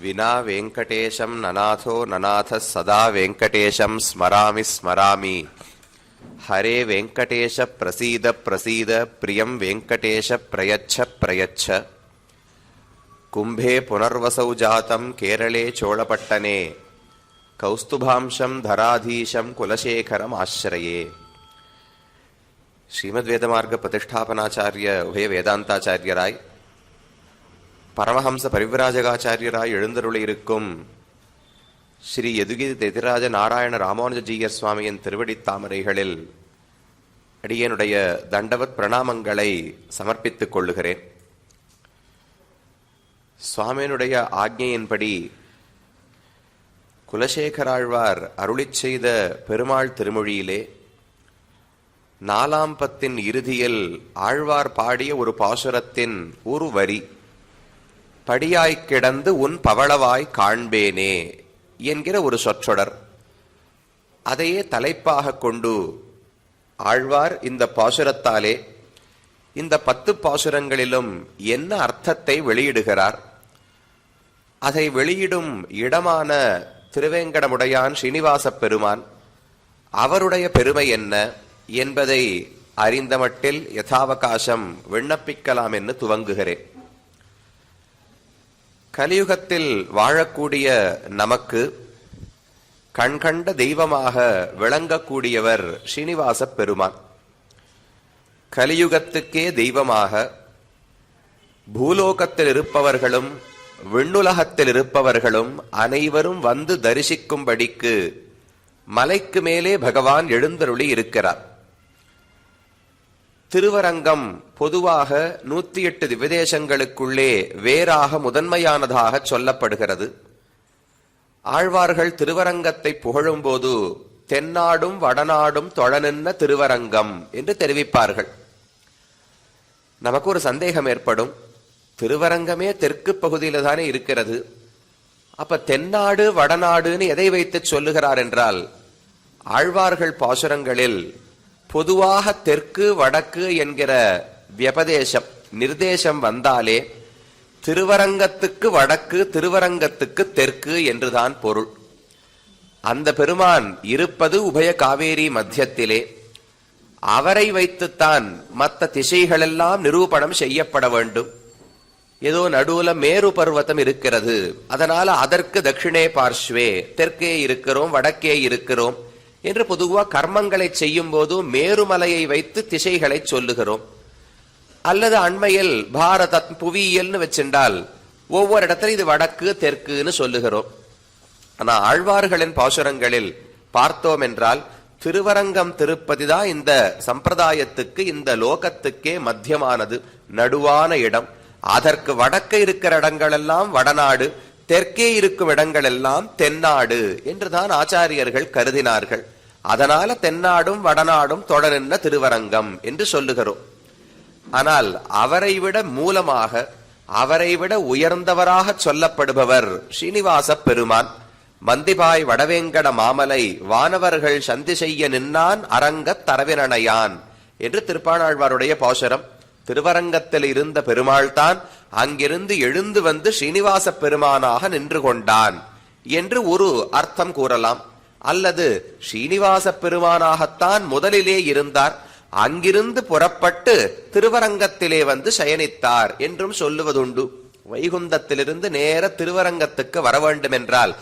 विना वेंकटेशं ननाथो ननाथः सदा वेंकटेशं स्मरामि स्मरामि। हरे वेंकटेश प्रसीद प्रसीद प्रियं वेंकटेश प्रयच्छ प्रयच्छ। कुंभे पुनर्वसौ जातं केरले चोळपट्टने कौस्तुभांशं धराधीशं कुलशेखरम् आश्रये। श्रीमद्वेदमार्ग प्रतिष्ठापनाचार्य उभय वेदांताचार्यराय பரமஹம்ச பரிவிராஜகாச்சாரியராய் எழுந்தருளியிருக்கும் ஸ்ரீ யதுகிரி எதிராஜ நாராயண ராமானுஜீயர் சுவாமியின் திருவடித் தாமரைகளில் அடியனுடைய தண்டவத் பிரணாமங்களை சமர்ப்பித்துக் கொள்ளுகிறேன். சுவாமியினுடைய ஆக்ஞையின்படி குலசேகராழ்வார் அருளிச் செய்த பெருமாள் திருமொழியிலே 4ஆம் பத்தின் இறுதியில் ஆழ்வார் பாடிய ஒரு பாசுரத்தின் ஒரு வரி, படியாய்க் கிடந்து உன் பவளவாய் காண்பேனே என்கிற ஒரு சொற்றொடர், அதையே தலைப்பாக கொண்டு ஆழ்வார் இந்த பாசுரத்தாலே இந்த 10 பாசுரங்களிலும் என்ன அர்த்தத்தை வெளியிடுகிறார், அதை வெளியிடும் இடமான திருவேங்கடமுடையான் ஸ்ரீனிவாச பெருமான் அவருடைய பெருமை என்ன என்பதை அறிந்த மட்டில் யதாவகாசம் விண்ணப்பிக்கலாம் என்று துவங்குகிறேன். கலியுகத்தில் வாழக்கூடிய நமக்கு கண்கண்ட தெய்வமாக விளங்கக்கூடியவர் ஸ்ரீனிவாச பெருமான். கலியுகத்துக்கே தெய்வமாக பூலோகத்தில் இருப்பவர்களும் விண்ணுலகத்தில் இருப்பவர்களும் அனைவரும் வந்து தரிசிக்கும்படிக்கு மலைக்கு மேலே பகவான் எழுந்தருளி இருக்கிறார். திருவரங்கம் பொதுவாக 108 திவ்யதேசங்களுக்குள்ளே வேறாக முதன்மையானதாக சொல்லப்படுகிறது. ஆழ்வார்கள் திருவரங்கத்தை புகழும்போது தென்னாடும் வடநாடும் தொழநின்ன திருவரங்கம் என்று தெரிவிப்பார்கள். நமக்கு ஒரு சந்தேகம் ஏற்படும், திருவரங்கமே தெற்கு பகுதியில் தானே இருக்கிறது, அப்ப தென்னாடு வடநாடுன்னு எதை வைத்து சொல்லுகிறார் என்றால், ஆழ்வார்கள் பாசுரங்களில் பொதுவாக தெற்கு வடக்கு என்கிற வியபதேசம் நிர்தேசம் வந்தாலே திருவரங்கத்துக்கு வடக்கு திருவரங்கத்துக்கு தெற்கு என்றுதான் பொருள். அந்த பெருமான் இருப்பது உபய காவேரி மத்தியத்திலே. அவரை வைத்துத்தான் மற்ற திசைகளெல்லாம் நிரூபணம் செய்யப்பட வேண்டும். ஏதோ நடுவுல மேரு பர்வதம் இருக்கிறது, அதனால அதற்கு தட்சிணே பார்ஷ்வே தெற்கே இருக்கிறோம் வடக்கே இருக்கிறோம் என்று பொதுவா கர்மங்களை செய்யும் போது மேருமலையை வைத்து திசைகளை சொல்லுகிறோம். அல்லது அண்மையில் பாரத புவியியல்னு வச்சிருந்தால் ஒவ்வொரு இடத்துல இது வடக்கு தெற்குன்னு சொல்லுகிறோம். ஆனா ஆழ்வார்களின் பாசுரங்களில் பார்த்தோம் என்றால் திருவரங்கம் திருப்பதி தான் இந்த சம்பிரதாயத்துக்கு இந்த லோகத்துக்கே மத்தியமானது, நடுவான இடம். அதற்கு வடக்கு இருக்கிற இடங்கள் எல்லாம் வடநாடு, தெற்கே இருக்கும் இடங்கள் எல்லாம் தென்னாடு என்றுதான் ஆச்சாரியர்கள் கருதினார்கள். அதனால தென்னாடும் வடநாடும் தொடர்ந்த திருவரங்கம் என்று சொல்லுகிறோம். ஆனால் அவரை விட மூலமாக அவரை விட உயர்ந்தவராக சொல்லப்படுபவர் ஸ்ரீனிவாச பெருமான். மந்திபாய் வடவேங்கட மாமலை வானவர்கள் சந்தி செய்ய நின்னான் அரங்கத் தரவினனையான் என்று திருப்பாணாழ்வாருடைய பாசுரம். திருவரங்கத்தில் இருந்த பெருமாள்தான் அங்கிருந்து எழுந்து வந்து ஸ்ரீனிவாச பெருமானாக நின்று கொண்டான் என்று ஒரு அர்த்தம் கூறலாம். அல்லது ஸ்ரீனிவாச பெருமானாகத்தான் முதலிலே இருந்தார், அங்கிருந்து புறப்பட்டு திருவரங்கத்திலே வந்து சயனித்தார் என்றும் சொல்லுவதுண்டு. வைகுந்தத்திலிருந்து நேர திருவரங்கத்துக்கு வர வேண்டும் என்றால்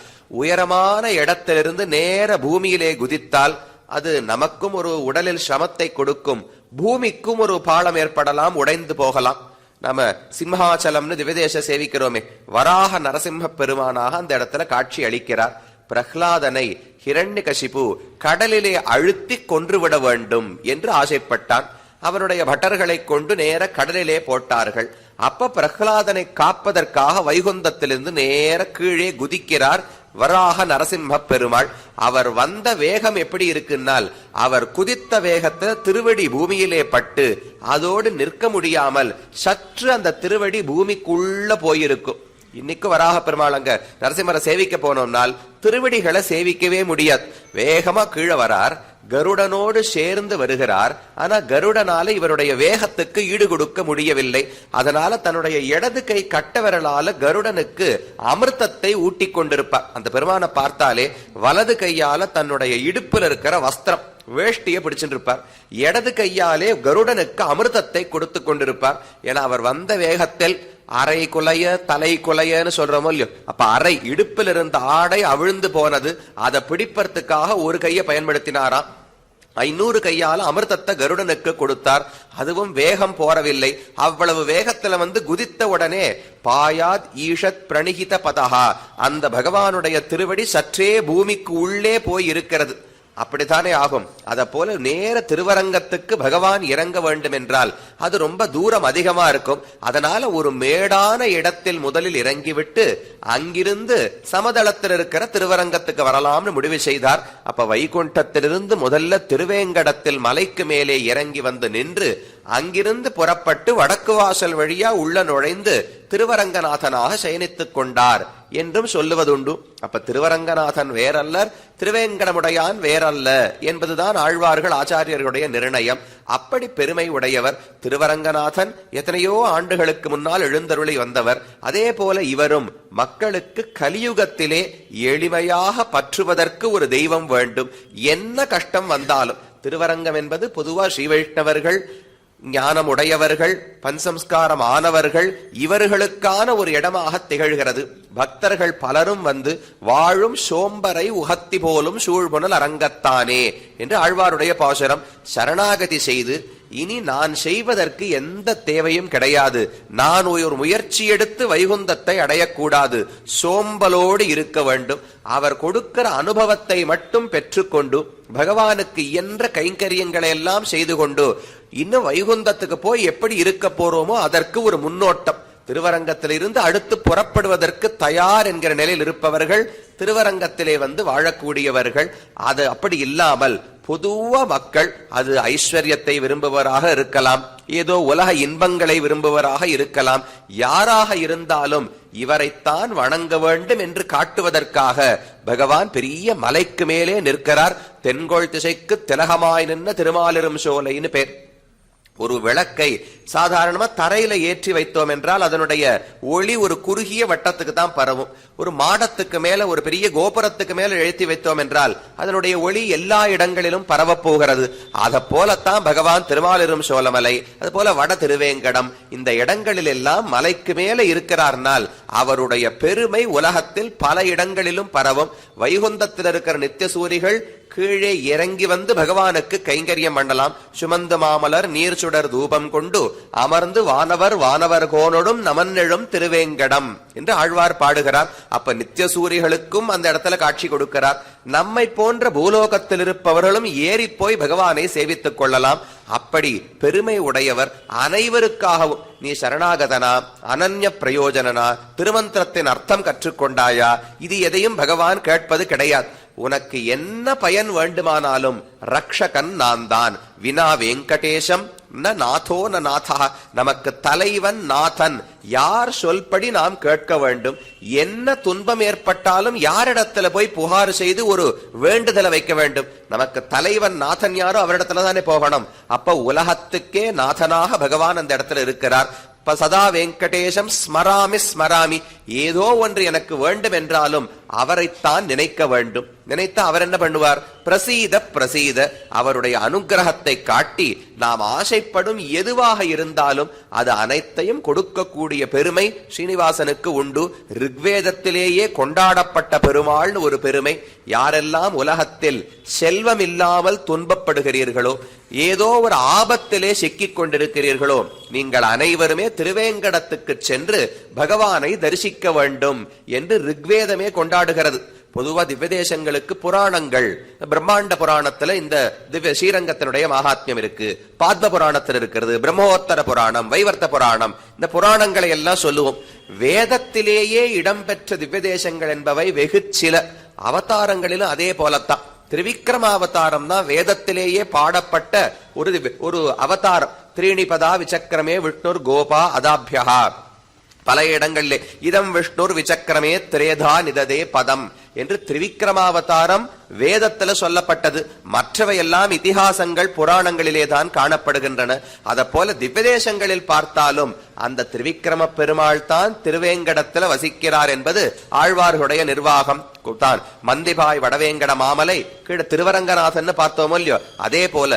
உயரமான இடத்திலிருந்து நேர பூமியிலே குதித்தால் அது நமக்கும் ஒரு உடலில் சிரமத்தை கொடுக்கும், பூமிக்கும் ஒரு பாலம் ஏற்படலாம், உடைந்து போகலாம். நம்ம சிம்ஹாச்சலம்னு திவ்யதேச சேவிக்கிறோமே, வராக நரசிம்ம பெருமானாக அந்த இடத்துல காட்சி அளிக்கிறார். பிரஹ்லாதனை ஹிரண்யகசிபு கடலிலே அழுத்தி கொன்றுவிட வேண்டும் என்று ஆசைப்பட்டான். அவனுடைய பட்டர்களை கொண்டு நேர கடலிலே போட்டார்கள். அப்ப பிரஹ்லாதனை காப்பதற்காக வைகுந்தத்திலிருந்து நேர கீழே குதிக்கிறார் வராக நரசிம்ம பெருமாள். அவர் வந்த வேகம் எப்படி இருக்குன்னால், அவர் குதித்த வேகத்தில் திருவடி பூமியிலே பட்டு அதோடு நிற்க முடியாமல் சற்று அந்த திருவடி பூமிக்குள்ள போயிருக்கும். இன்னைக்கு வராக பெருமாள் அங்க நரசிம்மரை சேவிக்க போனோம்னால் திருவடிகளை சேவிக்கவே முடியாது. வேகமா கீழே வரார், கருடனோடு சேர்ந்து வருகிறார். ஆனா கருடனால இவருடைய வேகத்துக்கு ஈடு கொடுக்க முடியவில்லை. அதனால தன்னுடைய இடது கை கட்டவரலால கருடனுக்கு அமிர்தத்தை ஊட்டி கொண்டிருப்பார். அந்த பெருமானை பார்த்தாலே வலது கையால தன்னுடைய இடுப்பில் இருக்கிற வஸ்திரம் வேஷ்டியை பிடிச்சுட்டு இருப்பார். இடது கையாலே கருடனுக்கு அமிர்தத்தை கொடுத்து கொண்டிருப்பார். ஏன்னா அவர் வந்த வேகத்தில் அரை குலைய தலை குலையன்னு சொல்றோமோ இல்லையோ, அப்ப அரை இடுப்பில் இருந்த ஆடை அவிழ்ந்து போனது. அதை பிடிப்பதற்காக ஒரு கையை பயன்படுத்தினாராம். 500 கையால அமிர்தத்தை கருடனுக்கு கொடுத்தார். அதுவும் வேகம் போறவில்லை. அவ்வளவு வேகத்துல குதித்த உடனே பாயாத் ஈஷத் பிரணிகித பதஹா, அந்த பகவானுடைய திருவடி சற்றே பூமிக்கு உள்ளே போய் இருக்கிறது. அப்படித்தானே ஆகும். அத போல நேர திருவரங்கத்துக்கு பகவான் இறங்க வேண்டும் என்றால் அது ரொம்ப தூரம் அதிகமா இருக்கும். அதனால ஒரு மேடான இடத்தில் முதலில் இறங்கிவிட்டு அங்கிருந்து சமதளத்தில் இருக்கிற திருவரங்கத்துக்கு வரலாம்னு முடிவு செய்தார். அப்ப வைகுண்டத்திலிருந்து முதல்ல திருவேங்கடத்தில் மலைக்கு மேலே இறங்கி வந்து நின்று அங்கிருந்து புறப்பட்டு வடக்கு வாசல் வழியா உள்ள நுழைந்து திருவரங்கநாதனாக சயனித்துக் கொண்டார் என்றும் சொல்லுவதுண்டு. அப்ப திருவரங்கநாதன் வேறல்லர், திருவேங்கடமுடையான் வேறல்ல என்பதுதான் ஆழ்வார்கள் ஆச்சாரியர்களுடைய நிர்ணயம். அப்படி பெருமை உடையவர் திருவரங்கநாதன். எத்தனையோ ஆண்டுகளுக்கு முன்னால் எழுந்தருளி வந்தவர். அதே போல இவரும் மக்களுக்கு கலியுகத்திலே எளிமையாக பற்றுவதற்கு ஒரு தெய்வம் வேண்டும். என்ன கஷ்டம் வந்தாலும் திருவரங்கம் என்பது பொதுவா ஸ்ரீ வைஷ்ணவர்கள், ஞானமுடையவர்கள், பஞ்சம்ஸ்காரம் ஆனவர்கள், இவர்களுக்கான ஒரு இடமாக திகழ்கிறது. பக்தர்கள் பலரும் வாழும் சோம்பரை உகத்தி போலும் சூழ்புணல் அரங்கத்தானே என்று ஆழ்வாருடைய பாசுரம். சரணாகதி செய்து இனி நான் செய்வதற்கு எந்த தேவையும் கிடையாது, நான் ஒரு முயற்சி எடுத்து வைகுந்தத்தை அடையக்கூடாது, சோம்பலோடு இருக்க வேண்டும். அவர் கொடுக்கிற அனுபவத்தை மட்டும் பெற்றுக்கொண்டு பகவானுக்கு இயன்ற கைங்கரியங்களை எல்லாம் செய்து கொண்டு இன்னும் வைகுந்தத்துக்கு போய் எப்படி இருக்க போறோமோ அதற்கு ஒரு முன்னோட்டம். திருவரங்கத்திலிருந்து அடுத்து புறப்படுவதற்கு தயார் என்கிற நிலையில் இருப்பவர்கள் திருவரங்கத்திலே வாழக்கூடியவர்கள். அது அப்படி இல்லாமல் பொதுவா மக்கள் அது ஐஸ்வர்யத்தை விரும்புவராக இருக்கலாம், ஏதோ உலக இன்பங்களை விரும்புவராக இருக்கலாம். யாராக இருந்தாலும் இவரைத்தான் வணங்க வேண்டும் என்று காட்டுவதற்காக பகவான் பெரிய மலைக்கு மேலே நிற்கிறார். தென்கோள் திசைக்கு திலகமாய் நின்ன திருமாலிரும் சோலைன்னு பேர். ஒரு விளக்கை சாதாரணமா தரையில ஏற்றி வைத்தோம் என்றால் அதனுடைய ஒளி ஒரு குறுகிய வட்டத்துக்கு தான் பரவும். ஒரு மாடத்துக்கு மேல, ஒரு பெரிய கோபுரத்துக்கு மேல எழுத்தி வைத்தோம் என்றால் அதனுடைய ஒளி எல்லா இடங்களிலும் பரவ போகிறது. அத போலத்தான் பகவான் திருமாலிரும் சோழமலை, அது போல வட திருவேங்கடம், இந்த இடங்களில் எல்லாம் மலைக்கு மேல இருக்கிறார்னால் அவருடைய பெருமை உலகத்தில் பல இடங்களிலும் பரவும். வைகுந்தத்தில் இருக்கிற நித்தியசூரிகள் கீழே இறங்கி பகவானுக்கு கைங்கரியம் பண்ணலாம். சுமந்து மாமலர் நீர் சுடர் தூபம் கொண்டு அமர்ந்து வானவர் வானவர் கோனொடும் நமன்னெழும் திருவேங்கடம் என்று ஆழ்வார் பாடுகிறார். அப்ப நித்தியசூரிகளுக்கும் அந்த இடத்துல காட்சி கொடுக்கிறார். நம்மை போன்ற பூலோகத்தில் இருப்பவர்களும் ஏறி போய் பகவானை சேவித்துக் கொள்ளலாம். அப்படி பெருமை உடையவர். அனைவருக்காகவும் நீ சரணாகதனா, அனன்ய பிரயோஜனனா, திருமந்திரத்தின் அர்த்தம் கற்றுக்கொண்டாயா, இது எதையும் பகவான் கேட்பது கிடையாது. உனக்கு என்ன பயன் வேண்டுமானாலும் ரக்ஷகன் நான் தான். வினா வெங்கடேசம் ந நாதோ ந நாதா, நமக்கு தலைவன் நாதன். யார் சொல்படி நாம் கேட்க வேண்டும். என்ன துன்பம் ஏற்பட்டாலும் யாரிடத்துல போய் புகார் செய்து ஒரு வேண்டுதலை வைக்க வேண்டும். நமக்கு தலைவன் நாதன் யாரோ அவரிடத்துல தானே போகணும். அப்ப உலகத்துக்கே நாதனாக பகவான் அந்த இடத்துல இருக்கிறார். சதா வெங்கடேசம் ஸ்மராமி ஸ்மராமி, ஏதோ ஒன்று எனக்கு வேண்டும் என்றாலும் அவரைத்தான் நினைக்க வேண்டும். நினைத்த அவர் என்ன பண்ணுவார்? பிரசீத பிரசீத, அவருடைய அனுகிரகத்தை காட்டி நாம் ஆசைப்படும் எதுவாக இருந்தாலும் அது அனைத்தையும் கொடுக்கக்கூடிய பெருமை ஸ்ரீனிவாசனுக்கு உண்டு. ரிக்வேதத்திலேயே கொண்டாடப்பட்ட பெருமாள்னு ஒரு பெருமை. யாரெல்லாம் உலகத்தில் செல்வம் இல்லாமல் துன்பப்படுகிறீர்களோ, ஏதோ ஒரு ஆபத்திலே சிக்கிக் கொண்டிருக்கிறீர்களோ, நீங்கள் அனைவருமே திருவேங்கடத்துக்கு சென்று பகவானை தரிசிக்க வேண்டும் என்று ரிக்வேதமே கொண்டாடுகிறது. பொதுவா திவ்ய தேசங்களுக்கு புராணங்கள், பிரம்மாண்ட புராணத்துல இந்த திவ்ய ஸ்ரீரங்கத்தினுடைய மகாத்மியம் இருக்கு, பாத்ம புராணத்தில் இருக்கிறது, பிரம்மோத்தர புராணம், வைவர்த்த புராணம், இந்த புராணங்களை எல்லாம் சொல்லுவோம். வேதத்திலேயே இடம்பெற்ற திவ்ய தேசங்கள் என்பவை வெகு சில. அவதாரங்களிலும் அதே போலத்தான். திருவிக்ரமாவதாரம் தான் வேதத்திலேயே பாடப்பட்ட ஒரு அவதாரம். திரீணிபதா விசக்கிரமே விஷ்ணுர் கோபா அதாபியா. பல இடங்களிலே இதம் விஷ்ணுர் விசக்கிரமே திரேதா நிததே பதம் என்று திரிவிக்ரமாவதாரம் வேதத்துல சொல்லப்பட்டது. மற்றவையெல்லாம் இதிகாசங்கள் புராணங்களிலே தான் காணப்படுகின்றன. அத போல திவ்யதேசங்களில் பார்த்தாலும் அந்த திரிவிக்ரம பெருமாள் தான் திருவேங்கடத்துல வசிக்கிறார் என்பது ஆழ்வார்களுடைய நிர்வாகம் தான். மந்திபாய் வடவேங்கட மாமலை கீழே திருவரங்கநாதன் பார்த்தோமோ இல்லையோ, அதே போல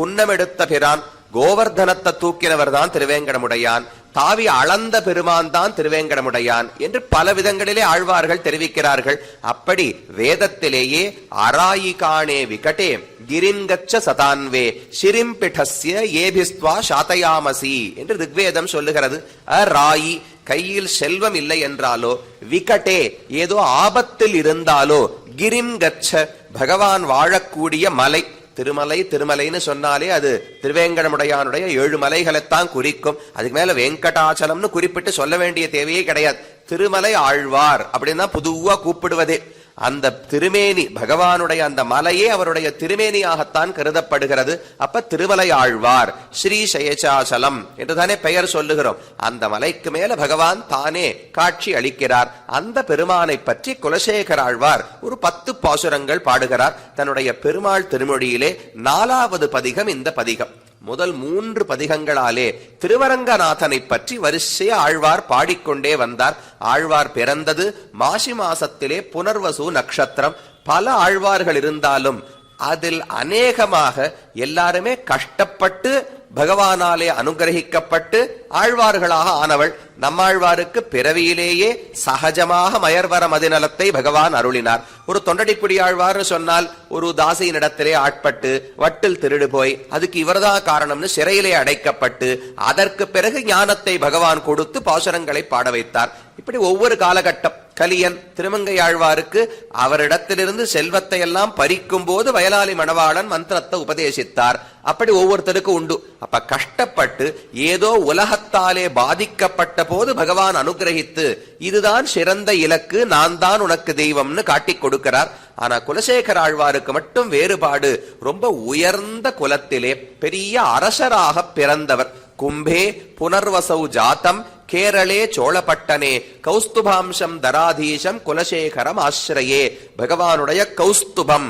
குன்னமெடுத்த பிரான் கோவர்தனத்தை தூக்கினவர் தான் திருவேங்கடமுடையான், தாவி அளந்த பெருமான் தான் திருவேங்கடமுடையான் என்று பல விதங்களிலே ஆழ்வார்கள் தெரிவிக்கிறார்கள். அப்படி வேதத்திலேயே அராயிகாணே விகடே கிரிங்கச்ச சதான்வே ஷிரிம்பிடஸ்ய ஏபிஸ்துவா சாதயாமசி என்று ரிக்வேதம் சொல்லுகிறது. அராயி கையில் செல்வம் இல்லை என்றாலோ, விகடே ஏதோ ஆபத்தில் இருந்தாலோ, கிரிங்கச்ச பகவான் வாழக்கூடிய மலை. திருமலை திருமலைன்னு சொன்னாலே அது திருவேங்கடமுடையானுடைய 7 மலைகளைத்தான் குறிக்கும். அதுக்கு மேல வெங்கடாச்சலம்னு குறிப்பிட்டு சொல்ல வேண்டிய தேவையே கிடையாது. திருமலை ஆழ்வார் அப்படின்னு பொதுவா கூப்பிடுவதே. அந்த திருமேனி பகவானுடைய அந்த மலையே அவருடைய திருமேனியாகத்தான் கருதப்படுகிறது. அப்ப திருமலை ஆழ்வார் ஸ்ரீ சயசாசலம் என்றுதானே பெயர் சொல்லுகிறோம். அந்த மலைக்கு மேல பகவான் தானே காட்சி அளிக்கிறார். அந்த பெருமானை பற்றி குலசேகர ஆழ்வார் ஒரு 10 பாசுரங்கள் பாடுகிறார். தன்னுடைய பெருமாள் திருமொழியிலே 4வது பதிகம் இந்த பதிகம். முதல் 3 பதிகங்களாலே திருவரங்கநாதனை பற்றி வரிசைய ஆழ்வார் பாடிக்கொண்டே வந்தார். ஆழ்வார் பிறந்தது மாசி மாசத்திலே புனர்வசு நட்சத்திரம். பல ஆழ்வார்கள் இருந்தாலும் அதில் அநேகமாக எல்லாருமே கஷ்டப்பட்டு பகவானாலே அனுகிரகிக்கப்பட்டு ஆழ்வார்களாக ஆனவள். நம்மாழ்வாருக்கு பிறவியிலேயே சகஜமாக மயர்வர மதிநலத்தை பகவான் அருளினார். ஒரு தொண்டடிப்புடி ஆழ்வார்னு சொன்னால் ஒரு தாசியினிடத்திலே ஆட்பட்டு வட்டில் திருடு போய் அதுக்கு இவர்தான் காரணம்னு சிறையிலே அடைக்கப்பட்டு அதற்கு பிறகு ஞானத்தை பகவான் கொடுத்து பாசுரங்களை பாட வைத்தார். இப்படி ஒவ்வொரு காலகட்டம் கலியன் திருமங்கை ஆழ்வாருக்கு அவரிடத்திலிருந்து செல்வத்தை எல்லாம் பறிக்கும் போது வயலாளி மணவாளன் மந்திரத்தை உபதேசித்தார். அப்படி ஒவ்வொருத்தருக்கு உண்டு. அப்ப கஷ்டப்பட்டு ஏதோ உலகத்தாலே பாதிக்கப்பட்ட போது பகவான் அனுகிரகித்து இதுதான் சிறந்த இலக்கு, நான் தான் உனக்கு தெய்வம்னு காட்டிக் கொடுக்கிறார். ஆனா குலசேகர ஆழ்வாருக்கு மட்டும் வேறுபாடு. ரொம்ப உயர்ந்த குலத்திலே பெரிய அரசராக பிறந்தவர். கும்பே புனர்வசௌ ஜாத்தம் கேரளே சோழப்பட்டனே கௌஸ்துபாம்சம் தராதீசம் குலசேகரம் ஆசிரியே. பகவானுடைய கௌஸ்துபம்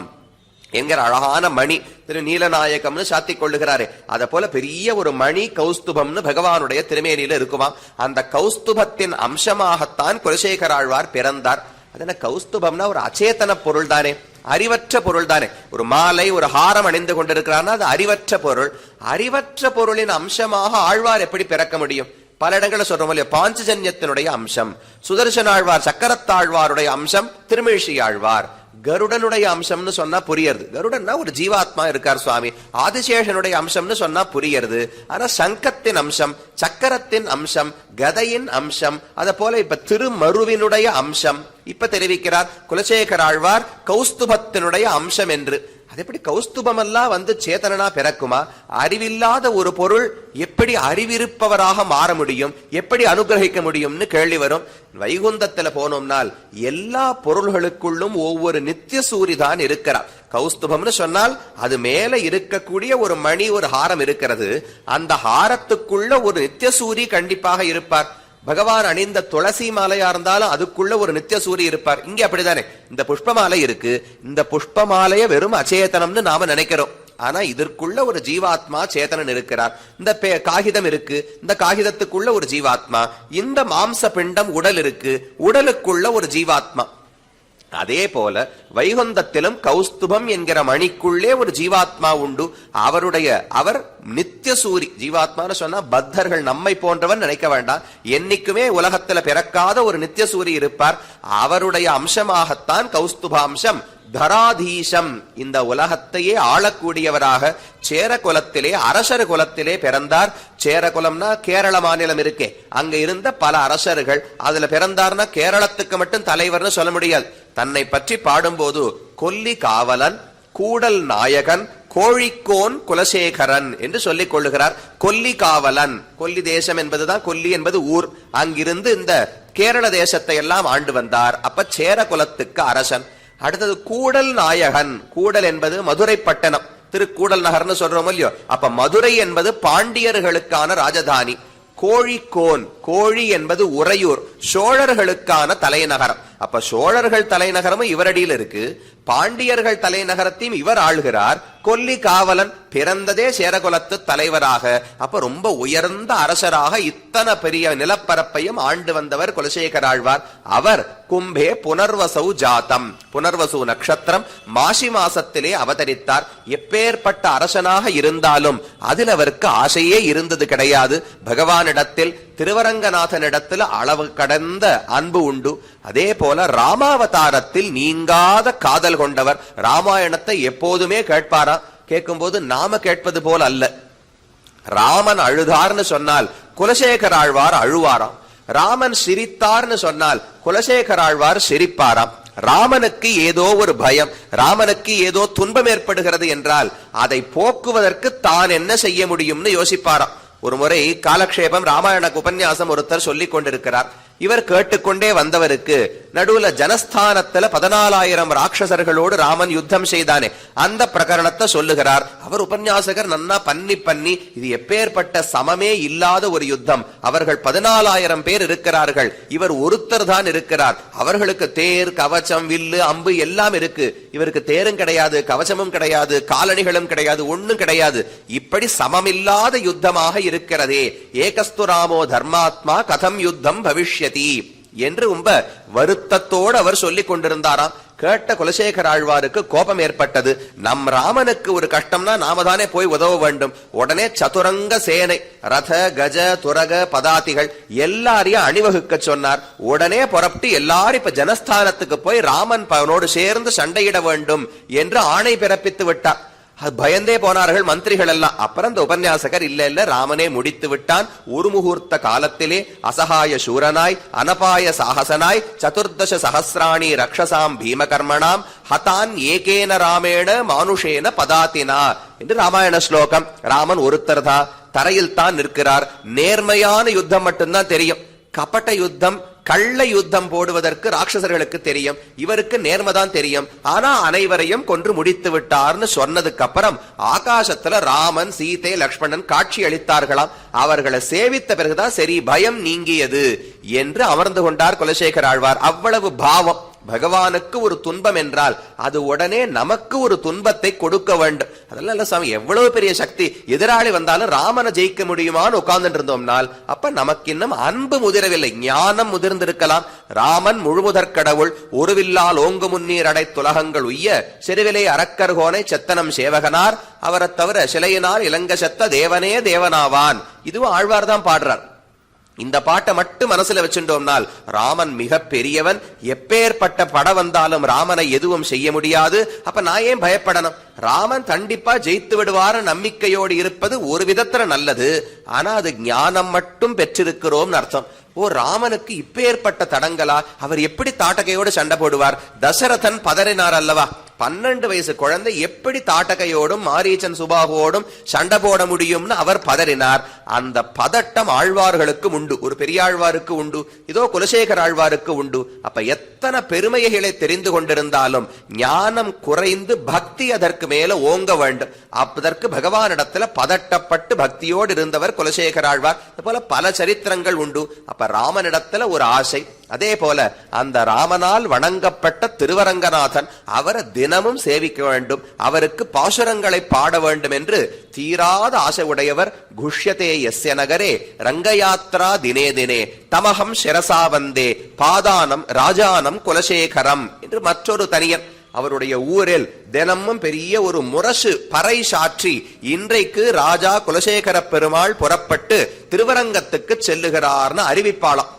என்கிற அழகான மணி திரு நீலநாயகம்னு சாத்திக் கொள்ளுகிறாரே, அத போல பெரிய ஒரு மணி கௌஸ்துபம்னு பகவானுடைய திருமேனியில இருக்குமாம். அந்த கௌஸ்துபத்தின் அம்சமாகத்தான் குலசேகர ஆழ்வார் பிறந்தார். அதன கௌஸ்துபம்னா ஒரு அச்சேதன பொருள் தானே, அறிவற்ற பொருள் தானே. ஒரு மாலை ஒரு ஹாரம் அணிந்து கொண்டிருக்கிறான்னா அது அறிவற்ற பொருள். அறிவற்ற பொருளின் அம்சமாக ஆழ்வார் எப்படி பிறக்க முடியும்? பல இடங்களில் சொல்றோம் இல்லையா, பாஞ்சஜன்யத்தினுடைய அம்சம் சுதர்சன ஆழ்வார், சக்கரத்தாழ்வாருடைய அம்சம் திருமிழிசை ஆழ்வார். கருடனுடைய அம்சம்னு சொன்னா புரியறது. கருடன்னா ஒரு ஜீவாத்மா இருக்கார் சுவாமி. ஆதிசேஷனுடைய அம்சம்னு சொன்னா புரியறது. ஆனா சங்கத்தின் அம்சம், சக்கரத்தின் அம்சம், கதையின் அம்சம், அத போல இப்ப திருமருவினுடைய அம்சம் இப்ப தெரிவிக்கிறார் குலசேகர ஆழ்வார் கௌஸ்துபத்தினுடைய அம்சம் என்று. அது எப்படி கௌஸ்துபம் எல்லாம் வந்து சேதனனா பிறக்குமா? அறிவில்லாத ஒரு பொருள் எப்படி அறிவிருப்பவராக மாற முடியும், எப்படி அனுகிரகிக்க முடியும்னு கேள்வி வரும். வைகுந்தத்துல போனோம்னால் எல்லா பொருள்களுக்குள்ளும் ஒவ்வொரு நித்திய சூரிதான் இருக்கிறார். கௌஸ்துபம்னு சொன்னால் அது மேல இருக்கக்கூடிய ஒரு மணி, ஒரு ஹாரம் இருக்கிறது. அந்த ஹாரத்துக்குள்ள ஒரு நித்திய சூரி கண்டிப்பாக இருப்பார். பகவான் அணிந்த துளசி மாலையா இருந்தாலும் அதுக்குள்ள ஒரு நித்திய சூரி இருப்பார். இங்க அப்படித்தானே, இந்த புஷ்பமாலை இருக்கு. இந்த புஷ்பமாலைய வெறும் அச்சேதனம்னு நாம நினைக்கிறோம். ஆனா இதற்குள்ள ஒரு ஜீவாத்மா சேதனன் இருக்கிறார். இந்த காகிதம் இருக்கு, இந்த காகிதத்துக்குள்ள ஒரு ஜீவாத்மா. இந்த மாம்ச பிண்டம் உடல் இருக்கு, உடலுக்குள்ள ஒரு ஜீவாத்மா. அதே போல வைகுந்தத்திலும் கௌஸ்துபம் என்கிற மணிக்குள்ளே ஒரு ஜீவாத்மா உண்டு. அவர் நித்திய சூரி. ஜீவாத்மான்னு சொன்னா பத்தர்கள் நம்மை போன்றவன் நினைக்க வேண்டாம். என்னைக்குமே உலகத்துல பிறக்காத ஒரு நித்திய சூரி இருப்பார். அவருடைய அம்சமாகத்தான் கௌஸ்துபாம்சம் தராதீசம், இந்த உலகத்தையே ஆளக்கூடியவராக சேர குலத்திலே அரசர் குலத்திலே பிறந்தார். சேர குலம்னா கேரள மாநிலம் இருக்கே, அங்க இருந்த பல அரசர்கள் அதுல பிறந்தார்னா கேரளத்துக்கு மட்டும் தலைவர்னு சொல்ல முடியாது. தன்னை பற்றி பாடும்போது கொல்லி காவலன், கூடல் நாயகன், கோழிக்கோன் குலசேகரன் என்று சொல்லிக் கொள்ளுகிறார். கொல்லி காவலன், கொல்லி தேசம் என்பதுதான், கொல்லி என்பது ஊர். அங்கிருந்து இந்த கேரள தேசத்தை எல்லாம் ஆண்டு வந்தார். அப்ப சேர குலத்துக்கு அரசன். அடுத்தது கூடல் நாயகன். கூடல் என்பது மதுரை பட்டணம், திருக்கூடல் நகர்னு சொல்றோம் இல்லையோ. அப்ப மதுரை என்பது பாண்டியர்களுக்கான ராஜதானி. கோழிக்கோன், கோழி என்பது உறையூர், சோழர்களுக்கான தலைநகரம். அப்ப சோழர்கள் தலைநகரமும் இவரடியில் இருக்கு, பாண்டியர்கள் தலைநகரத்தையும் இவர் ஆள்கிறார். கொல்லி காவலன் பிறந்ததே சேரகுலத்து தலைவராக. அப்ப ரொம்ப உயர்ந்த அரசராக இத்தனை பெரிய நிலப்பரப்பையும் ஆண்டு வந்தவர் குலசேகர ஆழ்வார். அவர் கும்பே புனர்வசௌ ஜாத்தம், புனர்வசு நட்சத்திரம் மாசி மாசத்திலே அவதரித்தார். எப்பேற்பட்ட அரசனாக இருந்தாலும் அதில் அவருக்கு ஆசையே இருந்தது கிடையாது. பகவானிடத்தில், திருவரங்கநாதனிடத்தில் அளவு கடந்த அன்பு உண்டு. அதே போல ராமாவதாரத்தில் நீங்காத காதல் கொண்டவர். ராமாயணத்தை எப்போதுமே கேட்பாரா? கேட்கும்போது நாம கேட்பது போல அல்ல. ராமன் அழுதார்னு சொன்னால் குலசேகர ஆழ்வார் அழுவாராம். ராமன் சிரித்தார்னு சொன்னால் குலசேகர ஆழ்வார் சிரிப்பாராம். ராமனுக்கு ஏதோ ஒரு பயம், ராமனுக்கு ஏதோ துன்பம் ஏற்படுகிறது என்றால் அதை போக்குவதற்கு தான் என்ன செய்ய முடியும்னு யோசிப்பாராம். ஒரு முறை காலக்ஷேபம் ராமாயண உபன்யாசம் ஒருத்தர் சொல்லிக் கொண்டிருக்கிறார். இவர் கேட்டுக்கொண்டே வந்தவருக்கு நடுவுல ஜனஸ்தானத்துல 14,000 ராட்சசர்களோடு ராமன் யுத்தம் செய்தானே அந்த பிரகரணத்தை சொல்லுகிறார். அவர் உபன்யாசகர் நன்னா பண்ணி இது எப்பேற்பட்ட சமமே இல்லாத ஒரு யுத்தம். அவர்கள் 14,000 பேர் இருக்கிறார்கள், இவர் ஒருத்தர் தான் இருக்கிறார். அவர்களுக்கு தேர், கவச்சம், வில்லு, அம்பு எல்லாம் இருக்கு. இவருக்கு தேரும் கிடையாது, கவச்சமும் கிடையாது, காலணிகளும் கிடையாது, ஒண்ணும் கிடையாது. இப்படி சமமில்லாத யுத்தமாக இருக்கிறதே. ஏகஸ்து ராமோ தர்மாத்மா கதம் யுத்தம் பவிஷ்ய என்று ரொம்ப வருத்தத்தோடு அவர் சொல்லிக் கொண்டிருந்தாராம். கேட்ட குலசேகர ஆழ்வாருக்கு கோபம் ஏற்பட்டது. நம் ராமனுக்கு ஒரு கஷ்டம்னா நாம தானே போய் உதவ வேண்டும். உடனே சதுரங்க சேனை, ரத, கஜ, துரக, பதாதிகள் எல்லாரையும் அணிவகுக்க சொன்னார். உடனே புறப்பட்டு எல்லாரும் இப்ப ஜனஸ்தானத்துக்கு போய் ராமன் பவனோடு சேர்ந்து சண்டையிட வேண்டும் என்று ஆணை பிறப்பித்து விட்டார். பயந்தே போனார்கள் மந்திரிகள் எல்லாம். அப்புறம் இந்த உபன்யாசகர் இல்ல ராமனே முடித்து விட்டான். ஒரு முகூர்த்த காலத்திலே அசகாய சூரனாய், அனபாய சாகசனாய், 14 சஹசிராணி ரக்ஷசாம் பீமகர்மணாம் ஹதான் ஏகேன ராமேண மானுஷேன பதாத்தினா என்று ராமாயண ஸ்லோகம். ராமன் ஒருத்தர் தான், தரையில் தான் நிற்கிறார். நேர்மையான யுத்தம் மட்டும்தான் தெரியும். கபட்ட யுத்தம், கள்ள யுத்தம் போடுவதற்கு ராட்சசர்களுக்கு தெரியும், இவருக்கு நேர்மதான் தெரியும். ஆனா அனைவரையும் கொன்று முடித்து விட்டார்னு சொன்னதுக்கு அப்புறம் ஆகாசத்துல ராமன், சீதை, லக்ஷ்மணன் காட்சி அளித்தார்களாம். அவர்களை சேவித்த பிறகுதான் சரி பயம் நீங்கியது என்று அமர்ந்து கொண்டார் குலசேகர ஆழ்வார். அவ்வளவு பாவம். பகவானுக்கு ஒரு துன்பம் என்றால் அது உடனே நமக்கு ஒரு துன்பத்தை கொடுக்க வேண்டும். அதெல்லாம் சாமி எவ்வளவு பெரிய சக்தி, எதிராளி வந்தாலும் ராமனை ஜெயிக்க முடியுமான்னு உட்கார்ந்துட்டு இருந்தோம்னால் அப்ப நமக்கு இன்னும் அன்பு முதிரவில்லை, ஞானம் முதிர்ந்திருக்கலாம். ராமன் முழுமுதற் கடவுள், ஒருவில்லால் ஓங்கு முன்னீர் அடை துலகங்கள் உய்ய செருவிலை அரக்கர்கோனை செத்தனம் சேவகனார், அவரை தவிர சிலையினால் இலங்க செத்த தேவனே தேவனாவான். இதுவும் ஆழ்வார் தான் பாடுறார். இந்த பாட்டை மட்டும் மனசுல வச்சுட்டோம்னால் ராமன் மிக பெரியவன், எப்பேற்பட்ட பட வந்தாலும் ராமனை எதுவும் செய்ய முடியாது. அப்ப நான் ஏன் பயப்படணும்? ராமன் கண்டிப்பா ஜெயித்து விடுவார நம்பிக்கையோடு இருப்பது ஒரு விதத்துல நல்லது. ஆனா அது ஞானம் மட்டும் பெற்றிருக்கிறோம் அர்த்தம். ஓ, ராமனுக்கு இப்பேற்பட்ட தடங்களா? அவர் எப்படி தாட்டகையோடு சண்டை போடுவார்? தசரதன் பதறினார் அல்லவா? 12 வயசு குழந்தை எப்படி தாட்டகையோடும் மாரீச்சன் சுபாகோடும் சண்டை போட முடியும்னு அவர் பதறினார். அந்த பதட்டம் ஆழ்வார்களுக்கு உண்டு, ஒரு பெரியாழ்வாருக்கு உண்டு, இதோ குலசேகர ஆழ்வாருக்கு உண்டு. அப்ப எத்தனை பெருமைகளை தெரிந்து கொண்டிருந்தாலும் ஞானம் குறைந்து பக்தி அதற்கு மேல ஓங்க வேண்டும். அதற்கு பகவானிடத்துல பதட்டப்பட்டு பக்தியோடு இருந்தவர் குலசேகர ஆழ்வார். போல பல சரித்திரங்கள் உண்டு. அப்ப ராமனிடத்துல ஒரு ஆசை. அதே போல அந்த ராமனால் வணங்கப்பட்ட திருவரங்கநாதன், அவரை தினமும் சேவிக்க வேண்டும், அவருக்கு பாசுரங்களை பாட வேண்டும் என்று தீராத ஆசை உடையவர். குஷ்யதே யஸ்ய நகரே ரங்கயாத்ரா தினே தினே தமகம் சிரசா வந்தே பாதானம் ராஜானம் குலசேகரம் என்று மற்றொரு தனியன். அவருடைய ஊரில் தினமும் பெரிய ஒரு முரசு பறை சாற்றி இன்றைக்கு ராஜா குலசேகர பெருமாள் புறப்பட்டு திருவரங்கத்துக்கு செல்லுகிறார்னு அறிவிப்பாளாம்.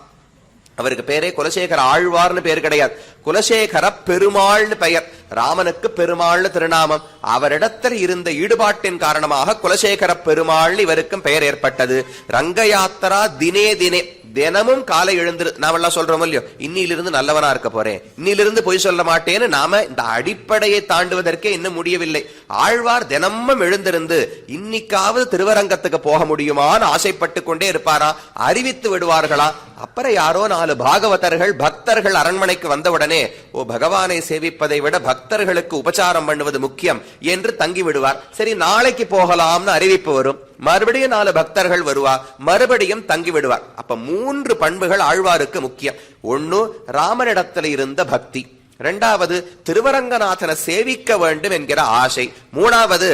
அவருக்கு பேரே குலசேகர ஆழ்வார்னு பேர் கிடையாது, குலசேகர பெருமாள்னு பெயர். ராமனுக்கு பெருமாள்னு திருநாமம். அவரிடத்தில் இருந்த ஈடுபாட்டின் காரணமாக குலசேகர பெருமாள் இவருக்கும் பெயர் ஏற்பட்டது. ரங்கயாத்திரா தினே தினே, தினமும் காலை எழுந்து நாமெல்லாம் சொல்றோம் இல்லையோ, இன்னிலிருந்து நல்லவனா இருக்க போறேன், இன்னிலிருந்து பொய் சொல்ல மாட்டேன்னு நாம இந்த அடிப்படையை தாண்டுவதற்கே இன்னும் முடியவில்லை. ஆழ்வார் தினமும் எழுந்திருந்து இன்னைக்காவது திருவரங்கத்துக்கு போக முடியுமான்னு ஆசைப்பட்டு கொண்டே இருப்பாரா, அறிவித்து விடுவார்களா. அப்புறம் யாரோ 4 பாகவதர்கள் பக்தர்கள் அரண்மனைக்கு வந்தவுடனே, ஓ, பகவானை சேவிப்பதை விட பக்தர்களுக்கு உபச்சாரம் பண்ணுவது முக்கியம் என்று தங்கி விடுவார். சரி நாளைக்கு போகலாம்னு அறிவிப்பு வரும். மறுபடியும் 4 பக்தர்கள் வருவா, மறுபடியும் தங்கி விடுவார். அப்ப 3 பண்புகள் ஆழ்வாருக்கு முக்கியம். ஒன்னு ராமனிடத்தில் இருந்த பக்தி, இரண்டாவது திருவரங்கநாதனை சேவிக்க வேண்டும் என்கிற ஆசை, மூணாவது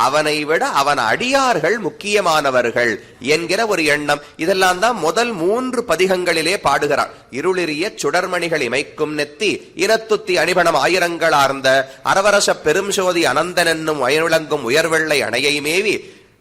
அவனை விட அவன் அடியார்கள் முக்கியமானவர்கள் என்கிற ஒரு எண்ணம். இதெல்லாம் தான் முதல் 3 பதிகங்களிலே பாடுகிறார். இருளிரிய சுடர்மணிகள் இமைக்கும் நெத்தி இனத்துத்தி அணிபணம் ஆயிரங்களார்ந்த அரவரச பெரும் சோதி அனந்தன் என்னும் வயனுலங்கும் உயர்வெள்ளை அணையை மேவி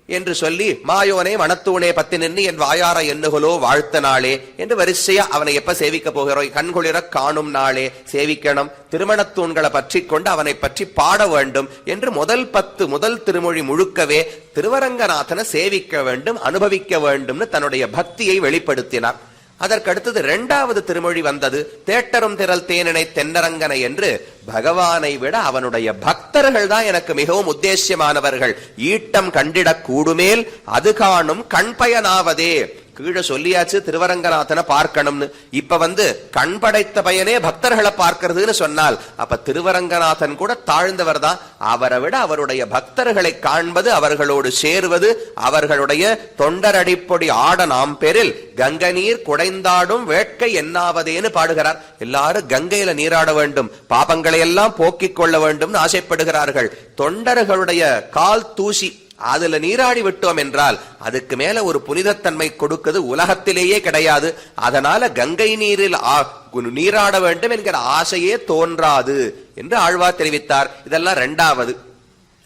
என்று சொல்லி மாயோனே மனத்தூனே பத்தி நின்று என் வாயார எண்ணுகளோ வாழ்த்த நாளே என்று வரிசையா அவனை எப்ப சேவிக்க போகிறோம்? கண்குளிர காணும் நாளே சேவிக்கணும். திருமணத்தூண்களை பற்றி கொண்டு அவனை பற்றி பாட வேண்டும் என்று முதல் திருமொழி முழுக்கவே திருவரங்கநாதனை சேவிக்க வேண்டும், அனுபவிக்க வேண்டும் தன்னுடைய பக்தியை வெளிப்படுத்தினார். அதற்கடுத்தது 2வது திருமொழி வந்தது. தேட்டரும் திரள் தேனினை தென்னரங்கனை என்று பகவானை விட அவனுடைய பக்தர்கள் தான் எனக்கு மிகவும் உத்தேசியமானவர்கள். ஈட்டம் கண்டிடக் கூடுமேல் அது காணும் கண் பயனாவதே. கீழே சொல்லியாச்சு திருவரங்கநாதனை பார்க்கணும்னு. இப்ப கண் படைத்த பயனே பக்தர்களை பார்க்கிறதுன்னு சொன்னால் அப்ப திருவரங்கநாதன் கூட தாழ்ந்தவர் தான். அவரை விட அவருடைய பக்தர்களை காண்பது, அவர்களோடு சேருவது, அவர்களுடைய தொண்டரடிப்பொடி ஆட நாம் பெரில் கங்கை நீர் குடைந்தாடும் வேட்கை என்னாவதேன்னு பாடுகிறார். எல்லாரும் கங்கையில நீராட வேண்டும், பாபங்களை எல்லாம் போக்கிக் கொள்ள வேண்டும் ஆசைப்படுகிறார்கள். தொண்டர்களுடைய கால் தூசி அதுல நீராடி விட்டோம் என்றால் அதுக்கு மேல ஒரு புனிதத்தன்மை கொடுக்கிறது உலகத்திலேயே கிடையாது. அதனால கங்கை நீரில் நீராட வேண்டும் என்கிற ஆசையே தோன்றாது என்று ஆழ்வார் தெரிவித்தார். இதெல்லாம் 2வது.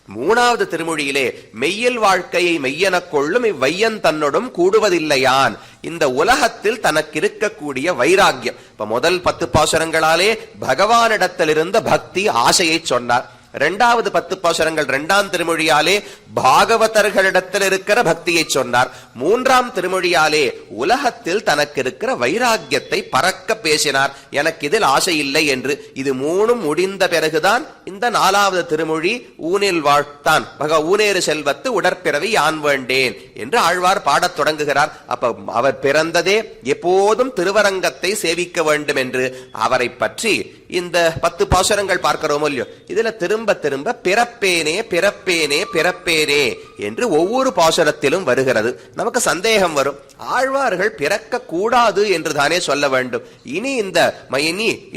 3வது திருமொழியிலே மெய்யல் வாழ்க்கையை மெய்யெனக் கொள்ளும் இவ்வையன் தன்னோடும் கூடுவதில்லையான். இந்த உலகத்தில் தனக்கு இருக்கக்கூடிய வைராக்கியம். இப்ப முதல் 10 பாசுரங்களாலே பகவானிடத்தில் இருந்த பக்தி ஆசையை சொன்னார். 2வது 10 பாசுரங்கள் 2ஆம் திருமொழியாலே பாகவதர்களிடத்தில் இருக்கிற பக்தியை சொன்னார். 3ஆம் திருமொழியாலே உலகத்தில் தனக்கு இருக்கிற வைராக்கியத்தை பறக்க பேசினார். எனக்கு இதில் ஆசை இல்லை என்று. இது 3 முடிந்த பிறகுதான் இந்த 4வது திருமொழி ஊனில் வாழ்த்தான் ஊனேறு செல்வத்து உடற்பிறவி யான் வேண்டேன் என்று ஆழ்வார் பாடத் தொடங்குகிறார். அப்ப அவர் பிறந்ததே எப்போதும் திருவரங்கத்தை சேவிக்க வேண்டும் என்று அவரை பற்றி இந்த 10 பாசுரங்கள் பார்க்கிறோம் இல்லையோ, இதுல திரும்ப திரும்ப பிறப்பேனே பிறப்பேனே பிறப்பேனே என்று ஒவ்வொரு பாசுரத்திலும் வருகிறது. நமக்கு சந்தேகம் வரும், ஆழ்வார்கள் பிறக்க கூடாது என்று தானே சொல்ல வேண்டும். இனி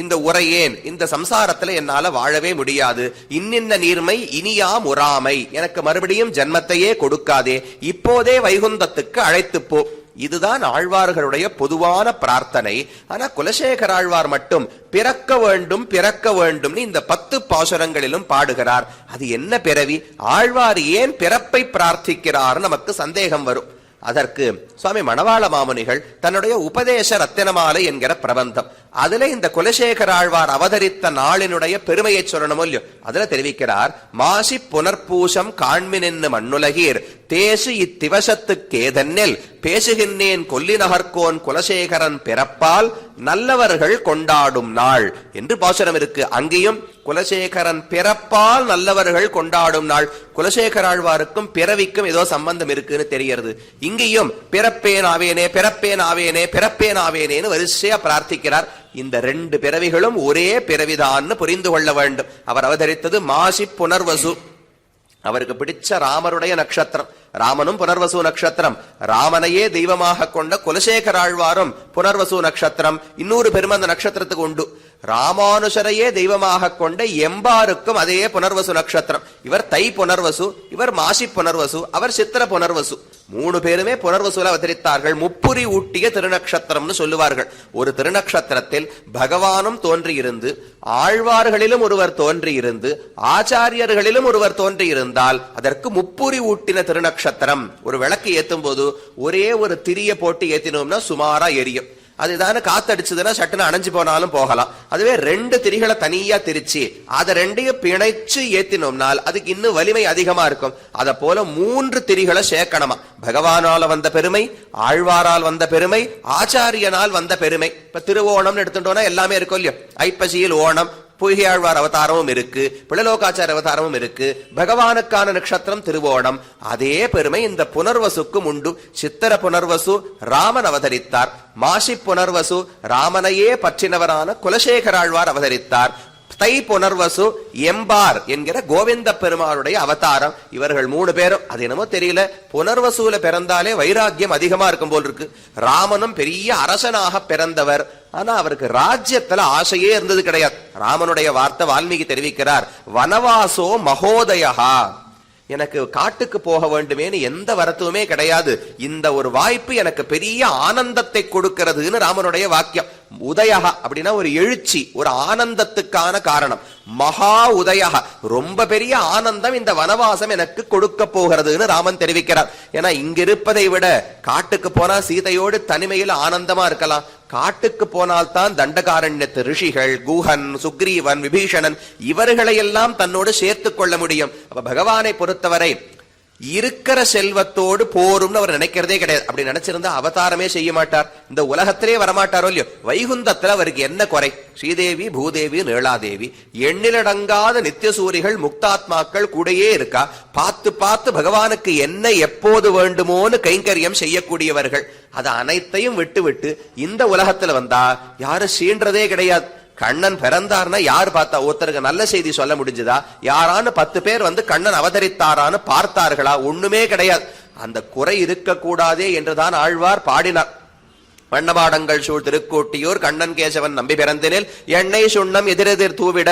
இந்த உரையேன், இந்த சம்சாரத்துல என்னால வாழவே முடியாது, இன்னின்ன நீர்மை இனியா முறாமை, எனக்கு மறுபடியும் ஜன்மத்தையே கொடுக்காதே, இப்போதே வைகுந்தத்துக்கு அழைத்து போ. இதுதான் ஆழ்வார்களுடைய பொதுவான பிரார்த்தனை. ஆனா குலசேகர ஆழ்வார் மட்டும் பிறக்க வேண்டும் பிறக்க வேண்டும் இந்த 10 பாசுரங்களிலும் பாடுகிறார். அது என்ன பிறவி? ஆழ்வார் ஏன் பிறப்பை பிரார்த்திக்கிறார்? நமக்கு சந்தேகம் வரும். அதற்கு சுவாமி மணவாள மாமுனிகள் தன்னுடைய உபதேச ரத்தினமாலை என்கிற பிரபந்தம், அதுல இந்த குலசேகர ஆழ்வார் அவதரித்த நாளினுடைய பெருமையை சொல்லணும் இல்லையோ, அதுல தெரிவிக்கிறார். மாசி புனர்பூசம் காண்மின் மண்ணுலகீர் தேசு இத்திவசத்துக்கேதன்னில் பேசுகின்றேன் கொல்லி நகர்கோன் குலசேகரன் பிறப்பால் நல்லவர்கள் கொண்டாடும் நாள் என்று பாசுரம் இருக்கு. அங்கேயும் குலசேகரன் பிறப்பால் நல்லவர்கள் கொண்டாடும் நாள். குலசேகர ஆழ்வாருக்கும் பிறவிக்கும் ஏதோ சம்பந்தம் இருக்குன்னு தெரிகிறது. இங்கேயும் பிறப்பேன் ஆவேனே பிறப்பேன் ஆவேனே பிறப்பேன் ஆவேனேன்னு வரிசையா பிரார்த்திக்கிறார். இந்த 2 பிறவிகளும் ஒரே பிறவிதான் புரிந்து கொள்ள வேண்டும். அவர் அவதரித்தது மாசி புனர்வசு. அவருக்கு பிடிச்ச ராமருடைய நட்சத்திரம். ராமனும் புனர்வசு நட்சத்திரம். ராமனையே தெய்வமாக கொண்ட குலசேகர ஆழ்வாரும் புனர்வசு நட்சத்திரம். இன்னொரு பெருமை அந்த நட்சத்திரத்துக்கு உண்டு. ராமானுஷரையே தெய்வமாக கொண்ட எம்பாருக்கும் அதே புனர்வசு நட்சத்திரம். இவர் தை புனர்வசு, இவர் மாசி புனர்வசு, அவர் சித்திர புனர்வசு. 3 பேருமே புனர்வசுல அவதரித்தார்கள். முப்புரி ஊட்டிய திருநக்ஷத்திரம்னு சொல்லுவார்கள். ஒரு திருநக்ஷத்திரத்தில் பகவானும் தோன்றியிருந்து, ஆழ்வார்களிலும் ஒருவர் தோன்றியிருந்து, ஆச்சாரியர்களிலும் ஒருவர் தோன்றியிருந்தால் அதற்கு முப்புரி ஊட்டின திருநக்ஷத்திரம். ஒரு விளக்கு ஏத்தும் போது ஒரே ஒரு திரிய போட்டு ஏத்தினோம்னா சுமாரா எரியும். அதுதானே காத்தடிச்சதுன்னா சட்டுன்னு அணைஞ்சு போனாலும் போகலாம். அதுவே 2 திரிகளை தனியா திரிச்சு அதை 2ஐயும் பிணைச்சு ஏத்தினோம்னால் அதுக்கு இன்னும் வலிமை அதிகமா இருக்கும். அத போல 3 திரிகளை சேர்க்கணுமா. பகவானால் வந்த பெருமை, ஆழ்வாரால் வந்த பெருமை, ஆச்சாரியனால் வந்த பெருமை. இப்ப திருவோணம்னு எடுத்துட்டோம்னா எல்லாமே இருக்கும் இல்லையோ. ஐப்பசியில் ஓணம், பொய்கையாழ்வார் அவதாரமும் இருக்கு, பிளலோகாச்சார அவதாரமும் இருக்கு. பகவானுக்கான நட்சத்திரம் திருவோணம். அதே பெருமை இந்த புனர்வசுக்கும் உண்டு. சித்திர புனர்வசு ராமன் அவதரித்தார். மாசி புனர்வசு ராமனையே பற்றினவரான குலசேகர ஆழ்வார் அவதரித்தார். தை புனர்வசு எம்பார் என்கிற கோவிந்த பெருமாளுடைய அவதாரம். இவர்கள் 3 பேரும் அது என்னமோ தெரியல, புனர்வசூல பிறந்தாலே வைராக்கியம் அதிகமா இருக்கும் போல் இருக்கு. ராமனும் பெரிய அரசனாக பிறந்தவர், ஆனா அவருக்கு ராஜ்யத்துல ஆசையே இருந்தது கிடையாது. ராமனுடைய வார்த்தை வால்மீகி தெரிவிக்கிறார், வனவாசோ மகோதயா, எனக்கு காட்டுக்கு போக வேண்டுமேனு எந்த வருத்தமுமே கிடையாது, இந்த ஒரு வாய்ப்பு எனக்கு பெரிய ஆனந்தத்தை கொடுக்கிறதுன்னு ராமனுடைய வாக்கியம். உதயகா அப்படின்னா ஒரு எழுச்சி, ஒரு ஆனந்தத்துக்கான காரணம். மகா உதயகா, ரொம்ப பெரிய ஆனந்தம் இந்த வனவாசம் எனக்கு கொடுக்க போகிறதுன்னு ராமன் தெரிவிக்கிறார். ஏன்னா இங்க இருப்பதை விட காட்டுக்கு போனா சீதையோடு தனிமையில் ஆனந்தமா இருக்கலாம். காட்டுக்கு போனால்தான் தண்டகாரண்யத்து ரிஷிகள், குஹன், சுக்ரீவன், விபீஷணன் இவர்களையெல்லாம் தன்னோடு சேர்த்துக் கொள்ள முடியும். அப்ப பகவானை பொறுத்தவரை இருக்கிற செல்வத்தோடு போரும்னு அவர் நினைக்கிறதே கிடையாது. அப்படி நினைச்சிருந்தா அவதாரமே செய்ய மாட்டார், இந்த உலகத்திலே வரமாட்டாரோ இல்லையோ. வைகுந்தத்துல அவருக்கு என்ன குறை? ஸ்ரீதேவி, பூதேவி, நீலாதேவி, எண்ணிலடங்காத நித்தியசூரிகள், முக்தாத்மாக்கள் கூடயே இருக்கா. பார்த்து பார்த்து பகவானுக்கு என்ன எப்போது வேண்டுமோன்னு கைங்கரியம் செய்யக்கூடியவர்கள். அது அனைத்தையும் விட்டு விட்டு இந்த உலகத்துல வந்தா யாரும் சீன்றதே கிடையாது. கண்ணன் பிறந்தார்னா யார் பார்த்தா? ஒருத்தருக்கு நல்ல செய்தி சொல்ல முடிஞ்சதா? யாரான்னு 10 பேர் வந்து கண்ணன் அவதரித்தாரான்னு பார்த்தார்களா? ஒண்ணுமே கிடையாது. அந்த குறை இருக்க கூடாதே என்றுதான் ஆழ்வார் பாடினார். வண்ணமாடங்கள் சூழ் திருக்கோட்டியூர் கண்ணன் கேசவன் நம்பி பிறந்தினில் எண்ணெய் சுண்ணம் எதிரெதிர் தூவிட.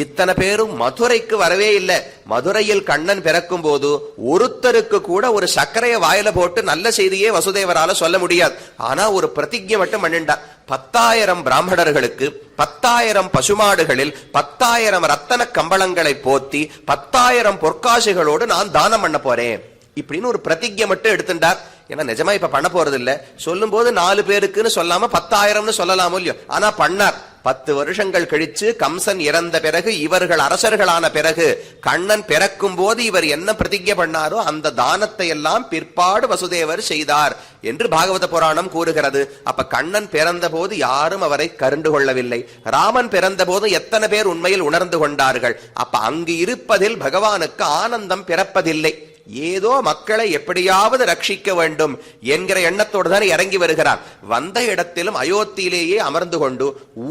இத்தனை பேரும் மதுரைக்கு வரவே இல்லை. மதுரையில் கண்ணன் பிறக்கும் போது ஒருத்தருக்கு கூட ஒரு சர்க்கரைய வாயில போட்டு நல்ல செய்தியே வசுதேவரால சொல்ல முடியாது. ஆனா ஒரு பிரதிஜை மட்டும் பண்ணிட்டார். 10,000 பிராமணர்களுக்கு 10,000 பசுமாடுகளில் 10,000 ரத்தன கம்பளங்களை போத்தி 10,000 பொற்காசுகளோடு நான் தானம் பண்ண போறேன் இப்படின்னு ஒரு பிரதிஜை மட்டும் எடுத்துட்டார். ஏன்னா நிஜமா இப்ப பண்ண போறது இல்ல. சொல்லும் போது 4 பேருக்குன்னு சொல்லாம 10,000 சொல்லலாமோ இல்லையோ. ஆனா பண்ணார். 10 வருஷங்கள் கழிச்சு கம்சன் இறந்த பிறகு, இவர்கள் அரசர்களான பிறகு, கண்ணன் பிறக்கும் போது இவர் என்ன பிரதிஜை பண்ணாரோ அந்த தானத்தை எல்லாம் பிற்பாடு வசுதேவர் செய்தார் என்று பாகவத புராணம் கூறுகிறது. அப்ப கண்ணன் பிறந்த போது யாரும் அவரை கருண்டு கொள்ளவில்லை. ராமன் பிறந்த போது எத்தனை பேர் உண்மையில் உணர்ந்து கொண்டார்கள். அப்ப அங்கு இருப்பதில் பகவானுக்கு ஆனந்தம் பிறப்பதில்லை. ஏதோ மக்களை எப்படியாவது ரட்சிக்க வேண்டும் என்கிற எண்ணத்தோடு தான் இறங்கி வருகிறார். வந்த இடத்திலும் அயோத்தியிலேயே அமர்ந்து கொண்டு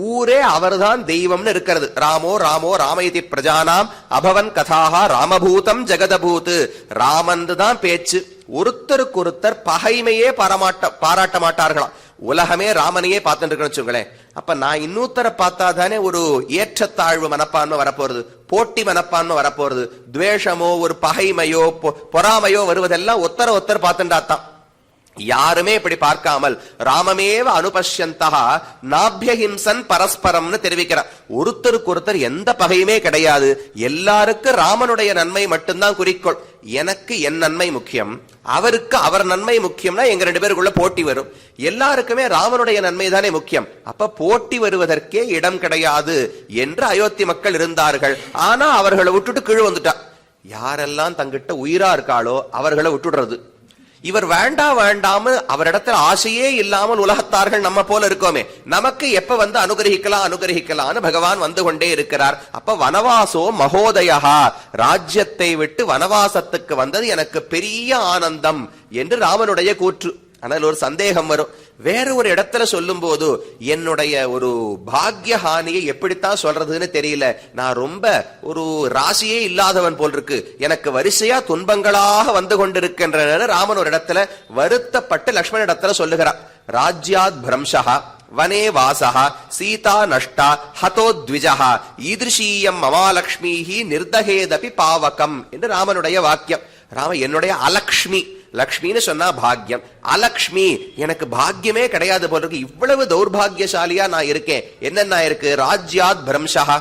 ஊரே அவர்தான் தெய்வம்னு இருக்கிறது. ராமோ ராமோ ராமயதி பிரஜானாம் அபவன் கதாஹா ராமபூதம் ஜெகதபூத். ராமன் தான் பேச்சு. ஒருத்தருக்கு ஒருத்தர் பகைமையே பாராட்ட மாட்டார்களாம். உலகமே ராமனையே பார்த்துட்டு இருக்குன்னு வச்சுங்களேன். அப்ப நான் இன்னொருத்தரை பார்த்தா தானே ஒரு ஏற்றத்தாழ்வு மனப்பான்மை வரப்போறது, போட்டி மனப்பான்மை வரப்போறது. துவேஷமோ ஒரு பகைமையோ பொறாமையோ வருவதெல்லாம் ஒருத்தர் பார்த்துட்டாத்தான். யாருமே இப்படி பார்க்காமல் ராமமேவ அனுபஷ்யந்தா நாபியஹிம்சன் பரஸ்பரம்னு தெரிவிக்கிறார். ஒருத்தருக்கு ஒருத்தர் எந்த பகையுமே கிடையாது. எல்லாருக்கும் ராமனுடைய நன்மை மட்டும்தான் குறிக்கோள். எனக்கு என் நன்மை முக்கியம், அவருக்கு அவர் நன்மை முக்கியம்னா எங்க 2 பேருக்குள்ள போட்டி வரும். எல்லாருக்குமே ராமனுடைய நன்மை தானே முக்கியம். அப்ப போட்டி வருவதற்கே இடம் கிடையாது என்று அயோத்தி மக்கள் இருந்தார்கள். ஆனா அவர்களை விட்டுட்டு கீழ் வந்துட்டா. யாரெல்லாம் தங்கிட்ட உயிரா இருக்காளோ அவர்களை விட்டுடுறது. இவர் வேண்டாம அவரிடத்துல ஆசையே இல்லாமல் உலகத்தார்கள் நம்ம போல இருக்கோமே, நமக்கு எப்ப வந்து அனுகிரகிக்கலாம்னு பகவான் வந்து கொண்டே இருக்கிறார். அப்ப வனவாசோ மகோதயா, ராஜ்யத்தை விட்டு வனவாசத்துக்கு வந்தது எனக்கு பெரிய ஆனந்தம் என்று ராமனுடைய கூற்று. ஆனால் ஒரு சந்தேகம் வரும். வேற ஒரு இடத்துல சொல்லும் போது என்னுடைய ஒரு பாக்ய ஹானியை எப்படித்தான் சொல்றதுன்னு தெரியல, நான் ரொம்ப ஒரு ராசியே இல்லாதவன் போல் இருக்கு, எனக்கு வரிசையா துன்பங்களாக வந்து கொண்டிருக்கின்றன ராமன் ஒரு இடத்துல வருத்தப்பட்டு லக்ஷ்மண இடத்துல சொல்லுகிறார். ராஜ்யாத் பிரம்சஹா வனே வாசஹா சீதா நஷ்டா ஹதோ த்விஜஹா ஈதிருஷீயம் மமாலக்ஷ்மீஹி நிர்தஹேதபி பாவகம் என்று ராமனுடைய வாக்கியம். ராம என்னுடைய அலக்ஷ்மி, லக்ஷ்மின்னு சொன்னா பாக்யம், அலக்ஷ்மி எனக்கு பாக்யமே கிடையாது போல இருக்கு, இவ்வளவு தௌர்பாகியசாலியா நான் இருக்கேன். என்னென்ன இருக்கு? ராஜ்யாத் பிரம்சஹா,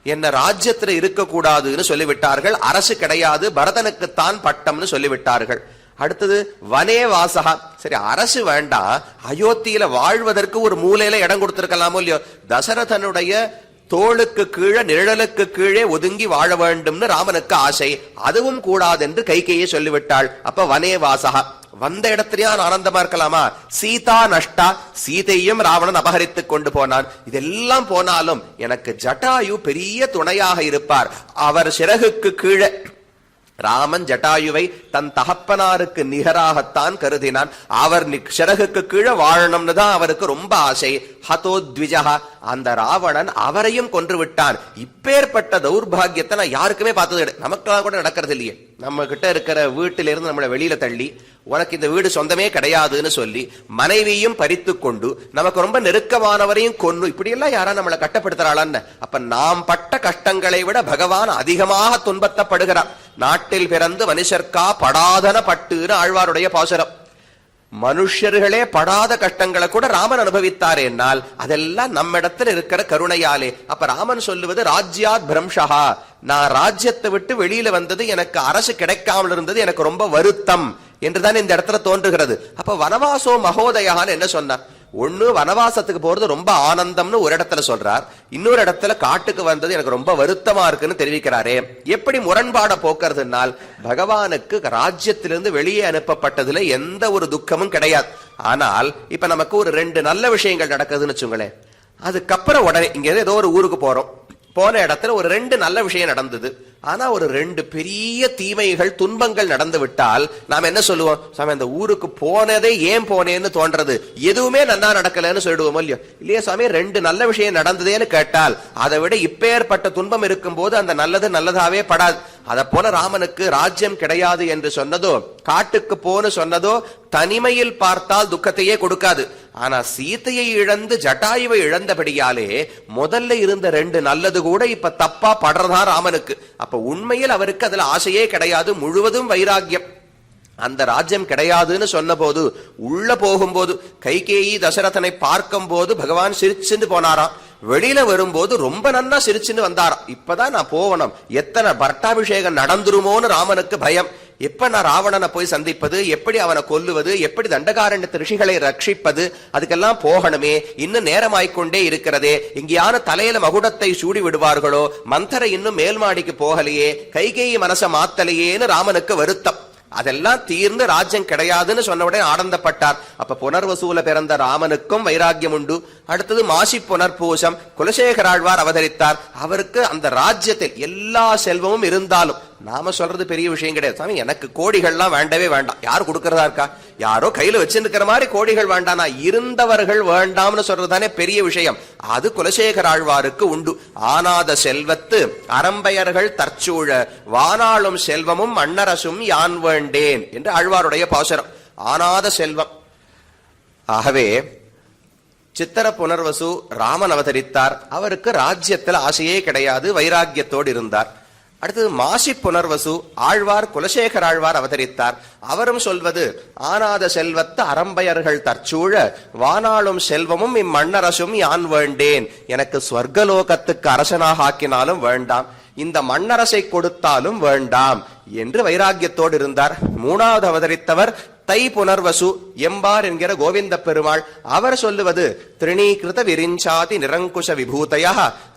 என்ன ராஜ்யத்துல இருக்க கூடாதுன்னு சொல்லிவிட்டார்கள். அரசு கிடையாது, பரதனுக்குத்தான் பட்டம்னு சொல்லிவிட்டார்கள். அடுத்தது வனே வாசகா, சரி அரசு வேண்டாம், அயோத்தியில வாழ்வதற்கு ஒரு மூலையில இடம் கொடுத்திருக்கலாமோ இல்லையோ. தசரதனுடைய தோளுக்கு கீழே நிழலுக்கு கீழே ஒதுங்கி வாழ வேண்டும்னு ராமனுக்கு ஆசை, அதுவும் கூடாது என்று கைகையை சொல்லிவிட்டாள். அப்ப வனே வாசகா, வந்த இடத்துலயா ஆனந்தமா இருக்கலாமா? சீதா நஷ்டா, சீதையும் ராவணன் அபகரித்துக் கொண்டு போனான். இதெல்லாம் போனாலும் எனக்கு ஜட்டாயு பெரிய துணையாக இருப்பார். அவர் சிறகுக்கு கீழே ராமன் ஜட்டாயுவை தன் தகப்பனாருக்கு நிகராகத்தான் கருதினான். அவர் சிறகுக்கு கீழே வாழணும்னு தான் அவருக்கு ரொம்ப ஆசை. ஹதோத்விஜா, அந்த ராவணன் அவரையும் கொன்று விட்டான். இப்பேற்பட்ட தௌர்பாகியத்தை நான் யாருக்குமே பார்த்தது, நமக்கெல்லாம் கூட நடக்கிறது இல்லையே. நம்ம கிட்ட இருக்கிற வீட்டிலிருந்து நம்மளை வெளியில தள்ளி, உனக்கு இந்த வீடு சொந்தமே கிடையாதுன்னு சொல்லி மனைவியும் பறித்து கொண்டு நமக்கு ரொம்ப நெருக்கமானவரையும் கொன்னு, இப்படியெல்லாம் யாரா நம்மளை கட்டப்படுத்துறாளான்னு. அப்ப நாம் பட்ட கஷ்டங்களை விட பகவான் அதிகமாக துன்பத்தப்படுகிறார். நாட்டில் பிறந்து மனுஷர்க்கா படாதன பட்டுன்னு ஆழ்வாருடைய பாசுரம். மனுஷர்களே படாத கஷ்டங்களை கூட ராமன் அனுபவித்தார் என்னால் அதெல்லாம் நம்மிடத்தில் இருக்கிற கருணையாலே. அப்ப ராமன் சொல்லுவது ராஜ்யாத் பிரம்ஷா, நான் ராஜ்யத்தை விட்டு வெளியில வந்தது, எனக்கு அரசு கிடைக்காமல் இருந்தது, எனக்கு ரொம்ப வருத்தம் என்றுதான் இந்த இடத்துல தோன்றுகிறது. அப்ப வனவாசோ மகோதயான்னு என்ன சொன்னார்? ஒண்ணு வனவாசத்துக்கு போறது ரொம்ப ஆனந்தம்னு ஒரு இடத்துல சொல்றார், இன்னொரு இடத்துல காட்டுக்கு வந்தது எனக்கு ரொம்ப வருத்தமா இருக்குன்னு தெரிவிக்கிறாரே. எப்படி முரண்பாட போக்குறதுனால் பகவானுக்கு ராஜ்யத்திலிருந்து வெளியே அனுப்பப்பட்டதுல எந்த ஒரு துக்கமும் கிடையாது. ஆனால் இப்ப நமக்கு ஒரு 2 நல்ல விஷயங்கள் நடக்குதுன்னு வச்சுங்களேன். அதுக்கப்புறம் உடனே இங்க ஏதோ ஒரு ஊருக்கு போறோம், போன இடத்துல ஒரு 2 நல்ல விஷயம் நடந்தது. ஆனா ஒரு 2 பெரிய தீமைகள் துன்பங்கள் நடந்து விட்டால் நாம் என்ன சொல்லுவோம்? சாமி அந்த ஊருக்கு போனதே ஏன் போனேன்னு தோன்றது, எதுவுமே நன்னா நடக்கலன்னு சொல்லிடுவோம் இல்லையோ? இல்லையா சாமி 2 நல்ல விஷயம் நடந்ததேன்னு கேட்டால் அதை விட இப்பேற்பட்ட துன்பம் இருக்கும் போது அந்த நல்லது நல்லதாவே படாது. அத போல ராமனுக்கு ராஜ்யம் கிடையாது என்று சொன்னதோ, காட்டுக்கு போன்னு சொன்னதோ தனிமையில் பார்த்தால் துக்கத்தையே கொடுக்காது. ஆனா சீத்தையை இழந்து ஜட்டாயுவை இழந்தபடியாலே முதல்ல இருந்த 2 நல்லது கூட இப்ப தப்பா படுறதா ராமனுக்கு. அப்ப உண்மையில் அவருக்கு அதுல ஆசையே கிடையாது, முழுவதும் வைராக்கியம். அந்த ராஜ்யம் கிடையாதுன்னு சொன்ன போது உள்ள போகும்போது கைகேயி தசரதனை பார்க்கும் போது பகவான் சிரிச்சுன்னு போனாராம். வெளியில வரும்போது ரொம்ப நன்னா சிரிச்சுன்னு வந்தாராம். இப்பதான் நான் போகணும், எத்தனை பட்டாபிஷேகம் நடந்துருமோன்னு ராமனுக்கு பயம். எப்ப நான் ராவணனை போய் சந்திப்பது, எப்படி அவனை கொல்லுவது, எப்படி தண்டகாரண்யத்து ரிஷிகளை ரட்சிப்பது, அதுக்கெல்லாம் போகணுமே, இன்னும் நேரமாய்கொண்டே இருக்கிறதே, இங்கேயான தலையில மகுடத்தை சூடி விடுவார்களோ, மந்தரை இன்னும் மேல் மாடிக்கு போகலையே, கைகேயி மனச மாத்தலையேன்னு ராமனுக்கு வருத்தம். அதெல்லாம் தீர்ந்து ராஜ்யம் கிடையாதுன்னு சொன்னவுடனே ஆனந்தப்பட்டார். அப்ப புனர்வசூல பிறந்த ராமனுக்கும் வைராக்கியம் உண்டு. அடுத்தது மாசி புனர்பூசம் குலசேகராழ்வார் அவதரித்தார். அவருக்கு அந்த ராஜ்யத்தில் எல்லா செல்வமும் இருந்தாலும், நாம சொல்றது பெரிய விஷயம் கிடையாது சாமி, எனக்கு கோடிகள்லாம் வேண்டவே வேண்டாம், யார் கொடுக்கறதா இருக்கா, யாரோ கையில வச்சிருக்கிற மாதிரி கோடிகள் வேண்டாம், இருந்தவர்கள் வேண்டாம்னு சொல்றதுதானே பெரிய விஷயம். அது குலசேகராழ்வாருக்கு உண்டு. ஆனாத செல்வத்து அரம்பையர்கள் தற்சூழ வானாளும் செல்வமும் மன்னரசும் யான் வேண்டேன் என்று ஆழ்வாருடைய பாசுரம். ஆனாத செல்வம். ஆகவே சித்திர புனர்வசு ராமன் அவதரித்தார். அவருக்கு ராஜ்யத்தில் ஆசையே கிடையாது, வைராக்கியத்தோடு இருந்தார். அடுத்தது மாசி புனர்வசு ஆழ்வார் குலசேகர ஆழ்வார் அவதரித்தார். அவரும் சொல்வது ஆனாத செல்வத்து அரம்பையர்கள் தற்சூழ வானாளும் செல்வமும் இம்மன்னரசும் யான் வேண்டேன், எனக்கு ஸ்வர்கலோகத்துக்கு அரசனாக ஆக்கினாலும் வேண்டாம், இந்த மன்னரசை கொடுத்தாலும் வேண்டாம் என்று வைராக்கியத்தோடு இருந்தார். மூணாவது அவதரித்தவர் தை புனர்வசு எம்பார் என்கிற கோவிந்த பெருமாள். அவர் சொல்லுவது திரிணீகிருத விரிஞ்சாதி நிரங்குஷ விபூதயா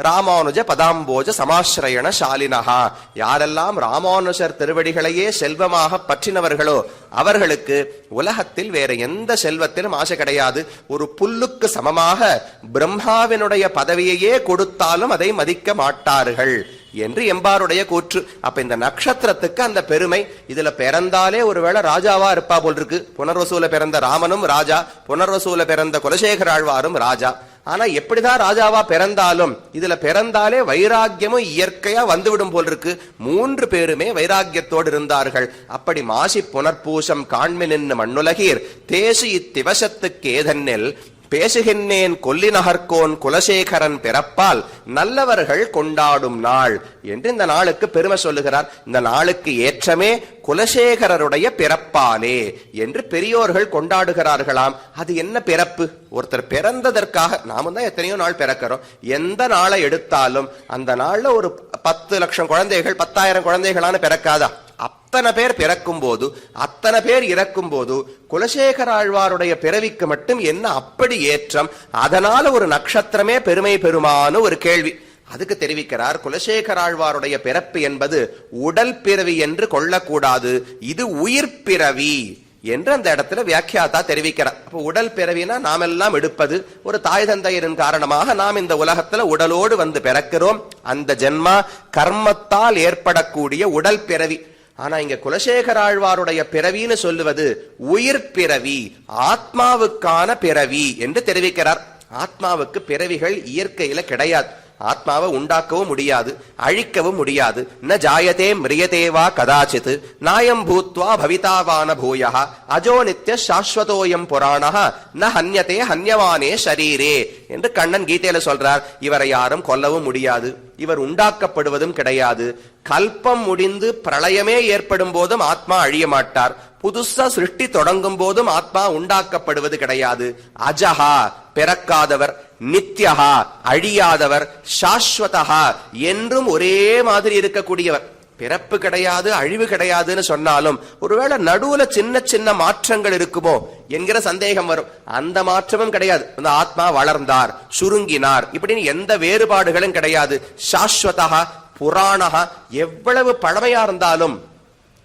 ராமானுஜ பதாம்போஜ சமாஸ்ரயண சாலினஹா. யாரெல்லாம் ராமானுஜர் திருவடிகளையே செல்வமாக பற்றினவர்களோ அவர்களுக்கு உலகத்தில் வேற எந்த செல்வத்திலும் ஆசை கிடையாது. ஒரு புல்லுக்கு சமமாக பிரம்மாவினுடைய பதவியையே கொடுத்தாலும் அதை மதிக்க மாட்டார்கள் என்று எம்பாருடைய கூற்று. அப்ப இந்த நட்சத்திரத்துக்கு அந்த பெருமை. இதுல பிறந்தாலே ஒருவேளை ராஜாவா இருப்பா போல் இருக்கு. புனர்வசூல பிறந்த ராமனும் ராஜா, புனர்வசூல பிறந்த குலசேகர ஆழ்வாரும் ராஜா. ஆனா எப்படிதான் ராஜாவா பிறந்தாலும் இதுல பிறந்தாலே வைராக்கியமும் இயற்கையா வந்துவிடும் போல் இருக்கு. 3 பேருமே வைராக்கியத்தோடு இருந்தார்கள். அப்படி மாசி புனர்பூசம் காண்மின் மண்ணுலகீர் தேசு இத்திவசத்துக்கு ஏதென்னில் பேசுகின்றேன் கொல்லிநகர்கோன் குலசேகரன் பிறப்பால் நல்லவர்கள் கொண்டாடும் நாள் என்று இந்த நாளுக்கு பெருமை சொல்லுகிறார். இந்த நாளுக்கு ஏற்றமே குலசேகரருடைய பிறப்பாலே என்று பெரியோர்கள் கொண்டாடுகிறார்களாம். அது என்ன பிறப்பு? ஒருத்தர் பிறந்ததற்காக நாம தான் எத்தனையோ நாள் பிறக்கிறோம். எந்த நாளை எடுத்தாலும் அந்த நாள்ல ஒரு 10 லட்சம் குழந்தைகள் 10,000 குழந்தைகளான பிறக்காதா? அத்தனை பேர் பிறக்கும் போது அத்தனை பேர் இறக்கும் போது குலசேகர ஆழ்வாருடைய பிறவிக்கு மட்டும் என்ன அப்படி ஏற்றம்? அதனால ஒரு நட்சத்திரமே பெருமை பெறுமான்னு ஒரு கேள்வி. அதுக்கு தெரிவிக்கிறார், குலசேகர ஆழ்வாருடைய பிறப்பு என்பது உடல் பிறவி என்று கொள்ளக்கூடாது, இது உயிர் பிறவி என்று அந்த இடத்துல வியாக்கியாத்தா தெரிவிக்கிறார். அப்ப உடல் பிறவினா நாம் எல்லாம் எடுப்பது ஒரு தாய் தந்தையரின் காரணமாக நாம் இந்த உலகத்துல உடலோடு வந்து பிறக்கிறோம். அந்த ஜென்மா கர்மத்தால் ஏற்படக்கூடிய உடல் பிறவி. ஆனா இங்க குலசேகர ஆழ்வாருடைய பிறவின்னு சொல்லுவது உயிர் பிறவி, ஆத்மாவுக்கான பிறவி என்று தெரிவிக்கிறார். ஆத்மாவுக்கு பிறவிகள் இயற்கையில கிடையாது. ஆத்மாவை உண்டாக்கவும் முடியாது, அழிக்கவும் முடியாது. ந ஜாயதே மிரியதேவா கதாச்சித் நாயம் பூத்வா பவிதாவான பூயா அஜோ நித்ய சாஸ்வதோயம் புராணா ந ஹன்யதே ஹன்யவானே ஷரீரே என்று கண்ணன் கீதையில சொல்றார். இவரை யாரும் கொல்லவும் முடியாது, இவர் உண்டாக்கப்படுவதும் கிடையாது. கல்பம் முடிந்து பிரளயமே ஏற்படும் போதும் ஆத்மா அழிய மாட்டார். புதுசா சிருஷ்டி தொடங்கும் போதும் ஆத்மா உண்டாக்கப்படுவது கிடையாது. அஜஹா பிறக்காதவர், நித்யஹா அழியாதவர், சாஸ்வதஹா என்றும் ஒரே மாதிரி இருக்கக்கூடியவர். பிறப்பு கிடையாது, அழிவு கிடையாதுன்னு சொன்னாலும் ஒருவேளை நடுவுல சின்ன சின்ன மாற்றங்கள் இருக்குமோ என்கிற சந்தேகம் வரும். அந்த மாற்றமும் கிடையாது. அந்த ஆத்மா வளர்ந்தார், சுருங்கினார், இப்படின்னு எந்த வேறுபாடுகளும் கிடையாது. சாஸ்வதஹா புராணஹா, எவ்வளவு பழமையா இருந்தாலும்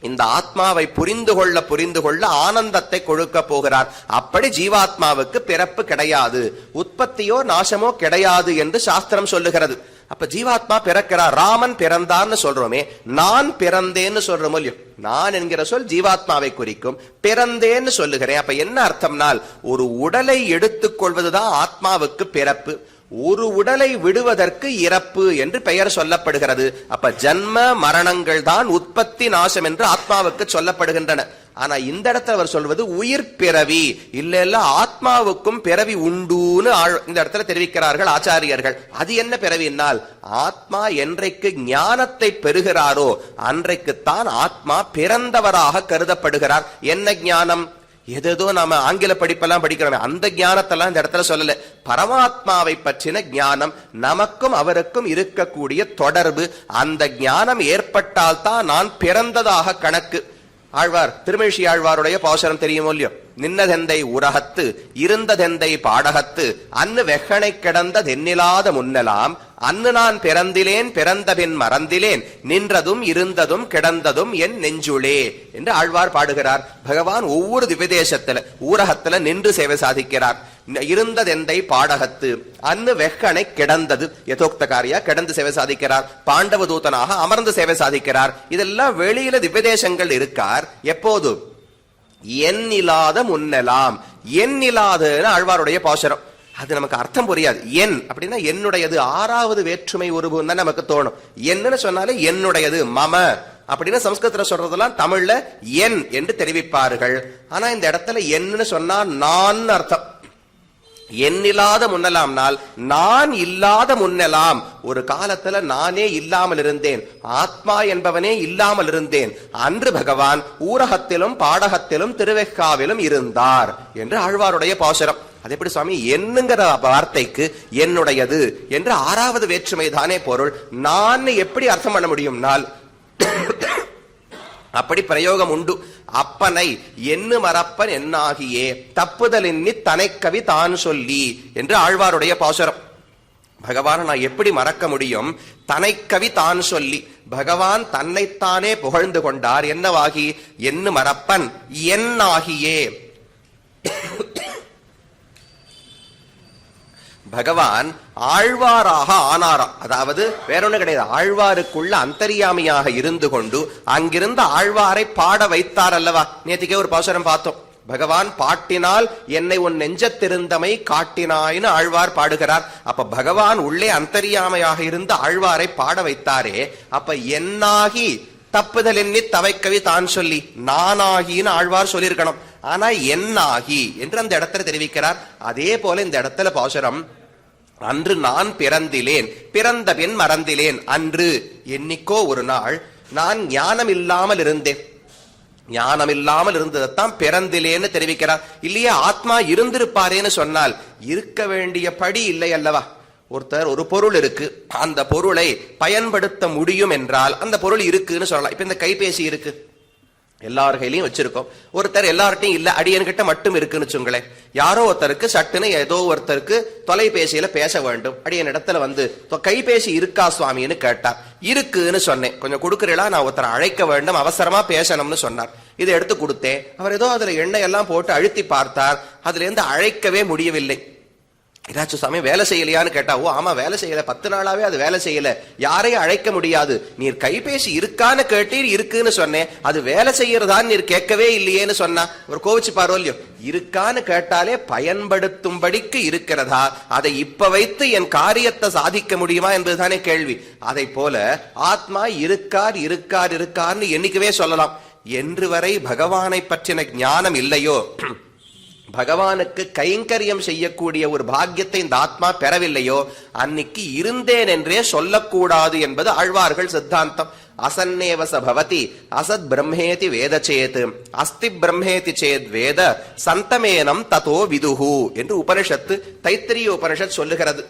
இந்த ஆத்மாவை புரிந்து கொள்ள ஆனந்தத்தை கொடுக்க போகிறார். அப்படி ஜீவாத்மாவுக்கு பிறப்பு கிடையாது, உற்பத்தியோ நாசமோ கிடையாது என்று சாஸ்திரம் சொல்லுகிறது. அப்ப ஜீவாத்மா பிறக்கிறார். ராமன் பிறந்தான்னு சொல்றோமே, நான் பிறந்தேன்னு சொல்றோமோ இல்லையோ, நான் என்கிற சொல் ஜீவாத்மாவை குறிக்கும். பிறந்தேன்னு சொல்லுகிறேன். அப்ப என்ன அர்த்தம்னால், ஒரு உடலை எடுத்துக் கொள்வதுதான் ஆத்மாவுக்கு பிறப்பு, ஒரு உடலை விடுவதற்கு இறப்பு என்று பெயர் சொல்லப்படுகிறது. அப்ப ஜன்ம மரணங்கள் தான் உற்பத்தி நாசம் என்று ஆத்மாவுக்கு சொல்லப்படுகின்றன. ஆனா இந்த இடத்துல அவர் சொல்வது உயிர் பிறவி இல்ல, ஆத்மாவுக்கும் பிறவி உண்டுன்னு இந்த இடத்துல தெரிவிக்கிறார்கள் ஆச்சாரியர்கள். அது என்ன பிறவினால், ஆத்மா என்றைக்கு ஞானத்தை பெறுகிறாரோ அன்றைக்குத்தான் ஆத்மா பிறந்தவராக கருதப்படுகிறார். என்ன ஞானம்? ஏதோ நாம ஆங்கில படிப்பெல்லாம் படிக்கிறோமே, அந்த ஞானத்தெல்லாம் இந்த இடத்துல சொல்லல. பரமாத்மாவை பற்றின ஞானம், நமக்கும் அவருக்கும் இருக்கக்கூடிய தொடர்பு, அந்த ஞானம் ஏற்பட்டால் தான் நான் பிறந்ததாக கணக்கு. ஆழ்வார், திருமழிசை ஆழ்வாருடைய பாசுரம் தெரியுமோ இல்லையோ, நின்னதெந்தை உரகத்து இருந்ததெந்தை பாடகத்து அன்னு வெகனை கிடந்த தென்னிலாத முன்னலாம் அன்னு நான் பிறந்திலேன் பிறந்தபின் மறந்திலேன் நின்றதும் இருந்ததும் கிடந்ததும் என் நெஞ்சுளே என்று ஆழ்வார் பாடுகிறார். பகவான் ஒவ்வொரு திவ்யதேசத்துல ஊரகத்துல நின்று சேவை சாதிக்கிறார். இருந்ததெந்தை பாடகத்து அன்னு வெகனை கிடந்தது யதோக்தகாரியா கிடந்து சேவை சாதிக்கிறார். பாண்டவ தூதனாக அமர்ந்து சேவை சாதிக்கிறார். இதெல்லாம் வெளியில திவ்யதேசங்கள் இருக்கார். எப்போது? எண்ணில்லாத முன்னெல்லாம். எண்ணில்லாதன்னு ஆழ்வாருடைய பாசுரம். அது நமக்கு அர்த்தம் புரியாது. என் அப்படின்னா என்னுடையது, ஆறாவது வேற்றுமை உருவம் தான் நமக்கு தோணும். என்னன்னு சொன்னாலே என்னுடையது, மம அப்படின்னு சம்ஸ்கிருதத்துல சொல்றதெல்லாம் தமிழ்ல என் என்று தெரிவிப்பார்கள். ஆனா இந்த இடத்துல என்னன்னு சொன்னா நான் அர்த்தம். எண்ணில்லாத முன்னலாம்னால் நான் இல்லாத முன்னலாம். ஒரு காலத்துல நானே இல்லாமல் இருந்தேன், ஆத்மா என்பவனே இல்லாமல் இருந்தேன். அன்று பகவான் ஊரகத்திலும் பாடகத்திலும் திருவெக்காவிலும் இருந்தார் என்று ஆழ்வாருடைய பாசுரம். அது எப்படி சுவாமி? என்னங்கிற வார்த்தைக்கு என்னுடையது என்று ஆறாவது வேற்றுமை தானே பொருள். நான் எப்படி அர்த்தம் பண்ண முடியும்னால் அப்படி பிரயோகம் உண்டு. அப்பனை எண்ணு மறப்பன் என்னாகியே தப்புதல் எண்ணி தனைக்கவி தான் சொல்லி என்று ஆழ்வாருடைய பாசுரம். பகவான் நான் எப்படி மறக்க முடியும்? தனைக்கவி தான் சொல்லி. பகவான் தன்னைத்தானே புகழ்ந்து கொண்டார். என்னவாகி? எண்ணு மறப்பன் என்னாகியே. பகவான் ஆழ்வாராக ஆனாராம். அதாவது வேறொன்னு கிடையாது, ஆழ்வாருக்குள்ள அந்தரியாமியாக இருந்து கொண்டு அங்கிருந்த ஆழ்வாரை பாட வைத்தார் அல்லவா. நேற்றுக்கே ஒரு பாசுரம் பார்த்தோம். பகவான் பாட்டினால் என்னை உன் நெஞ்சத்திருந்தமை காட்டினாயின்னு ஆழ்வார் பாடுகிறார். அப்ப பகவான் உள்ளே அந்தரியாமையாக இருந்த ஆழ்வாரை பாட வைத்தாரே. அப்ப என்னாகி தப்புதல் எண்ணி தவைக்கவி தான் சொல்லி நானாகின்னு ஆழ்வார் சொல்லியிருக்கணும். ஆனா என்னாகி என்று அந்த இடத்துல தெரிவிக்கிறார். அதே போல இந்த இடத்துல பாசுரம் அன்று நான் பிறந்திலேன் பிறந்த பின் மறந்திலேன். அன்று என்னைக்கோ ஒரு நாள் நான் ஞானம் இல்லாமல் இருந்தேன். ஞானம் இல்லாமல் இருந்ததைத்தான் பிறந்திலேன்னு தெரிவிக்கிறார். இல்லையே ஆத்மா இருந்திருப்பாரேன்னு சொன்னால் இருக்க வேண்டிய படி இல்லை அல்லவா. ஒருத்தர் ஒரு பொருள் இருக்கு, அந்த பொருளை பயன்படுத்த முடியும் என்றால் அந்த பொருள் இருக்குன்னு சொல்லலாம். இப்ப இந்த கைபேசி இருக்கு, எல்லார் கையிலையும் வச்சிருக்கோம். ஒருத்தர் எல்லார்ட்டையும் இல்ல, அடியன்கிட்ட மட்டும் இருக்குன்னு வச்சுங்களேன். யாரோ ஒருத்தருக்கு சட்டுன்னு ஏதோ ஒருத்தருக்கு தொலைபேசியில பேச வேண்டும். அடியன் இடத்துல வந்து கைபேசி இருக்கா சுவாமின்னு கேட்டார். இருக்குன்னு சொன்னேன். கொஞ்சம் கொடுக்குறீங்களா, நான் ஒருத்தரை அழைக்க வேண்டும், அவசரமா பேசணும்னு சொன்னார். இதை எடுத்து கொடுத்தேன். அவர் ஏதோ அதுல எண்ணெய் எல்லாம் போட்டு அழுத்தி பார்த்தார். அதுல இருந்து அழைக்கவே முடியவில்லை. ஏதாச்சும் சமயம் வேலை செய்யலையான்னு கேட்டா, ஓ ஆமா வேலை செய்யல, 10 நாளாவே அது வேலை செய்யல, யாரையும் அழைக்க முடியாது, நீர் கைபேசி இருக்கான்னு கேட்டீர், இருக்குன்னு சொன்னேன், அது வேலை செய்யறதான் நீர் கேட்கவே இல்லையேன்னு சொன்னா ஒரு கோவிச்சு பாரோ இல்லையோ. இருக்கான்னு கேட்டாலே பயன்படுத்தும்படிக்கு இருக்கிறதா, அதை இப்ப வைத்து என் காரியத்தை சாதிக்க முடியுமா என்பதுதானே கேள்வி. அதை போல ஆத்மா இருக்கார் இருக்கார் இருக்கார்னு என்னைக்குவே சொல்லலாம். என்று வரை பகவானை பற்றின ஞானம் இல்லையோ, பகவானுக்கு கைங்கரியம் செய்யக்கூடிய ஒரு பாக்கியத்தை இந்த ஆத்மா பெறவில்லையோ, அன்னைக்கு இருந்தேன் என்றே சொல்லக்கூடாது என்பது ஆழ்வார்கள் சித்தாந்தம். அசன்னேவச பவதி அசத் பிரம்மேதி வேத சேத் அஸ்தி பிரம்மேதி சேத் வேத சந்தமேனம் ததோ விதுஹு என்று உபனிஷத்து, தைத்திரிய உபனிஷத் சொல்லுகிறது.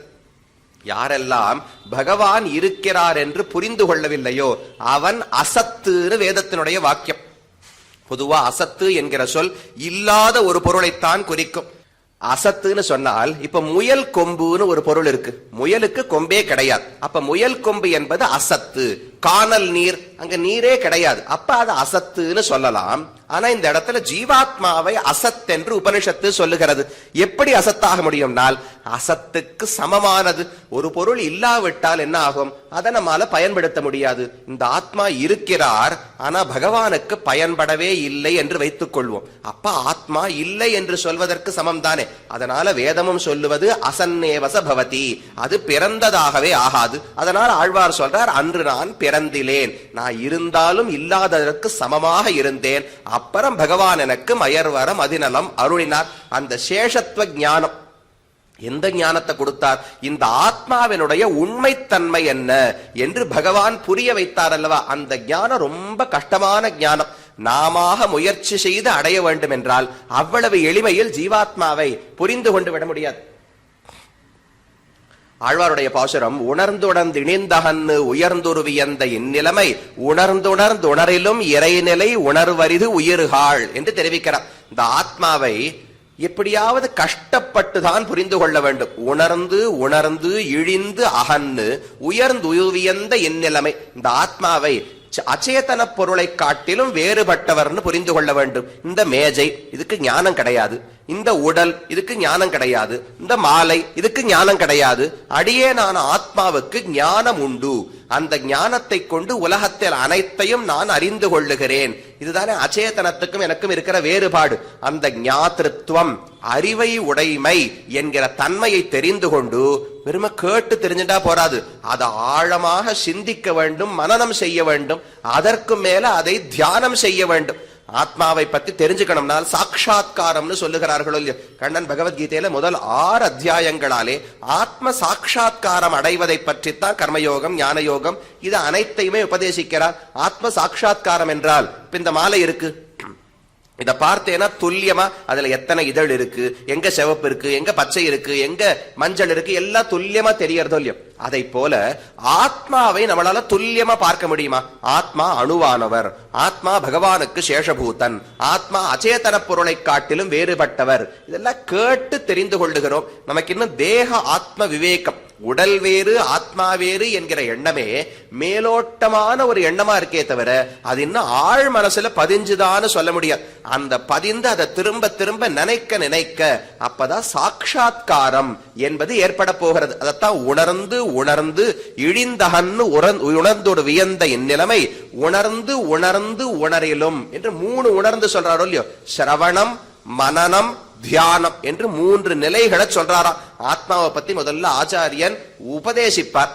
யாரெல்லாம் பகவான் இருக்கிறார் என்று புரிந்து கொள்ளவில்லையோ அவன் அசத்துன்னு வேதத்தினுடைய வாக்கியம். பொதுவா அசத்து என்கிற சொல் இல்லாத ஒரு பொருளைத்தான் குறிக்கும். அசத்துன்னு சொன்னால், இப்ப முயல் கொம்புன்னு ஒரு பொருள் இருக்கு, முயலுக்கு கொம்பே கிடையாது, அப்ப முயல் கொம்பு என்பது அசத்து. காணல் நீர், அங்க நீரே கிடையாது, அப்ப அது அசத்துன்னு சொல்லலாம். ஆனா இந்த இடத்துல ஜீவாத்மாவை அசத் என்று உபனிஷத்து சொல்லுகிறது. எப்படி அசத்தாக முடியும்னால், அசத்துக்கு சமமானது ஒரு பொருள் இல்லாவிட்டால் என்ன ஆகும், அதை நம்மால பயன்படுத்த முடியாது. இந்த ஆத்மா இருக்கிறார், ஆனா பகவானுக்கு பயன்படவே இல்லை என்று வைத்துக் கொள்வோம். அப்ப ஆத்மா இல்லை என்று சொல்வதற்கு சமம் தானே. அதனால வேதமும் சொல்லுவது அசன்னேவச பவதி, அது பிறந்ததாகவே ஆகாது. அதனால் ஆழ்வார் சொல்றார், அன்று நான் பிறந்திலேன், நான் இருந்தாலும் இல்லாததற்கு சமமாக இருந்தேன், அப்புறம் பகவான் எனக்கு மயர்வரம் அதிநலம் அருளினார். அந்த சேஷத்துவ ஞானம், எந்த ஞானத்தை கொடுத்தார், இந்த ஆத்மாவினுடைய உண்மைத்தன்மை என்ன என்று பகவான் புரிய வைத்தார் அல்லவா. அந்த ஞானம் ரொம்ப கஷ்டமான ஞானம். நாம முயற்சி செய்து அடைய வேண்டும் என்றால் அவ்வளவு எளிமையில் ஜீவாத்மாவை புரிந்து கொண்டு விட முடியாது. ஆழ்வாருடைய பாசுரம், உணர்ந்துணர்ந்து இணைந்தகன்னு உயர்ந்துருவியந்த இந்நிலைமை உணர்ந்துணர்ந்துணரிலும் இறைநிலை உணர்வரிது உயிர்காள் என்று தெரிவிக்கிறார். இந்த ஆத்மாவை எப்படியாவது கஷ்டப்பட்டுதான் புரிந்து கொள்ள வேண்டும். உணர்ந்து உணர்ந்து இழிந்து அகன்னு உயர்ந்து உயர்ந்த இந்நிலைமை, இந்த ஆத்மாவை அச்சேதன பொருளை காட்டிலும் வேறுபட்டவர்னு புரிந்து கொள்ள வேண்டும். இந்த மேஜை இதுக்கு ஞானம் கிடையாது, இந்த உடல் இதுக்கு ஞானம் கிடையாது, இந்த மாலை இதுக்கு ஞானம் கிடையாது. அடியேனான ஆத்மாவுக்கு ஞானம் உண்டு. அந்த ஞானத்தை கொண்டு உலகத்தில் அனைத்தையும் நான் அறிந்து கொள்ளுகிறேன். இதுதானே அச்சேதனத்துக்கும் எனக்கும் இருக்கிற வேறுபாடு. அந்த ஞாத்ருத்வம், அறிவை உடைமை என்கிற தன்மையை தெரிந்து கொண்டு வெறும கேட்டு தெரிஞ்சுட்டா போராது, அதை ஆழமாக சிந்திக்க வேண்டும், மனனம் செய்ய வேண்டும், அதற்கு மேல அதை தியானம் செய்ய வேண்டும். ஆத்மாவை பத்தி தெரிஞ்சுக்கணும்னால் சாட்சா்காரம்னு சொல்லுகிறார்களோ இல்லையோ. கண்ணன் பகவத்கீதையில முதல் 6 அத்தியாயங்களாலே ஆத்ம சாட்சா்காரம் அடைவதை பற்றித்தான் கர்மயோகம், ஞான யோகம் இது அனைத்தையுமே உபதேசிக்கிறார். ஆத்ம சாட்சா்காரம் என்றால், இப்ப இந்த மாலை இருக்கு, இத பார்த்தேன்னா துல்லியமா அதுல எத்தனை இதழ் இருக்கு, எங்க சிவப்பு இருக்கு, எங்க பச்சை இருக்கு, எங்க மஞ்சள் இருக்கு, எல்லாம் துல்லியமா தெரியறதோ இல்லையோ. அதை போல ஆத்மாவை நம்மளால துல்லியமா பார்க்க முடியுமா? ஆத்மா அணுவானவர், ஆத்மா பகவானுக்கு சேஷபூதன், ஆத்மா அச்சேதன பொருளை காட்டிலும் வேறுபட்டவர், இதெல்லாம் கேட்டு தெரிந்து கொள்ளுகிறோம். நமக்கு இன்னும் தேக ஆத்ம விவேகம், உடல் வேறு ஆத்மா வேறு என்கிற எண்ணமே மேலோட்டமான ஒரு எண்ணமா இருக்கே தவிர அது இன்னும் ஆழ் மனசுல பதிஞ்சுதான்னு சொல்ல முடியாது. அந்த பதிந்து அதை திரும்ப திரும்ப நினைக்க அப்பதான் சாட்சா்காரம் என்பது ஏற்பட போகிறது. அதைத்தான் உணர்ந்து உணர்ந்து இழிந்தகன்னு உணர்ந்தோடு வியந்த இந்நிலைமை உணர்ந்து உணர்ந்து உணரிலும் என்று 3 உணர்ந்து சொல்றாரோ இல்லையோ. சிரவணம், மனனம், தியானம் என்று 3 நிலைகளை சொல்றாராம். ஆத்மாவை பத்தி முதல்ல ஆச்சாரியன் உபதேசிப்பார்.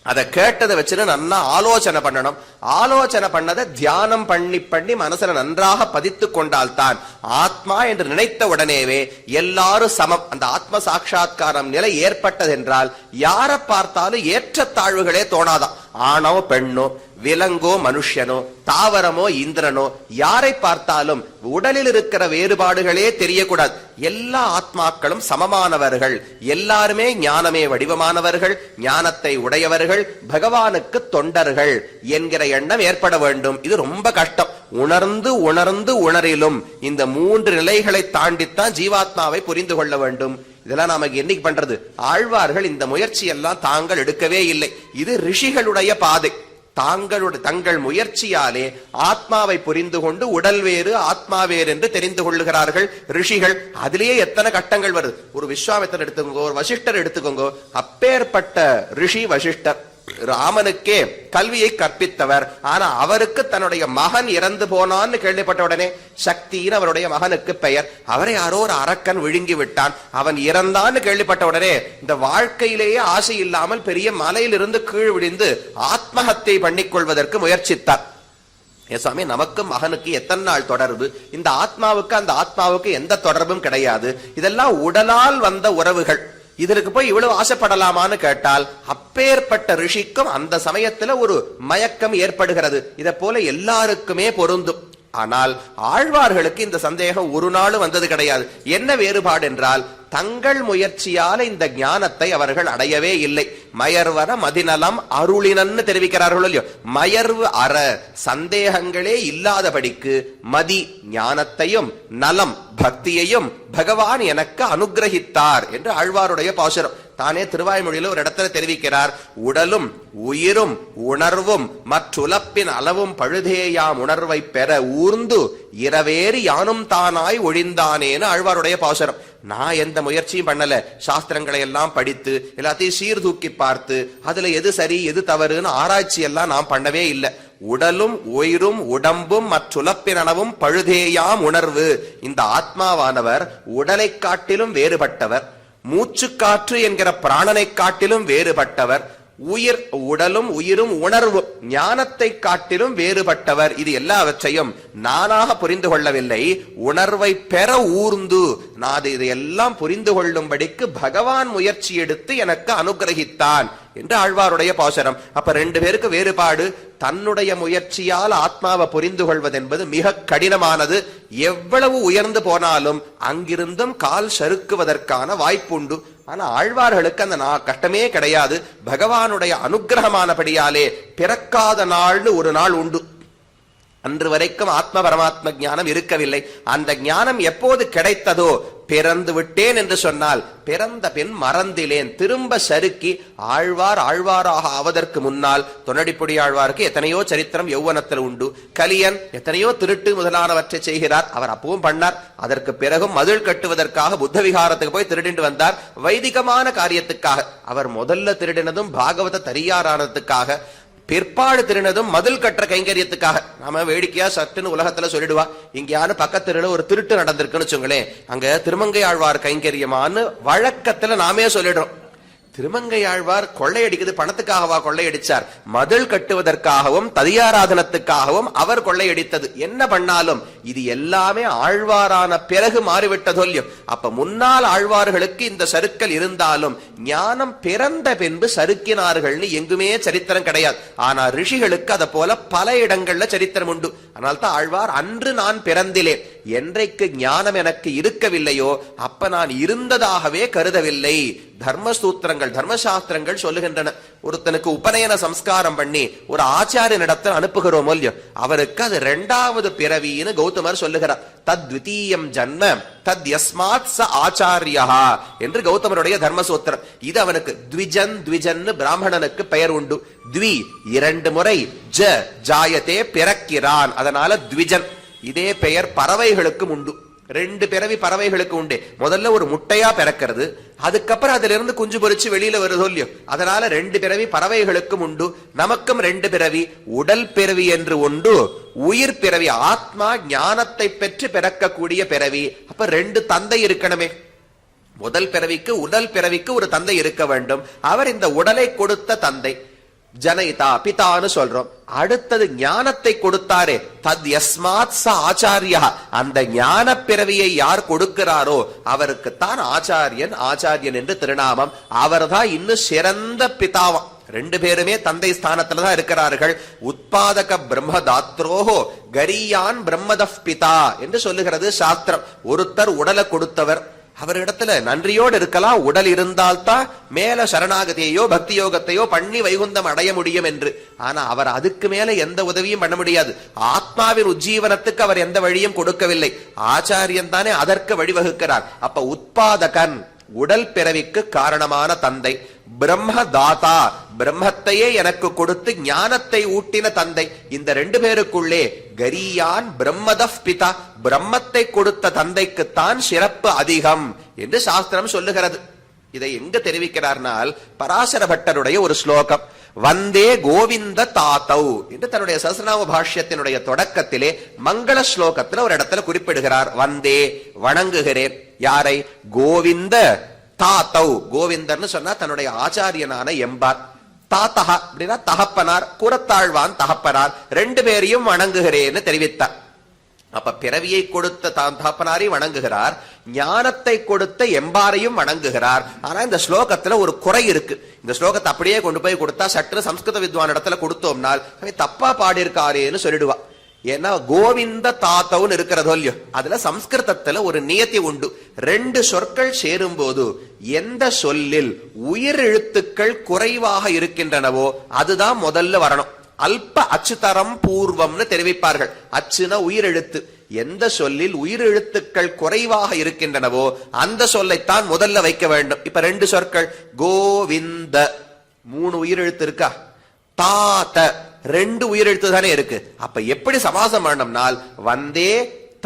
அதை கேட்டதை வச்சுன்னு நல்லா ஆலோசனை பண்ணணும். ஆலோசனை பண்ணதை தியானம் பண்ணி மனசுல நன்றாக பதித்து கொண்டால்தான் ஆத்மா என்று நினைத்த உடனேவே எல்லாரும் சமம். அந்த ஆத்ம சாட்சா்காரம் நிலை ஏற்பட்டது என்றால் யாரை பார்த்தாலும் ஏற்றத்தாழ்வுகளே தோணாதான். ஆணோ பெண்ணோ, விலங்கோ மனுஷனோ, தாவரமோ இந்திரனோ, யாரை பார்த்தாலும் உடலில் இருக்கிற வேறுபாடுகளே தெரியக்கூடாது. எல்லா ஆத்மாக்களும் சமமானவர்கள், எல்லாருமே ஞானமே வடிவமானவர்கள், ஞானத்தை உடையவர்கள், பகவானுக்கு தொண்டர்கள் என்கிற எண்ணம் ஏற்பட வேண்டும். இது ரொம்ப கஷ்டம். உணர்ந்து உணர்ந்து உணரிலும் இந்த 3 நிலைகளை தாண்டித்தான் ஜீவாத்மாவை புரிந்து கொள்ள வேண்டும். இதெல்லாம் நமக்கு என்னைக்கு பண்றது? ஆழ்வார்கள் இந்த முயற்சி எல்லாம் தாங்கள் எடுக்கவே இல்லை. இது ரிஷிகளுடைய பாதை. தங்கள் முயற்சியாலே ஆத்மாவை புரிந்து கொண்டு உடல் வேறு ஆத்மா வேறு என்று தெரிந்து கொள்ளுகிறார்கள் ரிஷிகள். அதிலேயே எத்தனை கட்டங்கள் வருது. ஒரு விஸ்வாமித்திரர் எடுத்துக்கோங்க, ஒரு வசிஷ்டர் எடுத்துக்கோங்க. அப்பேற்பட்ட ரிஷி வசிஷ்டர் ராமனுக்கே கல்வியை கற்பித்தவர். ஆனா அவருக்கு தன்னுடைய மகன் இறந்து போனான்னு கேள்விப்பட்ட உடனே, சக்தின்னு அவருடைய மகனுக்கு பெயர், அவரை யாரோ ஒரு அரக்கன் விழுங்கி விட்டான், அவன் இறந்தான்னு கேள்விப்பட்ட உடனே இந்த வாழ்க்கையிலேயே ஆசை இல்லாமல் பெரிய மலையிலிருந்து கீழ் விழுந்து ஆத்மஹத்தை பண்ணிக்கொள்வதற்கு முயற்சித்தார். சுவாமி, நமக்கு மகனுக்கு எத்தனை நாள் தொடர்பு? இந்த ஆத்மாவுக்கு அந்த ஆத்மாவுக்கு எந்த தொடர்பும் கிடையாது. இதெல்லாம் உடலால் வந்த உறவுகள். இதற்கு போய் இவ்வளவு ஆசைப்படலாமான்னு கேட்டால், அப்பேற்பட்ட ரிஷிக்கும் அந்த சமயத்துல ஒரு மயக்கம் ஏற்படுகிறது. இதை போல எல்லாருக்குமே பொருந்தும். ஆனால் ஆழ்வார்களுக்கு இந்த சந்தேகம் ஒரு நாளும் வந்தது கிடையாது. என்ன வேறுபாடு என்றால், தங்கள் முயற்சியால இந்த ஞானத்தை அவர்கள் அடையவே இல்லை. மயர்வர மதிநலம் அருளினன்னு தெரிவிக்கிறார்கள் இல்லையோ, மயர்வு அற சந்தேகங்களே இல்லாதபடிக்கு மதி ஞானத்தையும் நலம் பக்தியையும் பகவான் எனக்கு அனுகிரகித்தார் என்று ஆழ்வாருடைய பாசுரம். தானே திருவாய்மொழியில ஒரு இடத்துல தெரிவிக்கிறார், உடலும் உயிரும் உணர்வும் மற்றுலப்பின் அளவும் பழுதேயாம் உணர்வை பெற ஊர்ந்து இரவேறி யானும் தானாய் ஒழிந்தானேன்னு ஆழ்வாருடைய பாசுரம். நான் எந்த முயற்சியும் பண்ணல. சாஸ்திரங்களை எல்லாம் படித்து எல்லாத்தையும் சீர்தூக்கி பார்த்து அதுல எது சரி எது தவறுன்னு ஆராய்ச்சி எல்லாம் நான் பண்ணவே இல்லை. உடலும் உயிரும் உடம்பும் மற்றுலப்பினவும் பழுதேயாம் உணர்வு. இந்த ஆத்மாவானவர் உடலை காட்டிலும் வேறுபட்டவர், மூச்சு காற்று என்கிற பிராணனை காட்டிலும் வேறுபட்டவர், உடலும் உயிரும் உணர்வும் ஞானத்தை காட்டிலும் வேறுபட்டவர். இது எல்லாவற்றையும் நானாக புரிந்து கொள்ளவில்லை, உணர்வை பெற ஊர்ந்து நான் இதையெல்லாம் புரிந்து கொள்ளும்படிக்கு பகவான் முயற்சி எடுத்து எனக்கு அனுகிரகித்தான் என்று ஆழ்வாருடைய பாசுரம். அப்ப ரெண்டு பேருக்கு வேறுபாடு. தன்னுடைய முயற்சியால் ஆத்மாவை புரிந்து கொள்வது என்பது மிக கடினமானது. எவ்வளவு உயர்ந்து போனாலும் அங்கிருந்தும் கால் சறுக்குவதற்கான வாய்ப்புண்டு. ஆனா ஆழ்வார்களுக்கு அந்த கஷ்டமே கிடையாது. பகவானுடைய அனுகிரகமானபடியாலே பிறக்காத நாள்னு ஒரு நாள் உண்டு. அன்று வரைக்கும் ஆத்ம பரமாத்ம ஞானம் இருக்கவில்லை. அந்த ஞானம் எப்போது கிடைத்ததோ, பிறந்து விட்டேன் என்று சொன்னால் பிறந்த பின் மறந்திலேன், திரும்ப சறுக்கி ஆழ்வாராக ஆவதற்கு முன்னால் தொண்டடிப்பொடி ஆழ்வாருக்கு எத்தனையோ சரித்திரம் யௌவனத்தில் உண்டு. கலியன் எத்தனையோ திருட்டு முதலானவற்றை செய்கிறார், அவர் அப்பவும் பண்ணார். அதற்கு பிறகும் மதில் கட்டுவதற்காக புத்த விகாரத்துக்கு போய் திருடிண்டு வந்தார். வைதிகமான காரியத்துக்காக. அவர் முதல்ல திருடினதும் பாகவத தரியாரானதுக்காக, பிற்பாடு திருநதும் மதில் கற்ற கைங்கரியத்துக்காக. நாம வேடிக்கையா சட்டுன்னு உலகத்துல சொல்லிடுவா, இங்கேயானு பக்கத்துல ஒரு திருட்டு நடந்திருக்குன்னு வச்சுங்களேன், அங்க திருமங்கை ஆழ்வார் கைங்கரியமான்னு வழக்கத்துல நாமே சொல்லிடுறோம். திருமங்கை ஆழ்வார் கொள்ளையடிக்குது பணத்துக்காகவா கொள்ளையடிச்சார்? மதில் கட்டுவதற்காகவும் ததியாராதனத்துக்காகவும் அவர் கொள்ளையடித்தது. என்ன பண்ணாலும் இது எல்லாமே ஆழ்வாரான பிறகு மாறிவிட்டதொல்லியோ. அப்ப முன்னால் ஆழ்வார்களுக்கு இந்த சறுக்கல் இருந்தாலும் ஞானம் பிறந்த பின்பு சறுக்கினார்கள்னு எங்குமே சரித்திரம் கிடையாது. ஆனா ரிஷிகளுக்கு அத போல பல இடங்கள்ல சரித்திரம் உண்டு. அதனால்தான் ஆழ்வார், அன்று நான் பிறந்திலே, என்றைக்கு ஞானம் எனக்கு இருக்கவில்லையோ அப்ப நான் இருந்ததாகவே கருதவில்லை. தர்மசூத்திரங்கள் தர்மசாஸ்திரங்கள் சொல்லுகின்றன. ஒருத்தனுக்கு உபநயன சம்ஸ்காரம் பண்ணி ஒரு ஆச்சாரியனிடத்தில் அனுப்புகிறோம் இல்லையோ, அவருக்கு அது இரண்டாவது பிறவின்னு கௌதமர் சொல்லுகிறார். தத்விதீயம் ஜன்ம தத் யஸ்மாத் ச ஆச்சாரியா என்று கௌதமருடைய தர்மசூத்திரம். இது அவனுக்கு த்விஜன் பிராமணனுக்கு பெயர் உண்டு. த்வி இரண்டு முறை, ஜ ஜாயத்தே பிறக்கிறான், அதனால த்விஜன். இதே பெயர் பறவைகளுக்கும் உண்டு. ரெண்டு பிறவி பறவைகளுக்கு உண்டு. முதல்ல ஒரு முட்டையா பிறக்கிறது, அதுக்கப்புறம் அதுல இருந்து குஞ்சு பொறிச்சு வெளியில வருதோ இல்லையோ, அதனால ரெண்டு பிறவி பறவைகளுக்கும் உண்டு. நமக்கும் ரெண்டு பிறவி, உடல் பிறவி என்று உண்டு, உயிர் பிறவி, ஆத்மா ஞானத்தை பெற்று பிறக்கக்கூடிய பிறவி. அப்ப ரெண்டு தந்தை இருக்கணுமே. முதல் பிறவிக்கு உடல் பிறவிக்கு ஒரு தந்தை இருக்க வேண்டும். அவர் இந்த உடலை கொடுத்த தந்தை, ஜனயிதா பிதான்னு சொல்றோம். அடுத்தது ஞானத்தை கொடுத்தாரே, தத் யஸ்மாத் ச ஆச்சாரியா, அந்த ஞான பிறவியை யார் கொடுக்கிறாரோ அவருக்குத்தான் ஆச்சாரியன் என்று திருநாமம். அவர்தான் இன்னும் சிறந்த பிதாவாம். ரெண்டு பேருமே தந்தை ஸ்தானத்துலதான் இருக்கிறார்கள். உத்பாதக பிரம்மதாத்ரோஹோ கரியான் பிரம்மதப் பிதா என்று சொல்லுகிறது சாஸ்திரம். ஒருத்தர் உடலை கொடுத்தவர், அவரிடத்துல நன்றியோடு இருக்கலாம். உடல் இருந்தால்தான் மேல சரணாகதியையோ பக்தி யோகத்தையோ பண்ணி வைகுந்தம் அடைய முடியும் என்று. ஆனா அவர் அதுக்கு மேல எந்த உதவியும் பண்ண முடியாது. ஆத்மாவின் உஜ்ஜீவனத்துக்கு அவர் எந்த வழியும் கொடுக்கவில்லை. ஆச்சாரியன் தானே அதற்கு வழிவகுக்கிறார். அப்ப உத்பாதகன் உடல் பிறவிக்கு காரணமான தந்தை, பிரம்ம தாதா, பிரம்மத்தையே எனக்கு கொடுத்து ஞானத்தை ஊட்டின தந்தை. இந்த ரெண்டு பேருக்குள்ளே கரியான் பிரம்மதப் பிதா, பிரம்மத்தை கொடுத்த தந்தைக்குத்தான் சிறப்பு அதிகம் என்று சாஸ்திரம் சொல்லுகிறது. இதை எங்க தெரிவிக்கிறார்னால் பராசர பட்டருடைய ஒரு ஸ்லோகம், வந்தே கோவிந்த தாத்தௌ என்று தன்னுடைய சஹஸ்ரநாம பாஷ்யத்தினுடைய தொடக்கத்திலே மங்கள ஸ்லோகத்துல ஒரு இடத்துல குறிப்பிடுகிறார். வந்தே வணங்குகிறேன். யாரை? கோவிந்த தாத்தௌ. கோவிந்தர்னு சொன்னா தன்னுடைய ஆச்சாரியனான எம்பார். தாத்தஹா அப்படின்னா தகப்பனார், குரத்தாழ்வான் தகப்பனார், ரெண்டு பேரையும் வணங்குகிறேன்னு தெரிவித்தார். அப்ப பிறவியை கொடுத்த தகப்பனாரையும் வணங்குகிறார், ஞானத்தை கொடுத்த எம்பாரையும் வணங்குகிறார். ஆனா இந்த ஸ்லோகத்துல ஒரு குறை இருக்கு. இந்த ஸ்லோகத்தை அப்படியே கொண்டு போய் கொடுத்தா சற்று சம்ஸ்கிருத வித்வான் இடத்துல கொடுத்தோம்னால் தப்பா பாடியிருக்காருன்னு சொல்லிடுவா. ஏன்னா கோவிந்த தாத்தவுன்னு இருக்கிறதோ இல்லையோ, அதுல சம்ஸ்கிருதத்துல ஒரு நியதி உண்டு. ரெண்டு சொற்கள் சேரும் போது எந்த சொல்லில் உயிர் எழுத்துக்கள் குறைவாக இருக்கின்றனவோ அதுதான் முதல்ல வரணும். அல்ப அச்சுதரம் பூர்வம்னு தெரிவிப்பார்கள். அச்சுனா உயிரெழுத்து. எந்த சொல்லில் உயிரெழுத்துக்கள் குறைவாக இருக்கின்றனவோ அந்த சொல்லைத்தான் முதல்ல வைக்க வேண்டும். இப்ப ரெண்டு சொற்கள் கோவிந்த, 3 உயிரெழுத்து இருக்கா? தாத்த 2 உயிரெழுத்து தானே இருக்கு. அப்ப எப்படி சமாசம் பண்ணணும்னால் வந்தே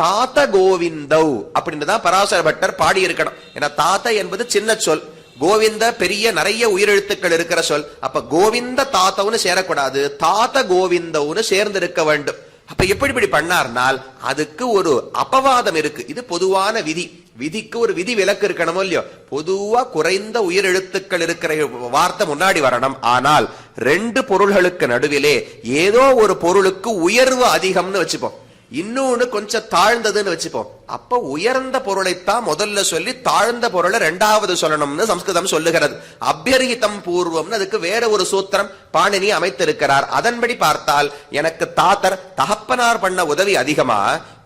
தாத்த கோவிந்தௌ அப்படின்னு தான் பராசர பட்டர் பாடி இருக்கணும். ஏன்னா தாத்த என்பது சின்ன சொல், கோவிந்த பெரிய நிறைய உயிரெழுத்துக்கள் இருக்கிற சொல். அப்ப கோவிந்த தாத்தவுன்னு சேரக்கூடாது, தாத்த கோவிந்தவுன்னு சேர்ந்து இருக்க வேண்டும். அப்ப எப்படி இப்படி பண்ணார்னால் அதுக்கு ஒரு அபவாதம் இருக்கு. இது பொதுவான விதி. விதிக்கு ஒரு விதி விலக்கு இருக்கணுமோ இல்லையோ. பொதுவா குறைந்த உயிரெழுத்துக்கள் இருக்கிற வார்த்தை முன்னாடி வரணும். ஆனால் ரெண்டு பொருள்களுக்கு நடுவிலே ஏதோ ஒரு பொருளுக்கு உயர்வு அதிகம்னு வச்சுப்போம், இன்னொன்னு கொஞ்சம் தாழ்ந்ததுன்னு வச்சுப்போம். அப்ப உயர்ந்த பொருளைத்தான் முதல்ல சொல்லி தாழ்ந்த பொருளை ரெண்டாவது சொல்லணும்னு சம்ஸ்கிருதம் சொல்லுகிறது. அபியர்ஹிதம் பூர்வம்னு அதுக்கு வேற ஒரு சூத்திரம் பாணினி அமைத்திருக்கிறார். அதன்படி பார்த்தால் எனக்கு தாத்தர் தகப்பனார் பண்ண உதவி அதிகமா,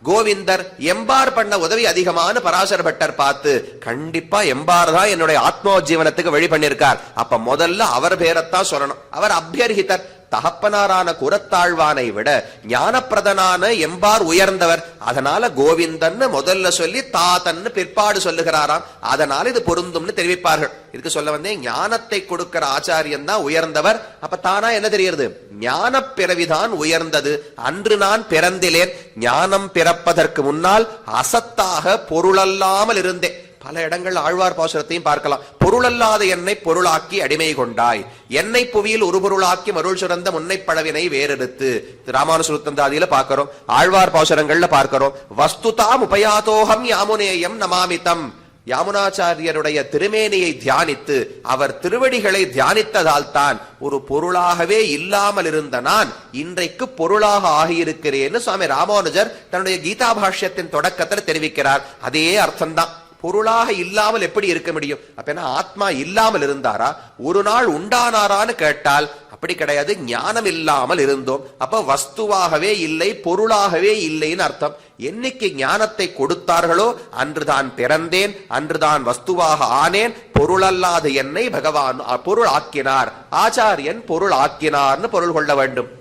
கோவிந்தர் எம்பார் பண்ண உதவி அதிகமான பராசர பட்டர் பார்த்து கண்டிப்பா எம்பார் தான் என்னுடைய ஆத்மோஜீவனத்துக்கு வழி பண்ணிருக்கார். அப்ப முதல்ல அவர் பேரத்தான் சொல்லணும். அவர் அபியர்ஹிதர். தகப்பனாரான குரத்தாழ்வானை விட ஞானப்பிரதனான எம்பார் உயர்ந்தவர். அதனால கோவிந்தன்னு முதல்ல சொல்லி தாத்தன்னு பிற்பாடு சொல்லுகிறாராம். அதனால இது பொருந்தும்னு தெரிவிப்பார்கள். இதுக்கு சொல்ல வந்தேன், ஞானத்தை கொடுக்கிற ஆச்சாரியன் தான் உயர்ந்தவர். அப்ப தானா என்ன தெரிகிறது? ஞான பிறவிதான் உயர்ந்தது. அன்று நான் பிறந்திலேன், ஞானம் பிறப்பதற்கு முன்னால் அசத்தாக பொருளல்லாமல் இருந்தேன். பல இடங்கள் ஆழ்வார் பாசுரத்தையும் பார்க்கலாம். பொருளல்லாத என்னை பொருளாக்கி அடிமை கொண்டாய், என்னை புவியில் ஒரு பொருளாக்கி மருள் சுரந்த முன்னை பழவினை வேறெடுத்து ராமானுசுத்தந்தாதியில பார்க்கிறோம், ஆழ்வார் பாசுரங்கள்ல பார்க்கிறோம். வஸ்துதாம் உபயாதோகம் யாமுனேயம் நமாமிதம். யாமுனாச்சாரியருடைய திருமேனியை தியானித்து அவர் திருவடிகளை தியானித்ததால் தான் ஒரு பொருளாகவே இல்லாமல் இருந்த நான் இன்றைக்கு பொருளாக ஆகியிருக்கிறேன்னு சுவாமி ராமானுஜர் தன்னுடைய கீதா பாஷ்யத்தின் தொடக்கத்தில் தெரிவிக்கிறார். அதே அர்த்தம்தான். பொருளாக இல்லாமல் எப்படி இருக்க முடியும்? அப்ப ஆத்மா இல்லாமல் இருந்தாரா? ஒரு நாள் உண்டானாரான்னு கேட்டால் அப்படி கிடையாது. ஞானம் இல்லாமல் இருந்தோம். அப்ப வஸ்துவாகவே இல்லை, பொருளாகவே இல்லைன்னு அர்த்தம். என்னைக்கு ஞானத்தை கொடுத்தார்களோ அன்றுதான் பிறந்தேன், அன்றுதான் வஸ்துவாக ஆனேன். பொருளல்லாத என்னை பகவான் பொருள் ஆக்கினார், ஆச்சாரியன் பொருள் ஆக்கினார்னு பொருள் கொள்ள வேண்டும்.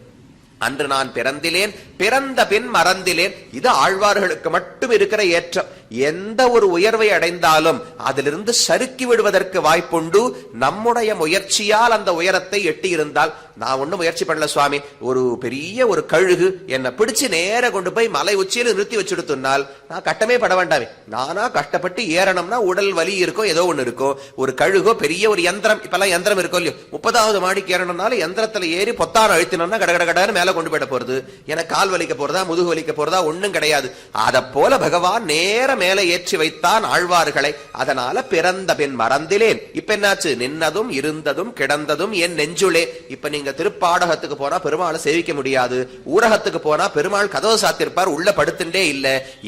அன்று நான் பிறந்திலேன், பிறந்த பின் மறந்திலேன். இது ஆழ்வார்களுக்கு மட்டும் இருக்கிற ஏற்றம். எந்த ஒரு உயர்வை அடைந்தாலும் அதிலிருந்து சறுக்கி விடுவதற்கு வாய்ப்புண்டு. நம்முடைய முயற்சியால் அந்த உயரத்தை எட்டி இருந்தால், நான் ஒண்ணும் முயற்சி பண்ணல சுவாமி, ஒரு பெரிய ஒரு கழுகு என்னை பிடிச்சு நேர கொண்டு போய் மலை உச்சியில் நிறுத்தி வச்சுடுத்துனால் நான் கட்டமே பட வேண்டாமே. நானா கஷ்டப்பட்டு ஏறணும்னா உடல் வலி இருக்கும், ஏதோ ஒண்ணு இருக்கும். ஒரு கழுகோ பெரிய ஒரு யந்திரம், இப்பெல்லாம் யந்திரம் இருக்கும் இல்லையோ, 30வது மாடிக்கு ஏறணும்னாலும் யந்திரத்துல ஏறி பொத்தான அழுத்தினோம்னா கடகடன்னு மேல கொண்டு போயிட போறது. எனக்கு கால் வலிக்க போறதா முதுகு வலிக்க போறதா ஒண்ணும் கிடையாது. அத போல பகவான் நேர மேலே ஏற்றி வைத்தான் ஆழ்வார்களை. அதனால பிறந்த பின் மறந்திலேன். இப்ப என்னாச்சு? நின்னதும் இருந்ததும் கிடந்ததும் என் நெஞ்சுளே. இப்ப நீங்க திருப்பாடகத்துக்கு போனா பெருமாளை சேவிக்க முடியாது, ஊரகத்துக்கு போனா பெருமாள் கதவு சாத்திருப்பார், உள்ள படுத்துட்டே இல்ல,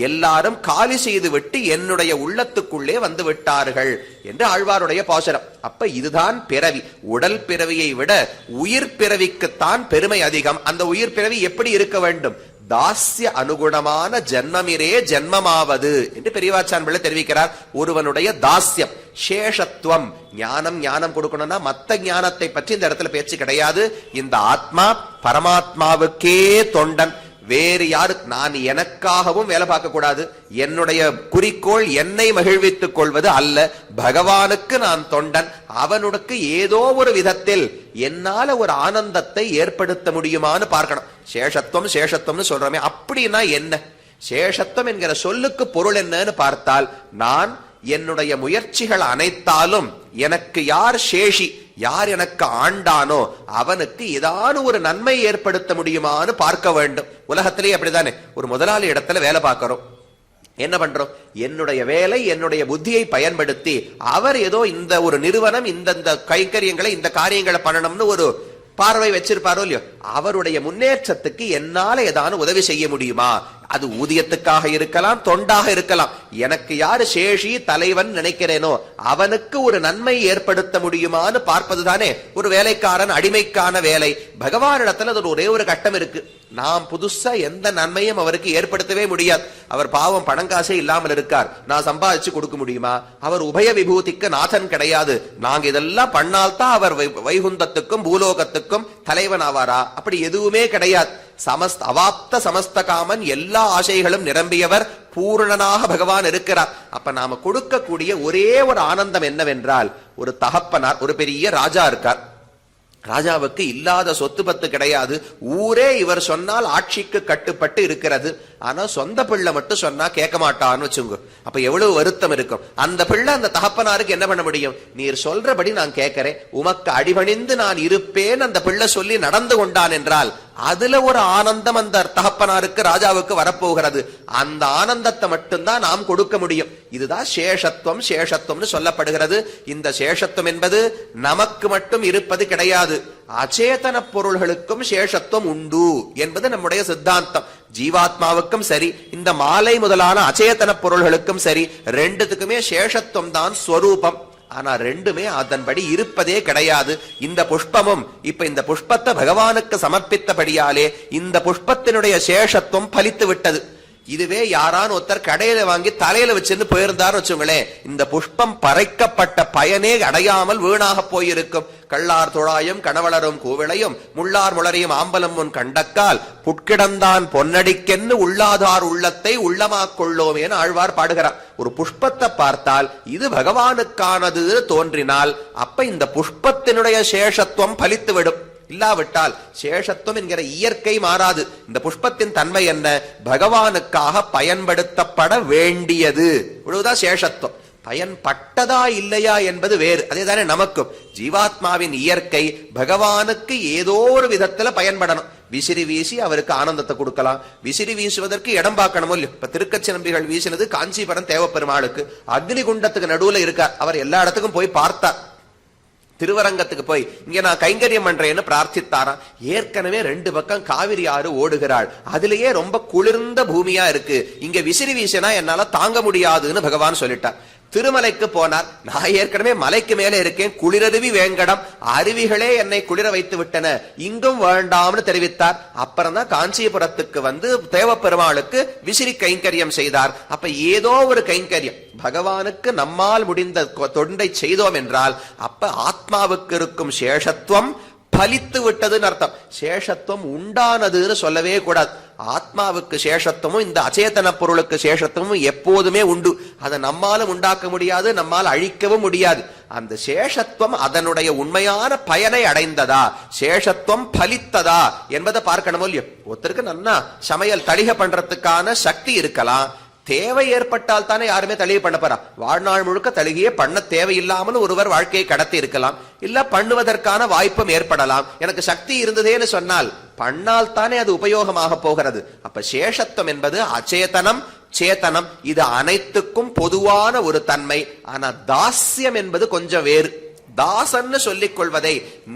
எல்லாரும் காலி செய்து விட்டு என்னுடைய உள்ளத்துக்குள்ளே வந்து விட்டார்கள் என்று ஆழ்வாருடைய பாசுரம். அப்ப இதுதான் பிறவி. உடல் பிறவியை விட உயிர் பிறவிக்குத்தான் பெருமை அதிகம். அந்த உயிர் பிறவி எப்படி இருக்க வேண்டும்? தாஸ்ய அனுகுணமான ஜன்மமிரே ஜன்மமாவது என்று பெரியவாச்சான் பிள்ளை தெரிவிக்கிறார். ஒருவனுடைய தாஸ்யம், சேஷத்துவம். ஞானம் கொடுக்கணும்னா மத்த ஞானத்தை பற்றி இந்த இடத்துல பேச்சு கிடையாது. இந்த ஆத்மா பரமாத்மாவுக்கே தொண்டன். வேறு யாரு, நான் எனக்காகவும் வேலை பார்க்க கூடாது. என்னுடைய குறிக்கோள் என்னை மகிழ்வித்துக் கொள்வது அல்ல. பகவானுக்கு நான் தொண்டன். அவனுக்கு ஏதோ ஒரு விதத்தில் என்னால ஒரு ஆனந்தத்தை ஏற்படுத்த முடியுமான்னு பார்க்கணும். சேஷத்துவம் சேஷத்துவம்னு சொல்றோமே, அப்படின்னா என்ன? சேஷத்துவம் என்கிற சொல்லுக்கு பொருள் என்னன்னு பார்த்தால், நான் என்னுடைய முயற்சிகள் அனைத்தாலும் எனக்கு யார் சேஷி, யார் எனக்கு ஆண்டானோ அவனுக்கு ஏதாவது ஒரு நன்மை ஏற்படுத்த முடியுமான்னு பார்க்க வேண்டும். உலகத்திலேயே அப்படித்தானே. ஒரு முதலாளி இடத்துல வேலை பார்க்கிறோம், என்ன பண்றோம்? என்னுடைய வேலை, என்னுடைய புத்தியை பயன்படுத்தி அவர் ஏதோ இந்த ஒரு நிறுவனம் இந்த கைங்கரியங்களை, இந்த காரியங்களை பண்ணணும்னு ஒரு பார்வை வச்சிருப்பாரோ இல்லையோ, அவருடைய முன்னேற்றத்துக்கு என்னால ஏதாவது உதவி செய்ய முடியுமா? அது ஊதியத்துக்காக இருக்கலாம், தொண்டாக இருக்கலாம். எனக்கு யாரு சேஷி தலைவன் நினைக்கிறேனோ அவனுக்கு ஒரு நன்மை ஏற்படுத்த முடியுமான்னு பார்ப்பதுதானே ஒரு வேலைக்காரன் அடிமைக்கான வேலை. பகவானிடத்துல அது ஒரே ஒரு கட்டம் இருக்கு. நாம் புதுசா எந்த நன்மையும் அவருக்கு ஏற்படுத்தவே முடியாது. அவர் பாவம் பணங்காசே இல்லாமல் இருக்கார், நான் சம்பாதிச்சு கொடுக்க முடியுமா? அவர் உபய விபூதிக்கு நாதன் கிடையாது. நாங்க இதெல்லாம் பண்ணால்தான் அவர் வைகுந்தத்துக்கும் பூலோகத்துக்கும் தலைவன் ஆவாரா? அப்படி எதுவுமே கிடையாது. அவாப்த சமஸ்த காமன், எல்லா ஆசைகளும் நிரம்பியவர் பூரணனாக பகவான் இருக்கிறார். அப்ப நாம கொடுக்கக்கூடிய ஒரே ஒரு ஆனந்தம் என்னவென்றால், ஒரு தகப்பனார், ஒரு பெரிய ராஜா இருக்கார். ராஜாவுக்கு இல்லாத சொத்து பத்து கிடையாது. ஊரே இவர் சொன்னால் ஆட்சிக்கு கட்டுப்பட்டு இருக்கிறது. ஆனா சொந்த பிள்ளை மட்டும் சொன்னா கேட்க மாட்டான்னு வச்சுங்க. அப்ப எவ்வளவு வருத்தம் இருக்கும். அந்த பிள்ளை அந்த தகப்பனாருக்கு என்ன பண்ண முடியும்? நீர் சொல்றபடி நான் கேட்கிறேன், உமக்கு அடிபணிந்து நான் இருப்பேன் அந்த பிள்ளை சொல்லி நடந்து கொண்டான் என்றால் அதுல ஒரு ஆனந்தம் அந்த தகப்பனாருக்கு, ராஜாவுக்கு வரப்போகிறது. அந்த ஆனந்தத்தை மட்டும்தான் நாம் கொடுக்க முடியும். இதுதான் சேஷத்துவம். சேஷத்துவம்னு சொல்லப்படுகிறது. இந்த சேஷத்துவம் என்பது நமக்கு மட்டும் இருப்பது கிடையாது, அச்சேதன பொருள்களுக்கும் சேஷத்துவம் உண்டு என்பது நம்முடைய சித்தாந்தம். ஜீவாத்மாவுக்கும் சரி, இந்த மாலை முதலான அச்சேதன பொருள்களுக்கும் சரி, ரெண்டுத்துக்குமே சேஷத்துவம் தான் ஸ்வரூபம். ஆனா ரெண்டுமே அதன்படி இருப்பதே கிடையாது. இந்த புஷ்பமும் இப்ப இந்த புஷ்பத்தை பகவானுக்கு சமர்ப்பித்தபடியாலே இந்த புஷ்பத்தினுடைய சேஷத்துவம் பலித்து விட்டது. இதுவே யாரான ஒருத்தர் கடையில வாங்கி தலையில வச்சிருந்து போயிருந்தாரு வச்சுங்களேன், இந்த புஷ்பம் பறைக்கப்பட்ட பயனே அடையாமல் வீணாக போயிருக்கும். கள்ளார் தொழாயும் கணவளரும் கூவிளையும் முள்ளார் முளரையும் ஆம்பலம் முன் கண்டக்கால் புட்கிடந்தான் பொன்னடிக்கென்னு உள்ளாதார் உள்ளத்தை உள்ளமாக் கொள்ளோமேன்னு ஆழ்வார் பாடுகிறார். ஒரு புஷ்பத்தை பார்த்தால் இது பகவானுக்கானது தோன்றினால் அப்ப இந்த புஷ்பத்தினுடைய சேஷத்துவம் பலித்துவிடும். இல்லாவிட்டால் சேஷத்துவம் என்கிற இயற்கை மாறாது. இந்த புஷ்பத்தின் தன்மை என்ன? பகவானுக்காக பயன்படுத்தப்பட வேண்டியது. இவ்வளவுதான் சேஷத்துவம். பயன்பட்டதா இல்லையா என்பது வேறு. அதேதானே நமக்கும். ஜீவாத்மாவின் இயற்கை பகவானுக்கு ஏதோ ஒரு விதத்துல பயன்படணும். விசிறி வீசி அவருக்கு ஆனந்தத்தை கொடுக்கலாம். விசிறி வீசுவதற்கு இடம் பார்க்கணுமோ இல்லையோ. இப்ப திருக்கச்சி நம்பிகள் வீசினது காஞ்சிபுரம் தேவப்பெருமாளுக்கு. அக்னி குண்டத்துக்கு நடுவுல இருக்கார். அவர் எல்லா இடத்துக்கும் போய் பார்த்தார். திருவரங்கத்துக்கு போய் இங்க நான் கைங்கரியம் பண்றேன்னு பிரார்த்தித்தாராம். ஏற்கனவே 2 பக்கம் காவிரி ஆறு ஓடுகிறாள், அதுலயே ரொம்ப குளிர்ந்த பூமியா இருக்கு, இங்க விசிறி வீசினா என்னால தாங்க முடியாதுன்னு பகவான் சொல்லிட்டார். திருமலைக்கு போனார். நான் ஏற்கனவே மலைக்கு மேலே இருக்கேன், குளிரருவி வேங்கடம், அருவிகளே என்னை குளிர வைத்து விட்டன, இங்கும் வேண்டாம்னு தெரிவித்தார். அப்புறம் தான் காஞ்சிபுரத்துக்கு வந்து தேவப்பெருமாளுக்கு விசிறி கைங்கரியம் செய்தார். அப்ப ஏதோ ஒரு கைங்கரியம் பகவானுக்கு நம்மால் முடிந்த தொண்டை செய்தோம் என்றால் அப்ப ஆத்மாவுக்கு இருக்கும் சேஷத்துவம் பலித்து விட்டதுன்னு அர்த்தம். சேஷத்துவம் உண்டானதுன்னு சொல்லவே கூடாது. ஆத்மாவுக்கு சேஷத்துவமும் இந்த அச்சேதன பொருளுக்கு சேஷத்துவமும் எப்போதுமே உண்டு. அதை நம்மாலும் உண்டாக்க முடியாது, நம்மால் அழிக்கவும் முடியாது. அந்த சேஷத்துவம் அதனுடைய உண்மையான பயனை அடைந்ததா, சேஷத்துவம் பலித்ததா என்பதை பார்க்கணுமோ இல்லையோ. ஒருத்தருக்கு நன்னா சமையல் தளிக பண்றதுக்கான சக்தி இருக்கலாம், தேவை ஏற்பட்டால் தானே யாருமே தளிகை பண்ண போறா. வாழ்நாள் முழுக்க தளிகையே பண்ண தேவையில்லாமல் ஒருவர் வாழ்க்கையை கடத்தி இருக்கலாம், இல்ல பண்ணுவதற்கான வாய்ப்பும் ஏற்படலாம். எனக்கு சக்தி இருந்ததேன்னு சொன்னால் பண்ணால் தானே அது உபயோகமாக போகிறது. அப்ப சேஷத்துவம் என்பது அச்சேதனம் சேத்தனம், இது அனைத்துக்கும் பொதுவான ஒரு தன்மை. ஆனா தாஸ்யம் என்பது கொஞ்சம் வேறு. தாசன்னு சொல்லிக் கொள்வதை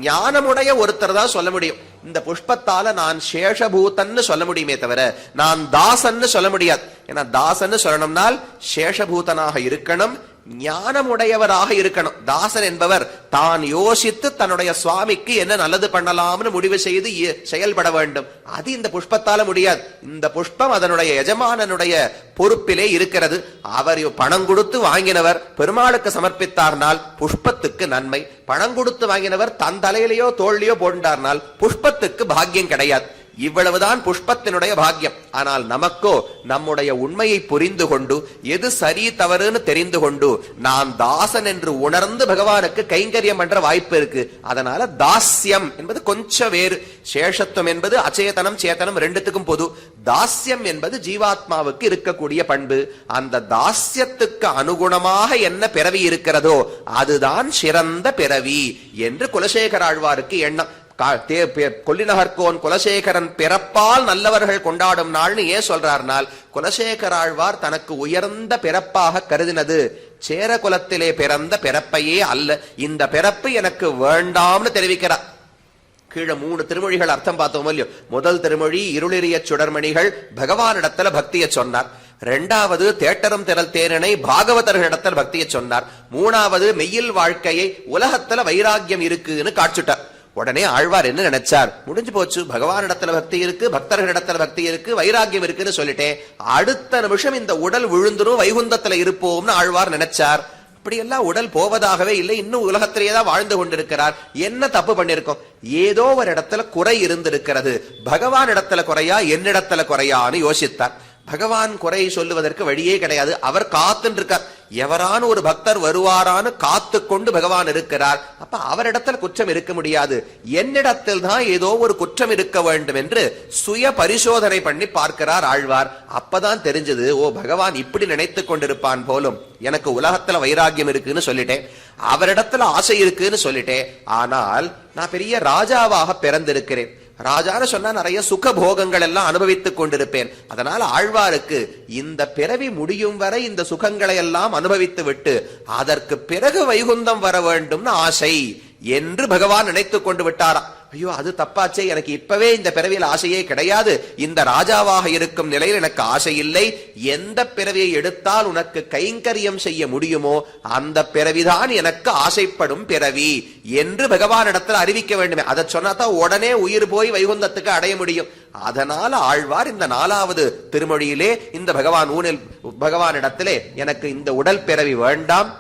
ஞானமுடைய ஒருத்தர் தான் சொல்ல முடியும். இந்த புஷ்பத்தால நான் சேஷபூதன்னு சொல்ல முடியுமே தவிர நான் தாசன்னு சொல்ல முடியாது. ஏன்னா தாசன்னு சொல்லணும்னால் சேஷபூதனாக இருக்கணும், ஞானமுடையவராக இருக்கணும். தாசன் என்பவர் தான் யோசித்து தன்னுடைய சுவாமிக்கு என்ன நல்லது பண்ணலாம்னு முடிவு செய்து செயல்பட வேண்டும். அது இந்த புஷ்பத்தால முடியாது. இந்த புஷ்பம் அதனுடைய எஜமானனுடைய பொறுப்பிலே இருக்கிறது. அவர் பணம் கொடுத்து வாங்கினவர் பெருமாளுக்கு சமர்ப்பித்தார்னால் புஷ்பத்துக்கு நன்மை, பணம் கொடுத்து வாங்கினவர் தன் தலையிலேயோ தோல்லையோ போட்டார்னால் புஷ்பத்துக்கு பாக்கியம் கிடையாது. இவ்வளவுதான் புஷ்பத்தினுடைய பாக்கியம். ஆனால் நமக்கோ நம்முடைய உண்மையை புரிந்து கொண்டு எது சரி தவறுன்னு தெரிந்து கொண்டு நான் தாசன் என்று உணர்ந்து பகவானுக்கு கைங்கரியம் பண்ற வாய்ப்பு இருக்கு. அதனால தாஸ்யம் என்பது கொஞ்சம் வேறு. சேஷத்துவம் என்பது அச்சேதனம் சேத்தனம் ரெண்டுத்துக்கும் பொது. தாஸ்யம் என்பது ஜீவாத்மாவுக்கு இருக்கக்கூடிய பண்பு. அந்த தாஸ்யத்துக்கு அனுகுணமாக என்ன பிறவி இருக்கிறதோ அதுதான் சிறந்த பிறவி என்று குலசேகர ஆழ்வாருக்கு எண்ணம். கொல்லிநகர்கோன் குலசேகரன் பிறப்பால் நல்லவர்கள் கொண்டாடும் நாள்னு ஏன் சொல்றார்னால், குலசேகர ஆழ்வார் தனக்கு உயர்ந்த பிறப்பாக கருதினது சேர குலத்திலே பிறந்த பிறப்பையே அல்ல. இந்த பிறப்பு எனக்கு வேண்டாம்னு தெரிவிக்கிறார். கீழே 3 திருமொழிகள் அர்த்தம் பார்த்தோம் இல்லையோ. முதல் திருமொழி இருளிரிய சுடர்மணிகள் பகவானிடத்துல பக்தியை சொன்னார். 2வது தேட்டரும் திரள் தேரனை பாகவதர்களிடத்தில் பக்தியை சொன்னார். 3வது மெய்யில் வாழ்க்கையை உலகத்துல வைராக்கியம் இருக்குன்னு காட்சிட்டார். உடனே ஆழ்வார் என்ன நினைச்சார், முடிஞ்சு போச்சு, பகவானிடத்துல பக்தி இருக்கு, பக்தர்களிடத்துல பக்தி இருக்கு, வைராக்கியம் இருக்குன்னு சொல்லிட்டேன், அடுத்த நிமிஷம் இந்த உடல் விழுந்துரும் வைகுந்தத்துல இருப்போம்னு ஆழ்வார் நினைச்சார். அப்படியெல்லாம் உடல் போவதாகவே இல்லை, இன்னும் உலகத்திலேயேதான் வாழ்ந்து கொண்டிருக்கிறார். என்ன தப்பு பண்ணிருக்கோம்? ஏதோ ஒரு இடத்துல குறை இருந்திருக்கிறது. பகவான் இடத்துல குறையா என்னிடத்துல குறையான்னு யோசித்தார். பகவான் குறை சொல்லுவதற்கு வழியே கிடையாது. அவர் காத்துன்னு இருக்கார். எவரான ஒரு பக்தர் வருவாரான்னு காத்து கொண்டு பகவான் இருக்கிறார். அப்ப அவரிடத்தில் குற்றம் இருக்க முடியாது, என்னிடத்தில் தான் ஏதோ ஒரு குற்றம் இருக்க வேண்டும் என்று சுய பரிசோதனை பண்ணி பார்க்கிறார் ஆழ்வார். அப்பதான் தெரிஞ்சது, ஓ பகவான் இப்படி நினைத்து கொண்டிருப்பான் போலும். எனக்கு உலகத்துல வைராக்கியம் இருக்குன்னு சொல்லிட்டேன், அவரிடத்துல ஆசை இருக்குன்னு சொல்லிட்டேன். ஆனால் நான் பெரிய ராஜாவாக பிறந்திருக்கிறேன். ராஜான்னு சொன்னா நிறைய சுக போகங்கள் எல்லாம் அனுபவித்துக் கொண்டிருப்பேன். அதனால ஆழ்வாருக்கு இந்த பிறவி முடியும் வரை இந்த சுகங்களை எல்லாம் அனுபவித்து விட்டு அதற்கு பிறகு வைகுந்தம் வர வேண்டும்னு ஆசை என்று பகவான் நினைத்துக் கொண்டு விட்டாராம். ஐயோ அது தப்பாச்சே, எனக்கு இப்பவே இந்த பிறவியில் ஆசையே கிடையாது, இந்த ராஜாவாக இருக்கும் நிலையில் எனக்கு ஆசை இல்லை. எந்த பிறவியை எடுத்தால் உனக்கு கைங்கரியம் செய்ய முடியுமோ அந்த பிறவிதான் எனக்கு ஆசைப்படும் பிறவி என்று பகவானிடத்தில் அறிவிக்க வேண்டுமே. அதை சொன்னாதான் உடனே உயிர் போய் வைகுந்தத்துக்கு அடைய முடியும். அதனால ஆழ்வார் இந்த 4வது திருமொழியிலே இந்த பகவானிடத்திலே எனக்கு இந்த உடல் பிறவி வேண்டாம்,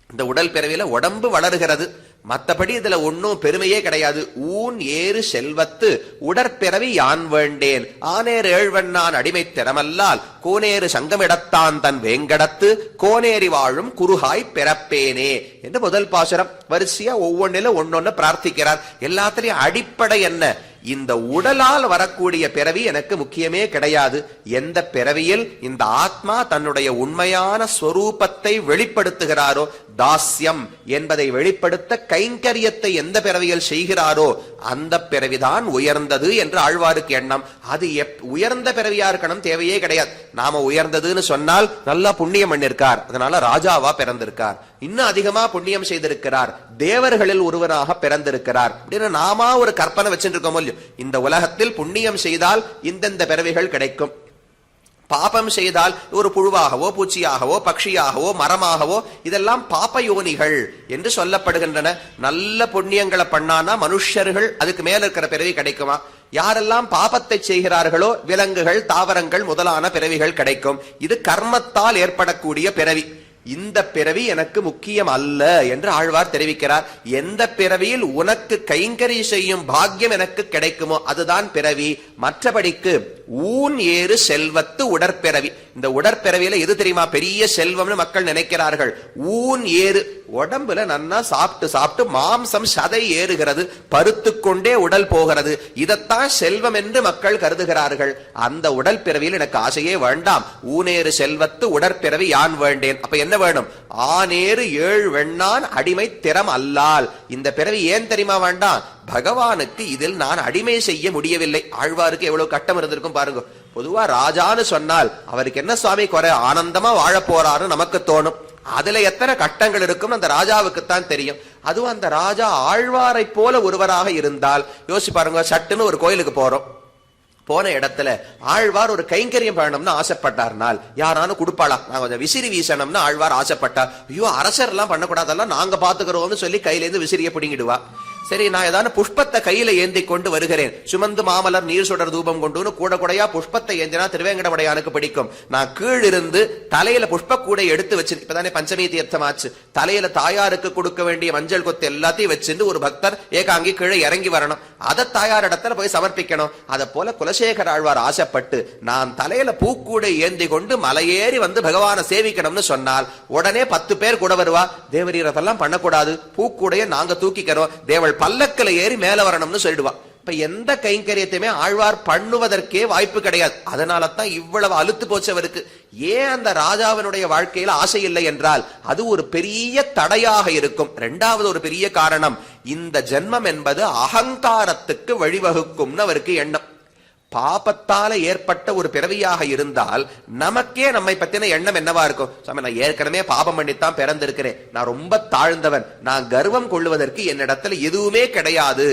இந்த உடல் பிறவியில உடம்பு வளருகிறது, மற்றபடி இதுல ஒன்னும் பெருமையே கிடையாது, ஊன் ஏறு செல்வத்து உடற்பிறவி யான் வேண்டேன், ஆனேர் ஏழ்வண்ணான் அடிமை திறமல்லால் கோனேறு சங்கமிடத்தான் தன் வேங்கடத்து கோனேறி வாழும் குருகாய் பிறப்பேனே என்று முதல் பாசுரம். வரிசையா ஒவ்வொன்றில ஒன்னொன்னு பிரார்த்திக்கிறார். எல்லாத்திலையும் அடிப்படை என்ன? இந்த உடலால் வரக்கூடிய பிறவி எனக்கு முக்கியமே கிடையாது. எந்த பிறவியில் இந்த ஆத்மா தன்னுடைய உண்மையான ஸ்வரூபத்தை வெளிப்படுத்துகிறாரோ, தாஸ்யம் என்பதை வெளிப்படுத்த கைங்கரியத்தை எந்த பிறவியில் செய்கிறாரோ அந்த பிறவிதான் உயர்ந்தது என்று ஆழ்வாருக்கு எண்ணம். அது உயர்ந்த பிறவியா இருக்கணும் தேவையே கிடையாது. நாம உயர்ந்ததுன்னு சொன்னால் நல்லா புண்ணியம் பண்ணிருக்கார், அதனால ராஜாவா பிறந்திருக்கார், இன்னும் அதிகமா புண்ணியம் செய்திருக்கிறார், தேவர்களில் ஒருவராக பிறந்திருக்கிறார் அப்படின்னு நாம ஒரு கற்பனை வச்சுட்டு இருக்கோம். இந்த உலகத்தில் புண்ணியம் செய்தால் இந்தந்த பிறவிகள் கிடைக்கும், பாபம் செய்தால் ஒரு புழுவாகவோ பூச்சியாகவோ பட்சியாகவோ மரமாகவோ இதெல்லாம் பாப யோனிகள் என்று சொல்லப்படுகின்றன. நல்ல புண்ணியங்களை பண்ணானா மனுஷர்கள் அதுக்கு மேல இருக்கிற பிறவி கிடைக்குமா? யாரெல்லாம் பாபத்தை செய்கிறார்களோ விலங்குகள் தாவரங்கள் முதலான பிறவிகள் கிடைக்கும். இது கர்மத்தால் ஏற்படக்கூடிய பிறவி. இந்த பிறவி எனக்கு முக்கியம் அல்ல என்று ஆழ்வார் தெரிவிக்கிறார். எந்த பிறவியில் உனக்கு கைங்கரி செய்யும் பாக்கியம் எனக்கு கிடைக்குமோ அதுதான் பிறவி. மற்றபடிக்கு ஊன் ஏறு செல்வத்து உடற்பிறவி. இந்த உடற்பிறவியில எது தெரியுமா பெரிய செல்வம்னு மக்கள் நினைக்கிறார்கள்? ஊன் ஏறு, உடம்புல நன்னா சாப்பிட்டு சாப்பிட்டு மாம்சம் சதை ஏறுகிறது, பருத்து கொண்டே உடல் போகிறது, இதத்தான் செல்வம் என்று மக்கள் கருதுகிறார்கள். அந்த உடல் பிறவியில் எனக்கு ஆசையே வேண்டாம், ஊனேறு செல்வத்து உடற்பிறவி யான் வேண்டேன். அப்ப என்ன வேணும்? ஆனேறு ஏழு வெண்ணான் அடிமை திறம் அல்லால். இந்த பிறவி ஏன் தெரியுமா வேண்டாம்? பகவானுக்கு இதில் நான் அடிமை செய்ய முடியவில்லை. ஆழ்வாருக்கு எவ்வளவு கட்டம் இருந்திருக்கும் பாருங்க. பொதுவா ராஜான்னு சொன்னால் அவருக்கு என்ன சுவாமி குறை, ஆனந்தமா வாழ போறாரு நமக்கு தோணும். அதுல எத்தனை கட்டங்கள் இருக்கும் அந்த ராஜாவுக்குத்தான் தெரியும். அதுவும் அந்த ராஜா ஆழ்வாரை போல ஒருவராக இருந்தால் யோசிச்சு பாருங்க. சட்டுன்னு ஒரு கோயிலுக்கு போறோம், போன இடத்துல ஆழ்வார் ஒரு கைங்கரியம் பண்ணணும்னு ஆசைப்பட்டார்னால் யாரானு கொடுப்பாளா? நான் கொஞ்சம் விசிறி வீசணும்னு ஆழ்வார் ஆசைப்பட்டார். ஐயோ அரசர் எல்லாம் பண்ணக்கூடாதெல்லாம் நாங்க பாத்துக்கிறோம்னு சொல்லி கையில இருந்து விசிறிய பிடிங்கிடுவா. சரி, நான் ஏதாவது புஷ்பத்தை கையில ஏந்தி கொண்டு வருகிறேன், சுமந்து மாமலர் நீர் சுடர் தூபம் கொண்டு கூட கூடையா புஷ்பத்தை ஏந்தினா திருவேங்கடமுடையானுக்கு பிடிக்கும். நான் கீழ் இருந்து தலையில புஷ்ப கூடை எடுத்து வச்சு, இப்பதானே பஞ்சமி தீர்த்தமாச்சு, தலையில தாயாருக்கு கொடுக்க வேண்டிய மஞ்சள் கொத்து எல்லாத்தையும் வச்சிருந்து ஒரு பக்தர் ஏகாங்கி கீழே இறங்கி வரணும். அதை தாயார் இடத்துல போய் சமர்ப்பிக்கணும். அதை போல குலசேகர ஆழ்வார் ஆசைப்பட்டு நான் தலையில பூக்கூடை ஏந்தி கொண்டு மலையேறி வந்து பகவானை சேவிக்கணும்னு சொன்னால் உடனே 10 பேர் கூட வருவா. தேவரீரத்தெல்லாம் பண்ணக்கூடாது, பூக்கூடைய நாங்க தூக்கிக்கிறோம், தேவள் பல்லக்கில ஏறி மேல வரணும்னு சொல்லிடுவா. இப்ப எந்த கைங்கரியத்தையுமே ஆழ்வார் பண்ணுவதற்கே வாய்ப்பு கிடையாது. அதனால தான் இவ்வளவு அலுத்து போச்சவருக்கு. ஏன் அந்த ராஜாவினுடைய வாழ்க்கையில ஆசை இல்லை என்றால் அது ஒரு பெரிய தடையாக இருக்கும். இரண்டாவது ஒரு பெரிய காரணம், இந்த ஜென்மம் என்பது அகங்காரத்துக்கு வழிவகுக்கும்னு அவருக்கு எண்ணம். பாபத்தால ஏற்பட்ட ஒரு பிறவியாக இருந்தால் நமக்கே நம்மை பத்தின எண்ணம் என்னவா இருக்கும்? சாமி, நான் ஏற்கனவே பாபம் பண்ணித்தான் பிறந்திருக்கிறேன், நான் ரொம்ப தாழ்ந்தவன், நான் கர்வம் கொள்வதற்கு என்னிடத்துல எதுவுமே கிடையாது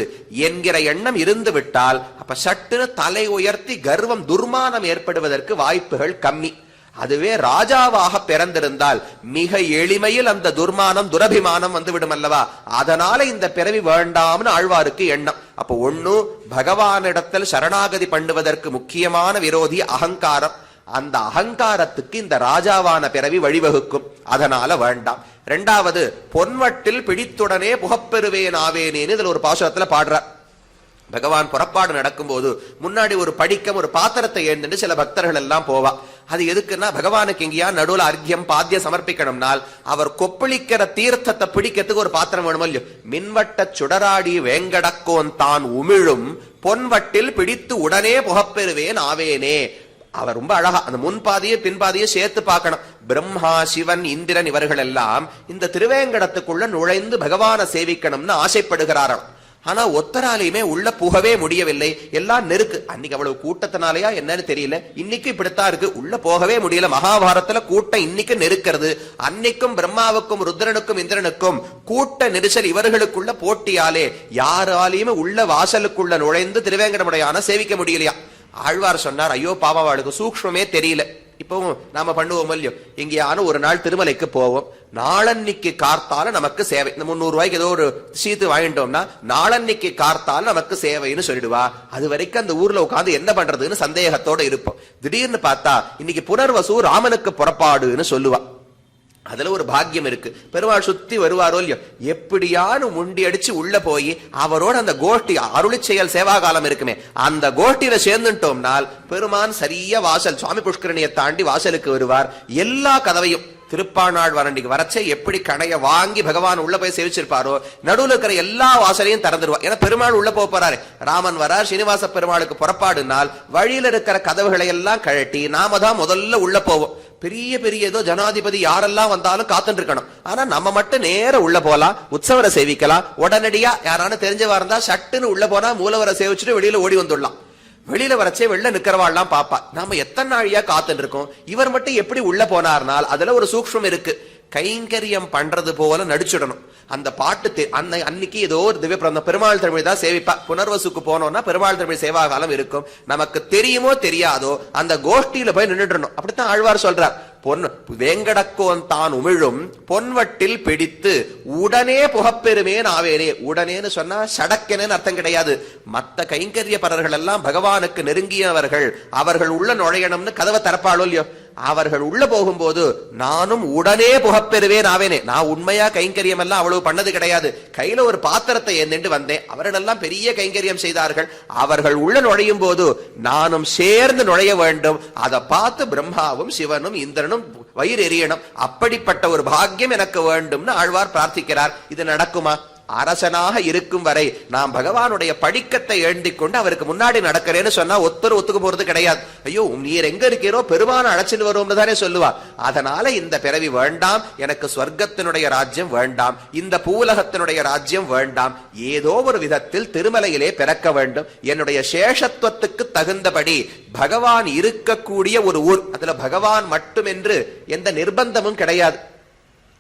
என்கிற எண்ணம் இருந்து விட்டால் அப்ப சட்டுன்னு தலை உயர்த்தி கர்வம் துர்மானம் ஏற்படுவதற்கு வாய்ப்புகள் கம்மி. அதுவே ராஜாவாக பிறந்திருந்தால் மிக எளிமையில் அந்த துர்மானம் துரபிமானம் வந்துவிடும் அல்லவா? அதனால இந்த பிறவி வேண்டாம்னு ஆழ்வாருக்கு எண்ணம். அப்ப ஒண்ணு, பகவானிடத்தில் சரணாகதி பண்ணுவதற்கு முக்கியமான விரோதி அகங்காரம். அந்த அகங்காரத்துக்கு இந்த ராஜாவான பிறவி வழிவகுக்கும், அதனால வேண்டாம். இரண்டாவது, பொன்வட்டில் பிடித்துடனே புகப்பெறுவேன் ஆவேனேன்னு இதுல ஒரு பாசுரத்துல பாடுறார். பகவான் புறப்பாடு நடக்கும் போது முன்னாடி ஒரு படிக்கம் ஒரு பாத்திரத்தை ஏந்துட்டு சில பக்தர்கள் எல்லாம் போவா. அது எதுக்குன்னா, பகவானுக்கு எங்கேயா நடுவுல அர்க்கியம் பாத்தியம் சமர்ப்பிக்கணும்னால் அவர் கொப்பளிக்கிற தீர்த்தத்தை பிடிக்கிறதுக்கு ஒரு பாத்திரம் வேணுமோ இல்லையோ. மின்வட்ட சுடராடி வேங்கடக்கோன் தான் உமிழும் பொன்வட்டில் பிடித்து உடனே புகப்பெறுவேன் ஆவேனே. அவர் ரொம்ப அழகா அந்த முன்பாதியை பின்பாதியை சேர்த்து பார்க்கணும். பிரம்மா, சிவன், இந்திரன் இவர்கள் எல்லாம் இந்த திருவேங்கடத்துக்குள்ள நுழைந்து பகவானை சேவிக்கணும்னு ஆசைப்படுகிறாராம். ஆனா ஒத்தராலையுமே உள்ள புகவே முடியவில்லை, எல்லாம் நெருக்கு. அன்னைக்கு அவ்வளவு கூட்டத்தினாலயா என்னன்னு தெரியல, இன்னைக்கு இப்படித்தான் இருக்கு, உள்ள போகவே முடியல. மகாபாரதத்துல கூட்டம் இன்னைக்கு நெருக்கிறது. அன்னைக்கும் பிரம்மாவுக்கும் ருத்ரனுக்கும் இந்திரனுக்கும் கூட்ட நெரிசல், இவர்களுக்குள்ள போட்டியாலே யாராலையுமே உள்ள வாசலுக்குள்ள நுழைந்து திருவேங்கடமுடையான சேவிக்க முடியலையா. ஆழ்வார் சொன்னார், ஐயோ பாபாவாளுக்கு சூக்ஷ்மமே தெரியல. இப்பவும் நாம பண்ணுவோம் இல்லையோ, எங்கேயான ஒரு நாள் திருமலைக்கு போவோம், நாளன்னைக்கு கார்த்தால நமக்கு சேவை, இந்த 300 ரூபாய்க்கு ஏதோ ஒரு சீத்து வாங்கிட்டோம்னா நாளன்னைக்கு கார்த்தால நமக்கு சேவைன்னு சொல்லிடுவா. அது வரைக்கும் அந்த ஊர்ல உட்காந்து என்ன பண்றதுன்னு சந்தேகத்தோட இருப்போம். திடீர்னு பார்த்தா இன்னைக்கு புனர்வசு ராமனுக்கு புறப்பாடுன்னு சொல்லுவா. அதுல ஒரு பாக்கியம் இருக்கு. பெருமாள் சுத்தி வருவாரோ இல்லையோ, எப்படியானு முண்டி அடிச்சு உள்ள போய் அவரோட அந்த கோஷ்டி அருளி செயல் சேவாகாலம் இருக்குமே அந்த கோஷ்டியில சேர்ந்துட்டோம்னால் பெருமான் சரியா வாசல் சுவாமி புஷ்கரணியை தாண்டி வாசலுக்கு வருவார். எல்லா கதவையும் திருப்பாணாள் வரண்டிக்கு வரச்சே எப்படி கடைய வாங்கி பகவான் உள்ள போய் சேவிச்சிருப்பாரோ நடுவில் இருக்கிற எல்லா வாசலையும் திறந்துருவா. ஏன்னா பெருமாள் உள்ள போறாரு, ராமன் வரார், ஸ்ரீனிவாச பெருமாளுக்கு புறப்பாடுனால் வழியில இருக்கிற கதவுகளை எல்லாம் கழட்டி நாம தான் முதல்ல உள்ள போவோம். பெரிய பெரிய ஏதோ ஜனாதிபதி யாரெல்லாம் வந்தாலும் காத்துட்டு இருக்கணும். ஆனா நம்ம மட்டும் நேர உள்ள போலாம், உற்சவரை சேவிக்கலாம். உடனடியா யாரான தெரிஞ்சவா இருந்தா சட்டுன்னு உள்ள போனா மூலவரை சேவிச்சுட்டு வெளியில ஓடி வந்துடலாம். வெளியில வரச்சே வெளில நிக்கிறவாள்லாம் பாப்பா, நாம எத்தனை நாழியா காத்துட்டு இருக்கோம், இவர் மட்டும் எப்படி உள்ள போனார்னால் அதுல ஒரு சூக்ஷ்மம் இருக்கு. கைங்கரியம் பண்றது போல நடிச்சுடணும். அந்த பாட்டு அன்னைக்கு ஏதோ ஒரு திவ்ய பிரபந்தம் பெருமாள் தமிழ் தான் சேவிப்பா. புனர்வசுக்கு போனோம்னா பெருமாள் தமிழ் சேவா காலம் இருக்கும். நமக்கு தெரியுமோ தெரியாதோ அந்த கோஷ்டியில போய் நின்றுடணும். அப்படித்தான் ஆழ்வார் சொல்றார், பொன் வேங்கடக்கோன் தான் உமிழும் பொன்வட்டில் பிடித்து உடனே புகப்பெருமேன் ஆவேனே. உடனேன்னு சொன்னா சடக்கெனு அர்த்தம் கிடையாது. மத்த கைங்கரிய பரர்கள் எல்லாம் பகவானுக்கு நெருங்கியவர்கள், அவர்கள் உள்ள நுழையணும்னு கதவை திறப்பாளோ இல்லையோ, அவர்கள் உள்ள போகும்போது நானும் உடனே புகப்பெறுவேன் ஆவேனே. நான் உண்மையா கைங்கரியம் எல்லாம் அவ்வளவு பண்ணது கிடையாது, கையில ஒரு பாத்திரத்தை ஏந்திட்டு வந்தேன். அவர்களெல்லாம் பெரிய கைங்கரியம் செய்தார்கள். அவர்கள் உள்ள நுழையும் போது நானும் சேர்ந்து நுழைய வேண்டும். அதை பார்த்து பிரம்மாவும் சிவனும் இந்திரனும் வயிறு எரியணும். அப்படிப்பட்ட ஒரு பாக்கியம் எனக்கு வேண்டும்னு ஆழ்வார் பிரார்த்திக்கிறார். இது நடக்குமா? அரசனாக இருக்கும் வரை நாம் பகவானுடைய படிக்கத்தை எழுந்திக் கொண்டு அவருக்கு முன்னாடி நடக்கிறேன்னு சொன்னா ஒத்துக்க போறது கிடையாது. ஐயோ நீர் எங்க இருக்கிறோ பெருமான அழைச்சிட்டு வருவோம்னு தானே சொல்லுவா. அதனால இந்த பிறவி வேண்டாம், எனக்கு ஸ்வர்க்கத்தினுடைய ராஜ்யம் வேண்டாம், இந்த பூலகத்தினுடைய ராஜ்யம் வேண்டாம், ஏதோ ஒரு விதத்தில் திருமலையிலே பிறக்க வேண்டும். என்னுடைய சேஷத்துவத்துக்கு தகுந்தபடி பகவான் இருக்கக்கூடிய ஒரு ஊர், அதுல பகவான் மட்டும் என்று எந்த நிர்பந்தமும் கிடையாது.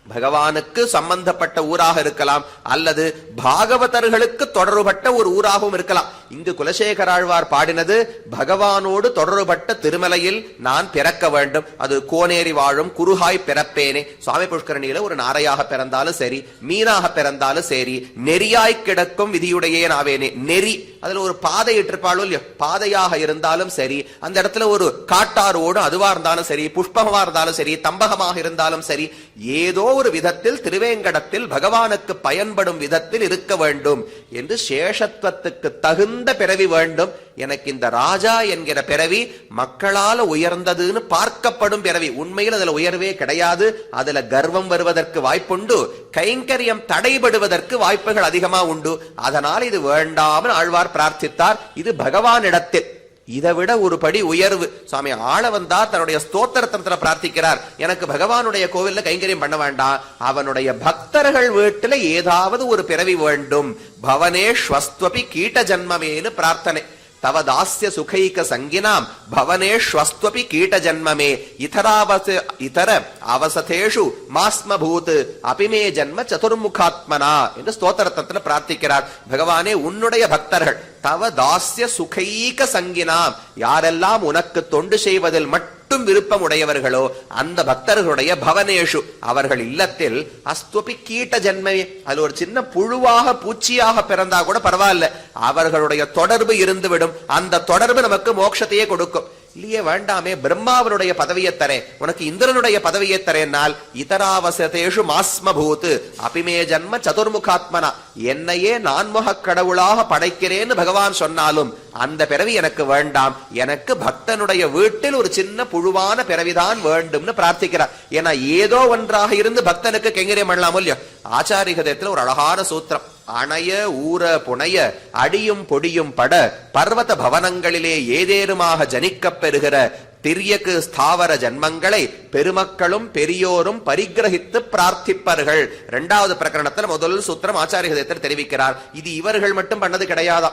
பகவானுக்கு சம்பந்தப்பட்ட ஊராக இருக்கலாம், அல்லது பாகவதர்களுக்கு தொடர்பட்ட ஒரு ஊராகவும் இருக்கலாம். இங்கு குலசேகராழ்வார் பாடினது பகவானோடு தொடர்பட்ட திருமலையில் நான் பிறக்க வேண்டும். அது கோனேரி வாழும் குருகாய் பிறப்பேனே. சுவாமி புஷ்கரணியில ஒரு நாரையாக பிறந்தாலும் சரி, மீனாக பிறந்தாலும் சரி, நெறியாய் கிடக்கும் விதியுடையேன் ஆவேனே. நெறி, அதுல ஒரு பாதை இட்டிருப்பாளோ இல்லையோ, பாதையாக இருந்தாலும் சரி, அந்த இடத்துல ஒரு காட்டாரோடு அதுவா இருந்தாலும் சரி, புஷ்பமா இருந்தாலும் சரி, தம்பகமாக இருந்தாலும் சரி, ஏதோ ஒரு விதத்தில் திருவேங்கடத்தில் பகவானுக்கு பயன்படும் விதத்தில் இருக்க வேண்டும் என்று சேஷத்துவத்துக்கு தகுந்த பிறவி வேண்டும். எனக்கு இந்த ராஜா என்கிற பிறவி மக்களால் உயர்ந்ததுன்னு பார்க்கப்படும் பிறவி. உண்மையில் அதுல உயர்வே கிடையாது. அதுல கர்வம் வருவதற்கு வாய்ப்புண்டு, கைங்கரியம் தடைபடுவதற்கு வாய்ப்புகள் அதிகமா உண்டு. அதனால் இது வேண்டாமல் ஆழ்வார் பிரார்த்தித்தார். இது பகவானிடத்தில். இதை விட ஒரு படி உயர்வு. சுவாமி ஆள வந்தார் தன்னுடைய ஸ்தோத்திரத்துல பிரார்த்திக்கிறார், எனக்கு பகவானுடைய கோவில்ல கைங்கரியம் பண்ண வேண்டாம், அவனுடைய பக்தர்கள் வீட்டுல ஏதாவது ஒரு பிறவி வேண்டும். பவனே ஸ்வஸ்துவபி கீட்ட ஜன்மமேனு பிரார்த்தனை. தவ தாஸ்ய சுகைக சங்கினாம் பவனே ஸ்வஸ்துவபி கீட்ட ஜன்மமே இதர அவசதேஷு மாஸ்மபூத் அபிமே ஜன்ம சதுர்முகாத்மனா என்று ஸ்தோத்திரத்துல பிரார்த்திக்கிறார். பகவானே, உன்னுடைய பக்தர்கள் தவ தாஸ்ய சுகைக சங்கினாம், யாரெல்லாம் உனக்கு தொண்டு செய்வதில் மட்டும் விருப்பம் உடையவர்களோ அந்த பக்தர்களுடைய பவனேஷு, அவர்கள் இல்லத்தில் அஸ்துவபி கீட்ட ஜன்மமே, அது ஒரு சின்ன புழுவாக பூச்சியாக பிறந்தா கூட பரவாயில்ல, அவர்களுடைய தொடர்பு இருந்துவிடும். அந்த தொடர்பு நமக்கு மோட்சத்தையே கொடுக்கும். இல்லையே வேண்டாமே, பிரம்மாவனுடைய பதவியை தரேன், உனக்கு இந்திரனுடைய பதவியை தரேன்னால் இதராவசதேஷு மாஸ்மபூத் அபிமே ஜன்ம சதுர்முகாத்மனா, என்னையே நான்முக கடவுளாக படைக்கிறேன்னு பகவான் சொன்னாலும் அந்த பிறவி எனக்கு வேண்டாம். எனக்கு பக்தனுடைய வீட்டில் ஒரு சின்ன புழுவான பிறவிதான் வேண்டும்னு பிரார்த்திக்கிறார். ஏன்னா ஏதோ ஒன்றாக இருந்து பக்தனுக்கு கைங்கரியம் பண்ணலாமோ இல்லையோ. ஆச்சாரிகதத்துல ஒரு அழகான சூத்திரம், அணைய ஊர புனைய அடியும் பொடியும் பட பர்வத பவனங்களிலே ஏதேனுமாக ஜனிக்கப் பெறுகிற திரியக்கு ஸ்தாவர ஜன்மங்களை பெருமக்களும் பெரியோரும் பரிகிரகித்து பிரார்த்திப்பர்கள். இரண்டாவது பிரகரணத்தில் முதல் சூத்திரம் ஆச்சாரியத்தில் தெரிவிக்கிறார். இது இவர்கள் மட்டும் பண்ணது கிடையாதா,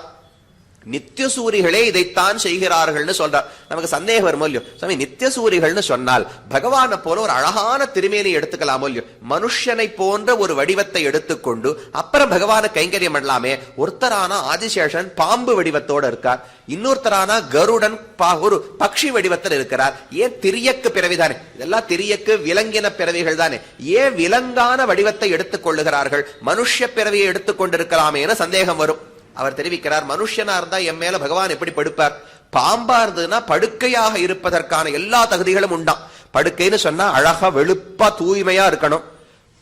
நித்தியசூரிகளே இதைத்தான் செய்கிறார்கள்னு சொல்றார். நமக்கு சந்தேகம் வருமோ இல்லையோ, சாமி நித்தியசூரிகள்னு சொன்னால் பகவானை போல ஒரு அழகான திருமேனி எடுத்துக்கலாமோ இல்லையோ, மனுஷனை போன்ற ஒரு வடிவத்தை எடுத்துக்கொண்டு அப்புறம் பகவான கைங்கரியம் பண்ணலாமே. ஒருத்தரான ஆதிசேஷன் பாம்பு வடிவத்தோட இருக்கார், இன்னொருத்தரான கருடன் ஒரு பக்ஷி வடிவத்தில் இருக்கிறார். ஏன் திரியக்கு பிறவிதானே, இதெல்லாம் திரியக்கு விலங்கின பிறவிகள் தானே, ஏன் விலங்கான வடிவத்தை எடுத்துக் கொள்ளுகிறார்கள்? மனுஷ பிறவியை எடுத்துக்கொண்டிருக்கலாமே என சந்தேகம் வரும். அவர் தெரிவிக்கிறார், மனுஷனா இருந்தா என் மேல பகவான் எப்படி படுப்பார்? பாம்பா இருந்ததுன்னா படுக்கையாக இருப்பதற்கான எல்லா தகுதிகளும் உண்டாம். படுக்கைன்னு சொன்னா அழகா வெளுப்பா தூய்மையா இருக்கணும்,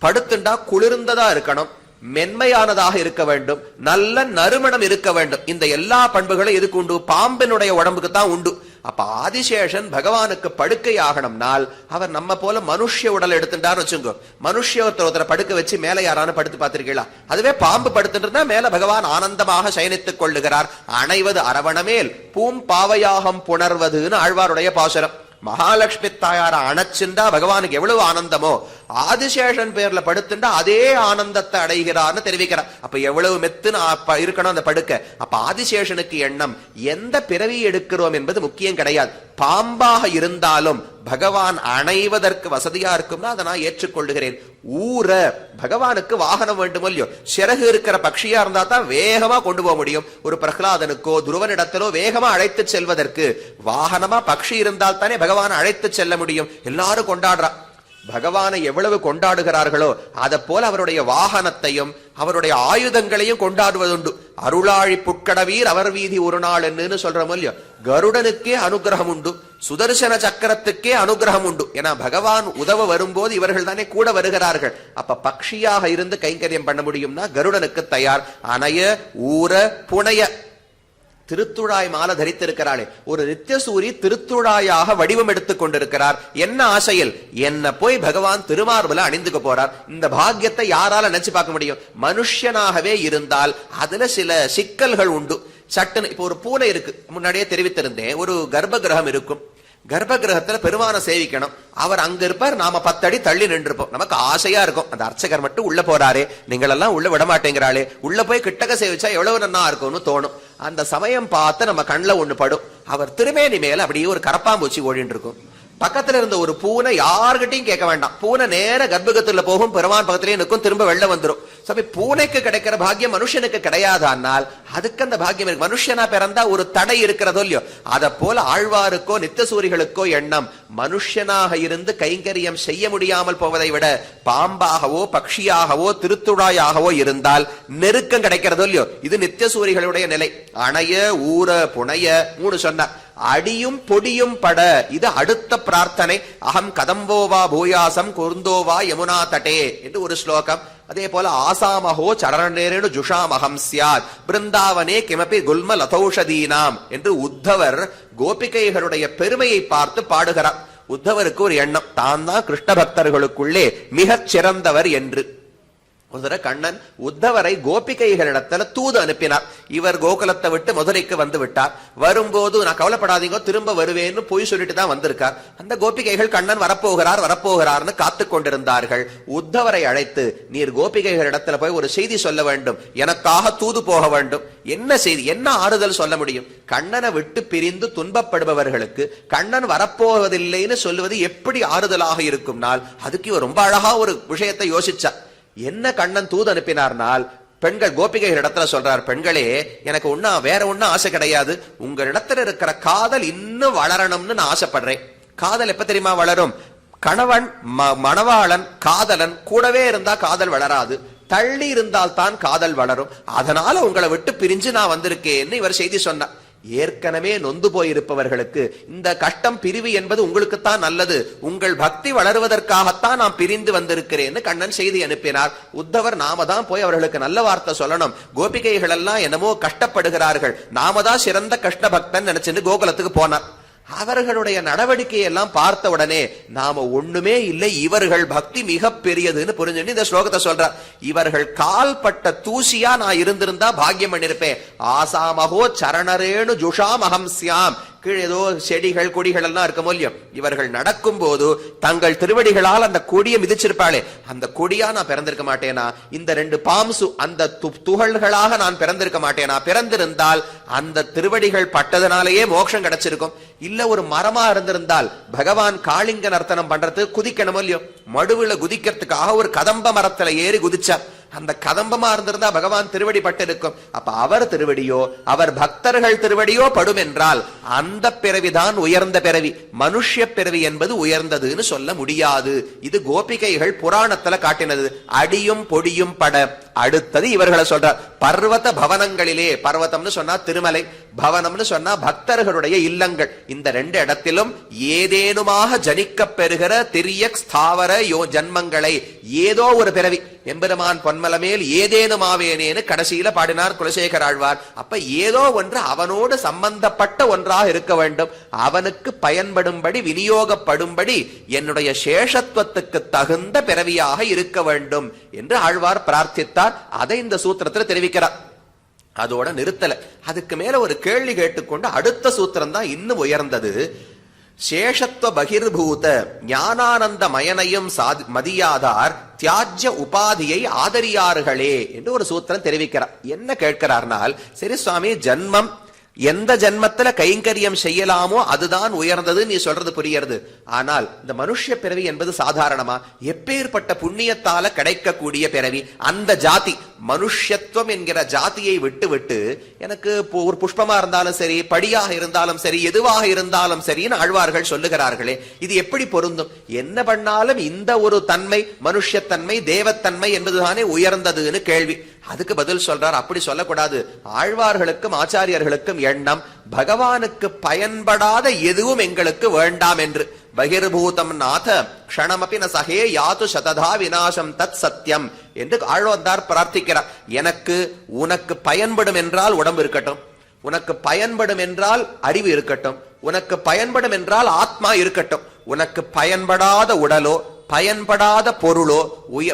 படுத்துண்டா குளிர்ந்ததா இருக்கணும், மென்மையானதாக இருக்க வேண்டும், நல்ல நறுமணம் இருக்க வேண்டும். இந்த எல்லா பண்புகளும் எதுக்கு உண்டு? பாம்பினுடைய உடம்புக்கு தான் உண்டு. அப்ப ஆதிசேஷன் பகவானுக்கு படுக்கை ஆகணும்னால் அவர் நம்ம போல மனுஷ உடல் எடுத்துட்டான்னு வச்சுங்க. மனுஷ ஒருத்தரை படுக்க வச்சு மேல யாரானு படுத்து பார்த்திருக்கீங்களா? அதுவே பாம்பு படுத்துட்டு மேல பகவான் ஆனந்தமாக சயனித்துக் கொள்ளுகிறார். அணைவது அரவணமேல் பூம் பாவையாகம் புணர்வதுன்னு ஆழ்வாருடைய பாசுரம். மகாலட்சுமி தாயார அணைச்சுண்டா பகவானுக்கு எவ்வளவு ஆனந்தமோ, ஆதிசேஷன் பேர்ல படுத்துண்டா அதே ஆனந்தத்தை அடைகிறார்னு தெரிவிக்கிறார். அப்ப எவ்வளவு மெத்துன்னு இருக்கணும் அந்த படுக்க. அப்ப ஆதிசேஷனுக்கு எண்ணம் எந்த பிறவி எடுக்கிறோம் என்பது முக்கியம் கிடையாது. பாம்பாக இருந்தாலும் பகவான் அணைவதற்கு வசதியா இருக்கும்னா அதை நான் ஏற்றுக்கொள்ளுகிறேன். ஊர பகவானுக்கு வாகனம் வேண்டுமோ இல்லையோ, சிறகு இருக்கிற பட்சியா இருந்தா தான் வேகமா கொண்டு போக முடியும். ஒரு பிரகலாதனுக்கோ துருவனிடத்திலோ வேகமா அழைத்து செல்வதற்கு வாகனமா பட்சி இருந்தால் தானே பகவானை அழைத்து செல்ல முடியும். எல்லாரும் கொண்டாடுறா, பகவானை எவ்வளவு கொண்டாடுகிறார்களோ அதை போல அவருடைய வாகனத்தையும் அவருடைய ஆயுதங்களையும் கொண்டாடுவதுண்டு. அருளாழி புட்கடவீர் அவர் வீதி ஒரு நாள் என்று சொல்றோம் இல்லையோ, கருடனுக்கே அனுகிரகம் உண்டு, சுதர்சன சக்கரத்துக்கே அனுகிரகம் உண்டு. ஏன்னா பகவான் உதவ வரும்போது இவர்கள் தானே கூட வருகிறார்கள். அப்ப பக்ஷியாக இருந்து கைங்கரியம் பண்ண முடியும்னா கருடனுக்கு தயார். அணைய ஊர புனைய, திருத்துழாய் மாலை தரித்திருக்கிறாளே ஒரு நித்தியசூரி திருத்துழாயாக வடிவம் எடுத்துக் கொண்டிருக்கிறார். என்ன ஆசையில்? என்ன போய் பகவான் திருமார்புல அணிந்துக்க போறார். இந்த பாக்கியத்தை யாரால நினைச்சு பார்க்க முடியும்? மனுஷனாகவே இருந்தால் அதுல சில சிக்கல்கள் உண்டு. சட்டுன்னு இப்ப ஒரு பூனை இருக்கு, முன்னாடியே தெரிவித்திருந்தேன், ஒரு கர்ப்ப கிரகம் இருக்கும். கர்ப்ப கிரகத்துல பெருமான சேவிக்கணும், அவர் அங்க இருப்பார், நாம 10 அடி தள்ளி நின்றுப்போம். நமக்கு ஆசையா இருக்கும், அந்த அர்ச்சகர் மட்டும் உள்ள போறாரே, நீங்கள் எல்லாம் உள்ள விட மாட்டேங்கிறாளே, உள்ள போய் கிட்டக்க சேவிச்சா எவ்வளவு நன்னா இருக்கும்னு தோணும். அந்த சமயம் பார்த்து நம்ம கண்ணில் ஒண்ணு படும், அவர் திருமேனி மேல அப்படியே ஒரு கரப்பாம்பூச்சி ஓடிட்டு இருக்கும். பக்கத்துல இருந்த ஒரு பூனை யாருகிட்டையும் கேட்க வேண்டாம், பூனை நேர கர்ப்பகத்துல போகும், பெருமான் பக்கத்திலேயே நிற்கும், திரும்ப வெளில வந்துடும். சபை பூனைக்கு கிடைக்கிற பாக்கியம் மனுஷனுக்கு கிடையாதானால் அதுக்கு அந்த பாக்கியம் இருக்கு. மனுஷனா பிறந்தா ஒரு தடை இருக்கிறதோ இல்லையோ, அத போல ஆழ்வாருக்கோ நித்தியசூரிகளுக்கோ எண்ணம் மனுஷனாக இருந்து கைங்கரியம் செய்ய முடியாமல் போவதை விட பாம்பாகவோ பக்ஷியாகவோ திருத்துழாயாகவோ இருந்தால் நெருக்கம் கிடைக்கிறதோ இல்லையோ, இது நித்தியசூரிகளுடைய நிலை. அணைய ஊர புனைய 3 சொன்னார். அடியும் பொடியும் பட, இது அடுத்த பிரார்த்தனை. அகம் கதம்போவா பூயாசம் குருந்தோவா யமுனா தட்டே என்று ஒரு ஸ்லோகம். அதே போல ஆசாமஹோ சரணேரேணு ஜுஷாமஹம் ஸ்யாத் பிருந்தாவனே கிமபி குல்ம லதௌஷதீனாம் என்று உத்தவர் கோபிகைகளுடைய பெருமையை பார்த்து பாடுகிறார். உத்தவருக்கு ஒரு எண்ணம், தான் தான் கிருஷ்ண பக்தர்களுக்குள்ளே மிகச் சிறந்தவர் என்று. ஒரு கண்ணன் உத்தவரை கோபிகைகளிடத்துல தூது அனுப்பினார். இவர் கோகுலத்தை விட்டு மதுரைக்கு வந்து விட்டார். வரும்போது நான் கவலைப்படாதீங்க திரும்ப வருவேன்னு பொய் சொல்லிட்டு தான் வந்திருக்கார். அந்த கோபிகைகள் கண்ணன் வரப்போகிறார் வரப்போகிறார்னு காத்து கொண்டிருந்தார்கள். உத்தவரை அழைத்து, நீர் கோபிகைகளிடத்துல போய் ஒரு செய்தி சொல்ல வேண்டும், எனக்காக தூது போக வேண்டும். என்ன செய்தி, என்ன ஆறுதல் சொல்ல முடியும்? கண்ணனை விட்டு பிரிந்து துன்பப்படுபவர்களுக்கு கண்ணன் வரப்போவதில்லைன்னு சொல்லுவது எப்படி ஆறுதலாக இருக்கும்னால், அதுக்கு இவர் ரொம்ப அழகா ஒரு விஷயத்தை யோசிச்சார். என்ன கண்ணன் தூது அனுப்பினார்னால், பெண்கள் கோபிகைகள் இடத்துல சொல்றார், பெண்களே எனக்கு வேற ஒன்னும் ஆசை கிடையாது, உங்க இடத்துல இருக்கிற காதல் இன்னும் வளரணும்னு நான் ஆசைப்படுறேன். காதல் எப்ப தெரியுமா வளரும்? கணவன் மணவாளன் காதலன் கூடவே இருந்தா காதல் வளராது, தள்ளி இருந்தால் தான் காதல் வளரும். அதனால உங்களை விட்டு பிரிஞ்சு நான் வந்திருக்கேன்னு இவர் செய்தி சொன்னார். ஏற்கனவே நொந்து போயிருப்பவர்களுக்கு இந்த கஷ்டம், பிரிவு என்பது உங்களுக்குத்தான் நல்லது, உங்கள் பக்தி வளருவதற்காகத்தான் நான் பிரிந்து வந்திருக்கிறேன்னு கண்ணன் செய்தி அனுப்பினார். உத்தவர் நாம தான் போய் அவர்களுக்கு நல்ல வார்த்தை சொல்லணும், கோபிகைகள் எல்லாம் என்னமோ கஷ்டப்படுகிறார்கள், நாம தான் சிறந்த கஷ்ட பக்தன் நினைச்சுன்னு கோகுலத்துக்கு போனார். அவர்களுடைய நடவடிக்கையெல்லாம் பார்த்த உடனே நாம ஒண்ணுமே இல்லை, இவர்கள் பக்தி மிக பெரியதுன்னு புரிஞ்சு இந்த ஸ்லோகத்தை சொல்றார். இவர்கள் கால்பட்ட தூசியா நான் இருந்திருந்தா பாக்கியம் பண்ணிருப்பேன். ஆசாமஹோ சரணரேணு ஜுஷாமஹம் ஸ்யாம். கீழே ஏதோ செடிகள் கொடிகள் எல்லாம் இருக்கும் இல்லையோ, இவர்கள் நடக்கும் போது தங்கள் திருவடிகளால் அந்த கொடியை மிதிச்சிருப்பாளே, அந்த கொடியா நான் பிறந்திருக்க மாட்டேனா? இந்த 2 பாம்சு அந்த துகள்களாக நான் பிறந்திருக்க மாட்டேனா? பிறந்திருந்தால் அந்த திருவடிகள் பட்டதனாலேயே மோட்சம் கிடைச்சிருக்கும். இல்ல ஒரு மரமா இருந்திருந்தால் பகவான் காளிங்க நர்த்தனம் பண்றது குதிக்கணும் இல்லையோ, மடுவுல குதிக்கிறதுக்காக ஒரு கதம்ப மரத்துல ஏறி குதிச்சார். அந்த கதம்பமா இருந்திருந்தா பகவான் திருவடி பட்டு இருக்கும். அப்ப அவர் திருவடியோ அவர் பக்தர்கள் திருவடியோ படும் என்றால் அந்த பிறவிதான் உயர்ந்த பிறவி. மனுஷ்ய பிறவி என்பது உயர்ந்ததுன்னு சொல்ல முடியாது. இது கோபிகைகள் புராணத்துல காட்டினது. அடியும் பொடியும் பட. அடுத்தது இவர்களை சொல்றார், பர்வத பவனங்களிலே. பர்வதம்னு சொன்னா திருமலை, பவனம்னு சொன்னா பக்தர்களுடைய இல்லங்கள். இந்த 2 இடத்திலும் ஏதேனுமாக ஜனிக்க பெறுகிற திரிய ஸ்தாவர ஜன்மங்களை, ஏதோ ஒரு பிறவி எம்பெருமான் பொன்மலமேல் ஏதேனுமாவேனேன்னு கடைசியில பாடினார் குலசேகர ஆழ்வார். அப்ப ஏதோ ஒன்று அவனோடு சம்பந்தப்பட்ட ஒன்றாக இருக்க வேண்டும், அவனுக்கு பயன்படும்படி விநியோகப்படும்படி என்னுடைய சேஷத்துவத்துக்கு தகுந்த பிறவியாக இருக்க வேண்டும் என்று ஆழ்வார் பிரார்த்தித்தார். அதை இந்த சூத்திரத்தில் தெரிவிக்கிறார். அதோட நிறுத்தல, அதுக்கு மேல ஒரு கேள்வி கேட்டுக்கொண்டு அடுத்த சூத்திரம் தான் இன்னும் உயர்ந்தது. சேஷத்துவ பகிர்பூத ஞானானந்த மயனையும் மதியாதார் தியாஜ்ய உபாதியை ஆதரியார்களே என்று ஒரு சூத்திரம் தெரிவிக்கிறார். என்ன கேட்கிறார்னால், சரி சுவாமி, ஜன்மம் எந்த ஜன்மத்துல கைங்கரியம் செய்யலாமோ அதுதான் உயர்ந்தது நீ சொல்றது புரியுறது. ஆனால் இந்த மனுஷ பிறவி என்பது சாதாரணமா எப்பேற்பட்ட புண்ணியத்தால கிடைக்கக்கூடிய பிறவி. அந்த ஜாதி மனுஷத்துவம் என்கிற ஜாதியை விட்டு விட்டு எனக்கு ஒரு புஷ்பமா இருந்தாலும் சரி, படியாக இருந்தாலும் சரி, எதுவாக இருந்தாலும் சரின்னு ஆழ்வார்கள் சொல்லுகிறார்களே, இது எப்படி பொருந்தும்? என்ன பண்ணாலும் இந்த ஒரு தன்மை, மனுஷத்தன்மை, தேவத்தன்மை என்பதுதானே உயர்ந்ததுன்னு கேள்வி. அதுக்கு பதில் சொல்றார், அப்படி சொல்லக்கூடாது. ஆழ்வார்களுக்கும் ஆச்சாரியர்களுக்கும் எண்ணம், பகவானுக்கு பயன்படாத எதுவும் எங்களுக்கு வேண்டாம் என்று. பகிர்பூதம் நாத க்ஷணமபி ந சகே யாத்து சததா விநாசம் தத் சத்தியம் என்று ஆழ்வார் பிரார்த்திக்கிறார். எனக்கு உனக்கு பயன்படும் என்றால் உடம்பு இருக்கட்டும், உனக்கு பயன்படும் என்றால் அறிவு இருக்கட்டும், உனக்கு பயன்படும் என்றால் ஆத்மா இருக்கட்டும். உனக்கு பயன்படாத உடலோ, பயன்படாத பொருளோ,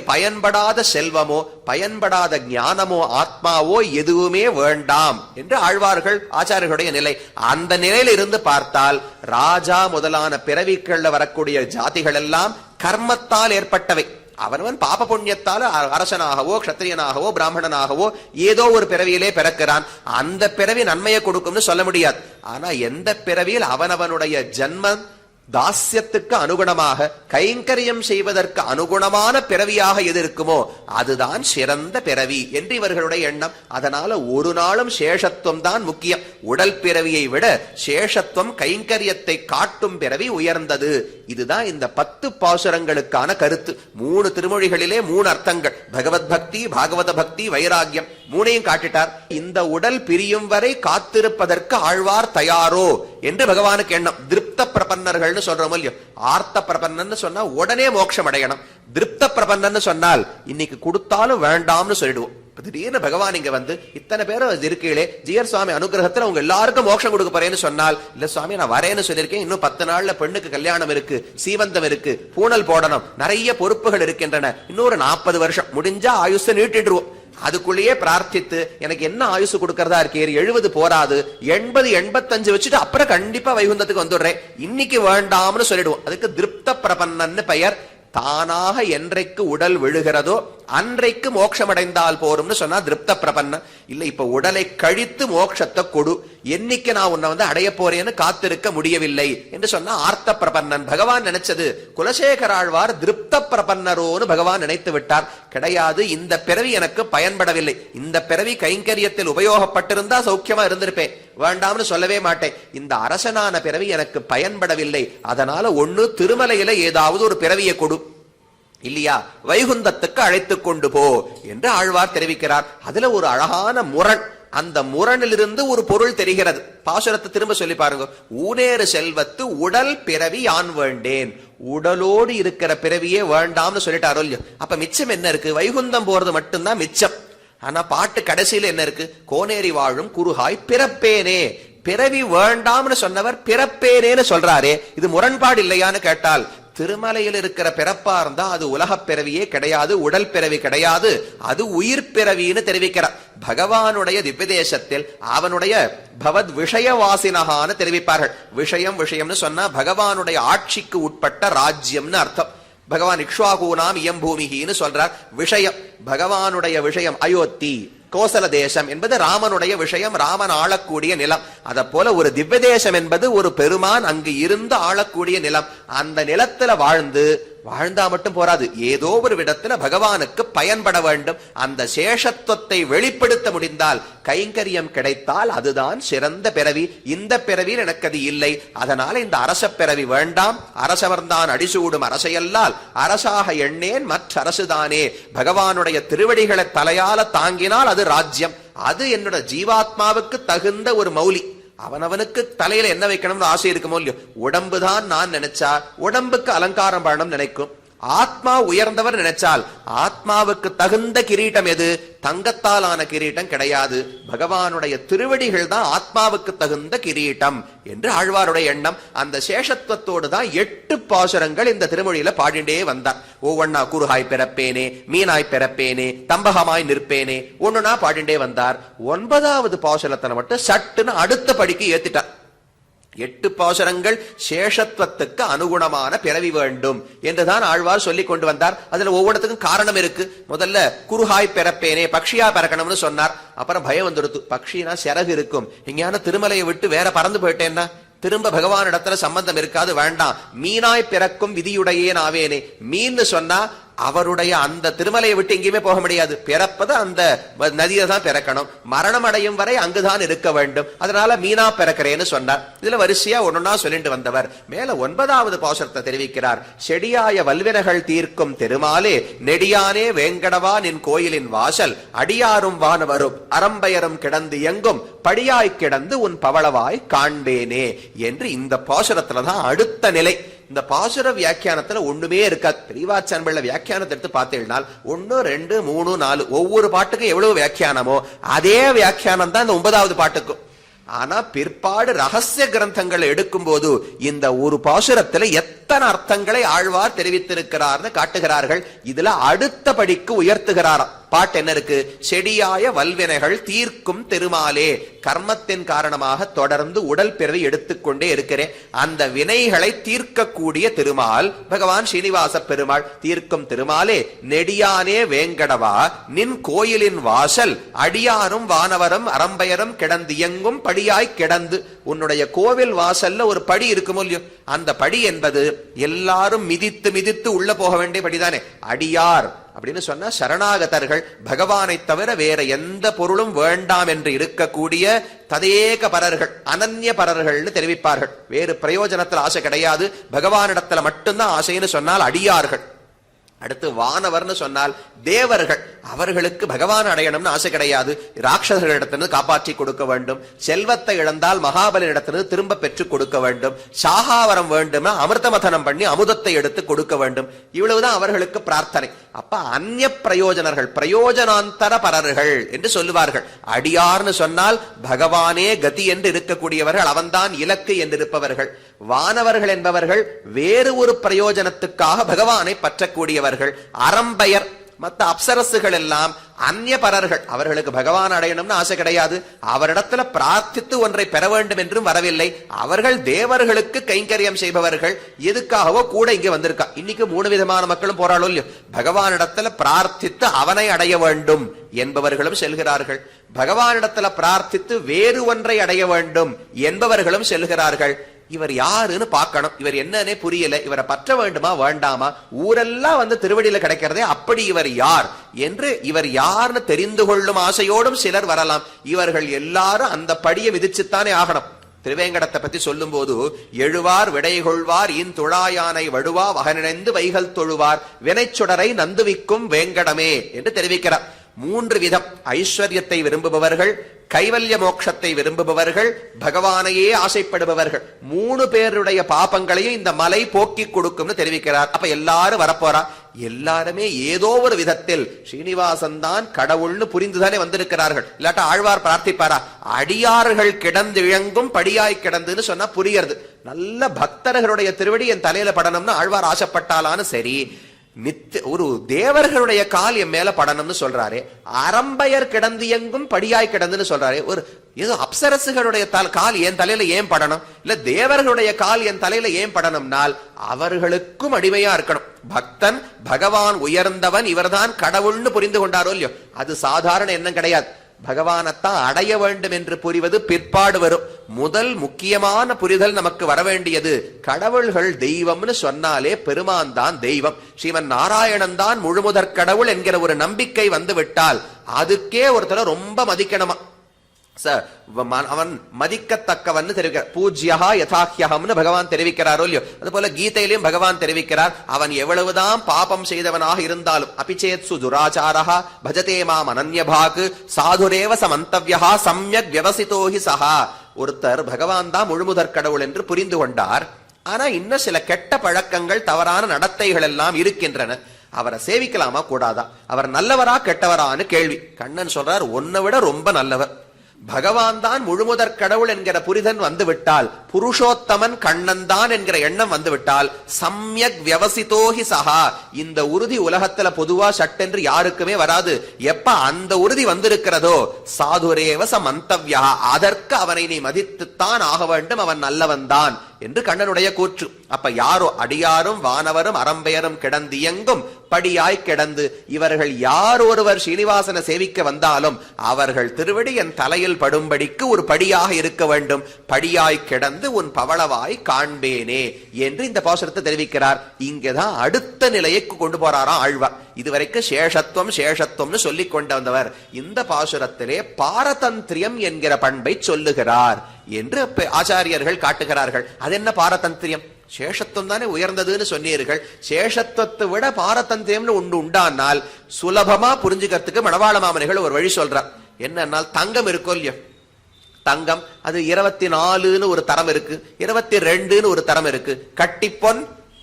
பயன்படாத செல்வமோ, பயன்படாத ஞானமோ, ஆத்மாவோ எதுவுமே வேண்டாம் என்று ஆழ்வார்கள் ஆச்சாரியர்களுடைய நிலை. அந்த நிலையில இருந்து பார்த்தால் ராஜா முதலான பிறவிகள்ல வரக்கூடிய ஜாதிகள் எல்லாம் கர்மத்தால் ஏற்பட்டவை. அவனவன் பாப புண்ணியத்தால் அரசனாகவோ க்ஷத்திரியனாகவோ பிராமணனாகவோ ஏதோ ஒரு பிறவியிலே பிறக்கிறான். அந்த பிறவி நன்மையை கொடுக்கும்னு சொல்ல முடியாது. ஆனா எந்த பிறவியில் அவனவனுடைய ஜன்மம் தாஸ்யத்துக்கு அனுகுணமாக கைங்கரியம் செய்வதற்கு அனுகுணமான பிறவியாக எது இருக்குமோ அதுதான் சிறந்த பிறவி என்று இவர்களுடைய எண்ணம். அதனால ஒரு நாளும் சேஷத்துவம் தான் முக்கியம். உடல் பிறவியை விட சேஷத்துவம் கைங்கரியத்தை காட்டும் பிறவி உயர்ந்தது. இதுதான் இந்த 10 பாசுரங்களுக்கான கருத்து. 3 திருமொழிகளிலே 3 அர்த்தங்கள். பகவத் பக்தி, பாகவத பக்தி, வைராகியம் மூணையும் காட்டிட்டார். இந்த உடல் பிரியும் வரை காத்திருப்பதற்கு ஆழ்வார் தயாரோ என்று பகவானுக்கு எண்ணம். திருப்த பிரபன்னர்கள் சொல்றோம் இல்லையோ. ஆர்த்த பிரபன்னன்னு சொன்னா உடனே மோட்சம் அடையணும். திருப்த பிரபன்னன்னு சொன்னால் இன்னைக்கு கொடுத்தாலும் வேண்டாம்னு சொல்லிடுவோம். திடீர்னு பகவான் இங்க வந்து இத்தனை பேரும் இருக்கீங்களே, ஜிஆர் சுவாமி அனுகிரகத்துல உங்க எல்லாருக்கும் மோட்சம் கொடுக்க போறேன்னு சொன்னால், இல்ல சுவாமி நான் வரேன்னு சொல்லியிருக்கேன், இன்னும் 10 நாள்ல பெண்ணுக்கு கல்யாணம் இருக்கு, சீவந்தம் இருக்கு, பூணல் போடணும், நிறைய பொறுப்புகள் இருக்கின்றன, இன்னொரு 40 வருஷம் முடிஞ்சா ஆயுஷ நீட்டிடுவோம். அதுக்குள்ளேயே பிரார்த்தித்து எனக்கு என்ன ஆயுசு கொடுக்கறதா இருக்கே, 70 போராது, 80 85 வச்சுட்டு அப்புறம் கண்டிப்பா வைகுந்தத்துக்கு வந்துடுறேன், இன்னைக்கு வேண்டாம்னு சொல்லிடுவோம். அதுக்கு திருப்த பிரபன்னன்னு பெயர். தானாக என்றைக்கு உடல் விழுகிறதோ அன்றைக்கு மோட்சமடைந்தால் போரும்னு சொன்னா திருப்த பிரபன்ன. இல்ல இப்ப உடலை கழித்து மோட்சத்தை கொடு, என்னைக்கு நான் உன்னை வந்து அடைய போறேன்னு காத்திருக்க முடியவில்லை என்று சொன்னா ஆர்த்த பிரபன்னன். பகவான் நினைச்சது குலசேகராழ்வார் திருப்த பிரபன்னரோன்னு பகவான் நினைத்து விட்டார். கிடையாது, இந்த பிறவி எனக்கு பயன்படவில்லை, இந்த பிறவி கைங்கரியத்தில் உபயோகப்பட்டிருந்தா சௌக்கியமா இருந்திருப்பேன், வேண்டாம்னு சொல்லவே மாட்டேன். இந்த அரசனான பிறவி எனக்கு பயன்படவில்லை, அதனால ஒண்ணு திருமலையில ஏதாவது ஒரு பிறவியை கொடு, இல்லையா வைகுந்தத்துக்கு அழைத்து கொண்டு போ என்று ஆழ்வார் தெரிவிக்கிறார். அதுல ஒரு அழகான முரண். அந்த முரணிலிருந்து ஒரு பொருள் தெரிகிறது. பாசுரத்தை திரும்ப சொல்லி பாருங்க. ஊனேறு செல்வத்து உடல் பிறவி யான் வேண்டேன், உடலோடு இருக்கிற பிறவியே வேண்டாம்னு சொல்லிட்டாரோ இல்லையோ. அப்ப மிச்சம் என்ன இருக்கு? வைகுந்தம் போறது மட்டும்தான் மிச்சம். ஆனா பாட்டு கடைசியில என்ன இருக்கு? கோனேரி வாழும் குருகாய் பிறப்பேனே. பிறவி வேண்டாம்னு சொன்னவர் பிறப்பேனேன்னு சொல்றாரே, இது முரண்பாடு இல்லையான்னு கேட்டால், திருமலையில் இருக்கிற பிறப்பா இருந்தா அது உலக பிறவியே கிடையாது, உடல் பிறவி கிடையாது, அது உயிர் பிறவின்னு தெரிவிக்கிறார். பகவானுடைய திவ்யதேசத்தில் அவனுடைய பவத் விஷயவாசினகான்னு தெரிவிப்பார்கள். விஷயம்னு சொன்னா பகவானுடைய ஆட்சிக்கு உட்பட்ட ராஜ்யம்னு அர்த்தம். பகவான் இக்ஷ்வாகூனாம் இயம் பூமிகின்னு சொல்றார். விஷயம் பகவானுடைய விஷயம் அயோத்தி கோசல தேசம் என்பது ராமனுடைய விஷயம், ராமன் ஆளக்கூடிய நிலம். அத போல ஒரு திவ்ய தேசம் என்பது ஒரு பெருமான் அங்கு இருந்து ஆளக்கூடிய நிலம். அந்த நிலத்துல வாழ்ந்தா மட்டும் போராது, ஏதோ ஒரு விதத்துல பகவானுக்கு பயன்பட வேண்டும். அந்த சேஷத்துவத்தை வெளிப்படுத்த முடிந்தால், கைங்கரியம் கிடைத்தால் அதுதான் சிறந்த பிறவி. இந்த பிறவியில் எனக்கு அது இல்லை, அதனால இந்த அரச பிறவி வேண்டாம். அரசவர்தான் அடிசூடும் அரசையல்லால் அரசாக எண்ணேன் மற்ற அரசுதானே. பகவானுடைய திருவடிகளை தலையால தாங்கினால் அது ராஜ்யம். அது என்னோட ஜீவாத்மாவுக்கு தகுந்த ஒரு மௌலி. அவனவனுக்கு தலையில என்ன வைக்கணும்னு ஆசை இருக்குமோ இல்லையோ. உடம்புதான் நான் நினைச்சா உடம்புக்கு அலங்காரம் பண்ணணும் நினைக்கும். ஆத்மா உயர்ந்தவர் நினைச்சால் ஆத்மாவுக்கு தகுந்த கிரீட்டம் எது? தங்கத்தால் ஆன கிரீட்டம் கிடையாது. பகவானுடைய திருவடிகள் தான் ஆத்மாவுக்கு தகுந்த கிரீட்டம் என்று ஆழ்வாருடைய எண்ணம். அந்த சேஷத்துவத்தோடு தான் 8 பாசுரங்கள் இந்த திருமொழியில பாடிண்டே வந்தார். ஒவ்வொன்னா குருகாய் பிறப்பேனே, மீனாய் பிறப்பேனே, தம்பகமாய் நிற்பேனே, ஒண்ணுனா பாடிண்டே வந்தார். 9வது பாசுரத்தை மட்டும் சட்டுன்னு அடுத்த படிக்கு ஏத்திட்டார். 8 பாசுரங்கள் சேஷத்துவத்துக்கு அனுகுணமான பிறவி வேண்டும் என்றுதான் ஆழ்வார் சொல்லிக் கொண்டு வந்தார். அதுல ஒவ்வொருத்துக்கும் காரணம் இருக்கு. முதல்ல குருகாய் பிறப்பேனே, பக்ஷியா பிறக்கணும்னு சொன்னார். அப்புறம் பயம் வந்துடுத்து, பக்ஷினா சிறகு இருக்கும், எங்கேயான திருமலையை விட்டு வேற பறந்து போயிட்டேன்னா திரும்ப பகவான் இடத்துல சம்பந்தம் இருக்காது, வேண்டாம். மீனாய் பிறக்கும் விதியுடையேன் ஆவேனே. மீன்னு சொன்னா அவருடைய அந்த திருமலையை விட்டு எங்கேயுமே போக முடியாது, பிறப்பது அந்த நதியை தான் பிறக்கணும், மரணம் அடையும் வரை அங்குதான் இருக்க வேண்டும், அதனால மீனா பிறக்கிறேன்னு சொன்னார். இதுல வரிசையா ஒன்னொன்னா சொல்லிட்டு வந்தவர் மேல 9வது பாசுரத்தை தெரிவிக்கிறார். செடியாய வல்வினைகள் தீர்க்கும் திருமாலே, நெடியானே வேங்கடவா நின் கோயிலின் வாசல், அடியாரும் வானவரும் அறம்பயரும் கிடந்து எங்கும் படியாய் கிடந்து உன் பவளவாய் காண்பேனே என்று இந்த பாசுரத்துலதான் அடுத்த நிலை. இந்த பாசுர வியாக்கியானத்துல ஒண்ணுமே இருக்காது. பெரியவாச்சான் பிள்ளை வியாக்கியானத்தை எடுத்து பார்த்தீங்கன்னா 1 2 3 4 ஒவ்வொரு பாட்டுக்கும் எவ்வளவு வியாக்கியானமோ அதே வியாக்கியானம் தான் இந்த 9வது பாட்டுக்கும். ஆனா பிற்பாடு ரகசிய கிரந்தங்களை எடுக்கும் போது இந்த ஒரு பாசுரத்துல எத்தனை அர்த்தங்களை ஆழ்வார் தெரிவித்திருக்கிறார்னு காட்டுகிறார்கள். இதுல அடுத்த படிக்கு உயர்த்துகிறாராம். பாட்டு என்ன இருக்கு? செடியாய வல்வினைகள் தீர்க்கும் திருமாலே. கர்மத்தின் காரணமாக தொடர்ந்து உடல் பிறவி எடுத்துக்கொண்டே இருக்கிறேன். அந்த வினைகளை தீர்க்கக்கூடிய திருமால் பகவான் ஸ்ரீனிவாச பெருமாள். தீர்க்கும் திருமாலே நெடியானே வேங்கடவா நின் கோயிலின் வாசல் அடியாரும் வானவரும் அரம்பயரும் கிடந்து இயங்கும் படியாய் கிடந்து. உன்னுடைய கோவில் வாசல்ல ஒரு படி இருக்குமோ இல்லையோ, அந்த படி என்பது எல்லாரும் மிதித்து மிதித்து உள்ள போக வேண்டிய படிதானே. அடியார் அப்படின்னு சொன்னா சரணாகதர்கள், பகவானை தவிர வேற எந்த பொருளும் வேண்டாம் என்று இருக்கக்கூடிய ததேக பரர்கள், அனன்ய பரர்கள்னு தெரிவிப்பார்கள். வேறு பிரயோஜனத்தில் ஆசை கிடையாது, பகவானிடத்துல மட்டும்தான் ஆசைன்னு சொன்னால் அடியார்கள். அடுத்து வானவர்னு சொன்னால் தேவர்கள், அவர்களுக்கு பகவான் அடையணும்னு ஆசை கிடையாது, ராட்சசர்களிடத்திலிருந்து காப்பாற்றி கொடுக்க வேண்டும். செல்வத்தை இழந்தால் மகாபலியிடத்திலிருந்து திரும்ப பெற்று கொடுக்க வேண்டும். சாகாவரம் வேண்டும்னா அமிர்தமதனம் பண்ணி அமுதத்தை எடுத்து கொடுக்க வேண்டும். இவ்வளவுதான் அவர்களுக்கு பிரார்த்தனை. அப்ப அந்நிய பிரயோஜனர்கள், பிரயோஜனாந்தர பரர்கள் என்று சொல்லுவார்கள். அடியார்னு சொன்னால் பகவானே கதி என்று இருக்கக்கூடியவர்கள், அவன்தான் இலக்கு என்று இருப்பவர்கள். வானவர்கள் என்பவர்கள் வேறு ஒரு பிரயோஜனத்துக்காக பகவானை பற்றக்கூடியவர்கள். அரம்பயர் மற்ற அப்சரசுகள் எல்லாம் அந்நிய பரர்கள், அவர்களுக்கு பகவான் அடையணும்னு ஆசை கிடையாது, அவரிடத்துல பிரார்த்தித்து ஒன்றை பெற வேண்டும் என்றும் வரவில்லை. அவர்கள் தேவர்களுக்கு கைங்கரியம் செய்பவர்கள். எதுக்காகவோ கூட இங்க வந்திருக்கா. இன்னைக்கு 3 விதமான மக்களும் போராடும் இல்லையோ. பகவானிடத்துல பிரார்த்தித்து அவனை அடைய வேண்டும் என்பவர்களும் செல்கிறார்கள். பகவானிடத்துல பிரார்த்தித்து வேறு ஒன்றை அடைய வேண்டும் என்பவர்களும் செல்கிறார்கள். இவர் யாருன்னு பார்க்கணும், இவர் என்னன்னே புரியல, இவரை பற்ற வேண்டுமா வேண்டாமா, ஊரெல்லாம் வந்து திருவடியில கிடைக்கிறதே, அப்படி இவர் யார் என்று இவர் யாருன்னு தெரிந்து கொள்ளும் ஆசையோடும் சிலர் வரலாம். இவர்கள் எல்லாரும் அந்த படியை விதிச்சுத்தானே ஆகணும். திருவேங்கடத்தை பத்தி சொல்லும் போது, எழுவார் விடை கொள்வார் இன் துழாயானை வடுவா வகனிணைந்து வைகள் தொழுவார் வினைச்சுடரை நந்துவிக்கும் வேங்கடமே என்று தெரிவிக்கிறார். 3 விதம். ஐஸ்வர்யத்தை விரும்புபவர்கள், கைவல்ய மோட்சத்தை விரும்புபவர்கள், பகவானையே ஆசைப்படுபவர்கள். 3 பேருடைய பாபங்களையும் இந்த மலை போக்கி கொடுக்கும்னு தெரிவிக்கிறார். அப்ப எல்லாரும் வரப்போறா. எல்லாருமே ஏதோ ஒரு விதத்தில் ஸ்ரீனிவாசன் தான் கடவுள்னு புரிந்துதானே வந்திருக்கிறார்கள். இல்லாட்டா ஆழ்வார் பிரார்த்திப்பாரா? அடியார்கள் கிடந்து இழங்கும் படியாய் கிடந்துன்னு சொன்னா புரியறது. நல்ல பக்தர்களுடைய திருவடி என் தலையில படணும்னு ஆழ்வார் ஆசைப்பட்டாலான்னு சரி, ஒரு தேவர்களுடைய கால் என் மேல படணும்னு சொல்றாரு. அரம்பயர் கிடந்து எங்கும் படியாய் கிடந்துன்னு சொல்றாரு. ஒரு ஏதோ அப்சரசுகளுடைய கால் என் தலையில ஏன் படணும், இல்ல தேவர்களுடைய கால் என் தலையில ஏன் படணும்னால் அவர்களுக்கும் அடிமையா இருக்கணும். பக்தன் பகவான் உயர்ந்தவன், இவர்தான் கடவுள்னு புரிந்து கொண்டாரோ இல்லையோ, அது சாதாரண எண்ணம் கிடையாது. பகவானத்தான் அடைய வேண்டும் என்று புரிவது பிற்பாடு வரும். முதல் முக்கியமான புரிதல் நமக்கு வர வேண்டியது, கடவுள்கள் தெய்வம்னு சொன்னாலே பெருமான் தான் தெய்வம், ஸ்ரீமன் நாராயணன் தான் முழுமுதற் கடவுள் என்கிற ஒரு நம்பிக்கை வந்து விட்டால் அதுக்கே ஒருத்தர ரொம்ப மதிக்கணுமா. அவன் மதிக்கத்தக்கவன் தெரிவிக்கிறார். பூஜ்யா யதாஹ்யஹம்னு பகவான் தெரிவிக்கிறாரோ இல்லையோ, அது போல கீதையிலையும் பகவான் தெரிவிக்கிறார், அவன் எவ்வளவுதான் பாபம் செய்தவனாக இருந்தாலும் அபிச்சேத்சு துராச்சாரஹ பஜதே மாம் அனன்யபாக் சாதுரேவ சமந்தவ்யஹ சம்யக் வியவசிதோஹி சஹா. ஒருத்தர் பகவான் தான் முழுமுதற் கடவுள் என்று புரிந்து கொண்டார். ஆனா இன்னும் சில கெட்ட பழக்கங்கள், தவறான நடத்தைகள் எல்லாம் இருக்கின்றன. அவரை சேவிக்கலாமா கூடாதா? அவர் நல்லவரா கெட்டவரான்னு கேள்வி. கண்ணன் சொல்றார், உன்னை விட ரொம்ப நல்லவர். பகவான் தான் முழுமுதற் கடவுள் என்கிற புரிதன் வந்துவிட்டால், புருஷோத்தமன் கண்ணன் தான் என்கிற எண்ணம் வந்துவிட்டால், சம்யக் வியவசிதோஹி சஹா, இந்த உறுதி உலகத்துல பொதுவா சட்டென்று யாருக்குமே வராது. எப்ப அந்த உறுதி வந்திருக்கிறதோ, சாதுரேவ சமந்தவ்யா, அதற்கு அவனை நீ மதித்துத்தான் ஆக வேண்டும், அவன் நல்லவன் தான் என்று கண்ணனுடைய கூற்று. அப்ப யாரோ அடியாரும் வானவரும் அரம்பெயரும் கிடந்து இயங்கும் படியாய் கிடந்து, இவர்கள் யார் ஒருவர் ஸ்ரீனிவாசனை சேவிக்க வந்தாலும் அவர்கள் திருவடி என் தலையில் படும்படிக்கு ஒரு படியாக இருக்க வேண்டும். படியாய் கிடந்து உன் பவளவாய் காண்பேனே என்று இந்த பாசுரத்தை தெரிவிக்கிறார். இங்கதான் அடுத்த நிலையை கொண்டு போறாராம் ஆழ்வார். இதுவரைக்கும் சேஷத்துவம் சேஷத்துவம்னு சொல்லிக் கொண்டு வந்தவர் இந்த பாசுரத்திலே பாரதந்திரியம் என்கிற பண்பை சொல்லுகிறார் என்று ஆச்சாரியர்கள் காட்டுகிறார்கள். அது என்ன பாரதந்திரியம்? சேஷத்துவம் தானே உயர்ந்ததுன்னு சொன்னீர்கள். சேஷத்துவத்தை விட பாரதந்திரியம்னு ஒன்று உண்டானால் சுலபமா புரிஞ்சுக்கிறதுக்கு மணவாள மாமனிகள் ஒரு வழி சொல்றார். என்னன்னா, தங்கம் இருக்கோ இல்லையோ, தங்கம் அது 24ன்னு ஒரு தரம் இருக்கு, 22ன்னு ஒரு தரம் இருக்கு. கட்டிப்பொன்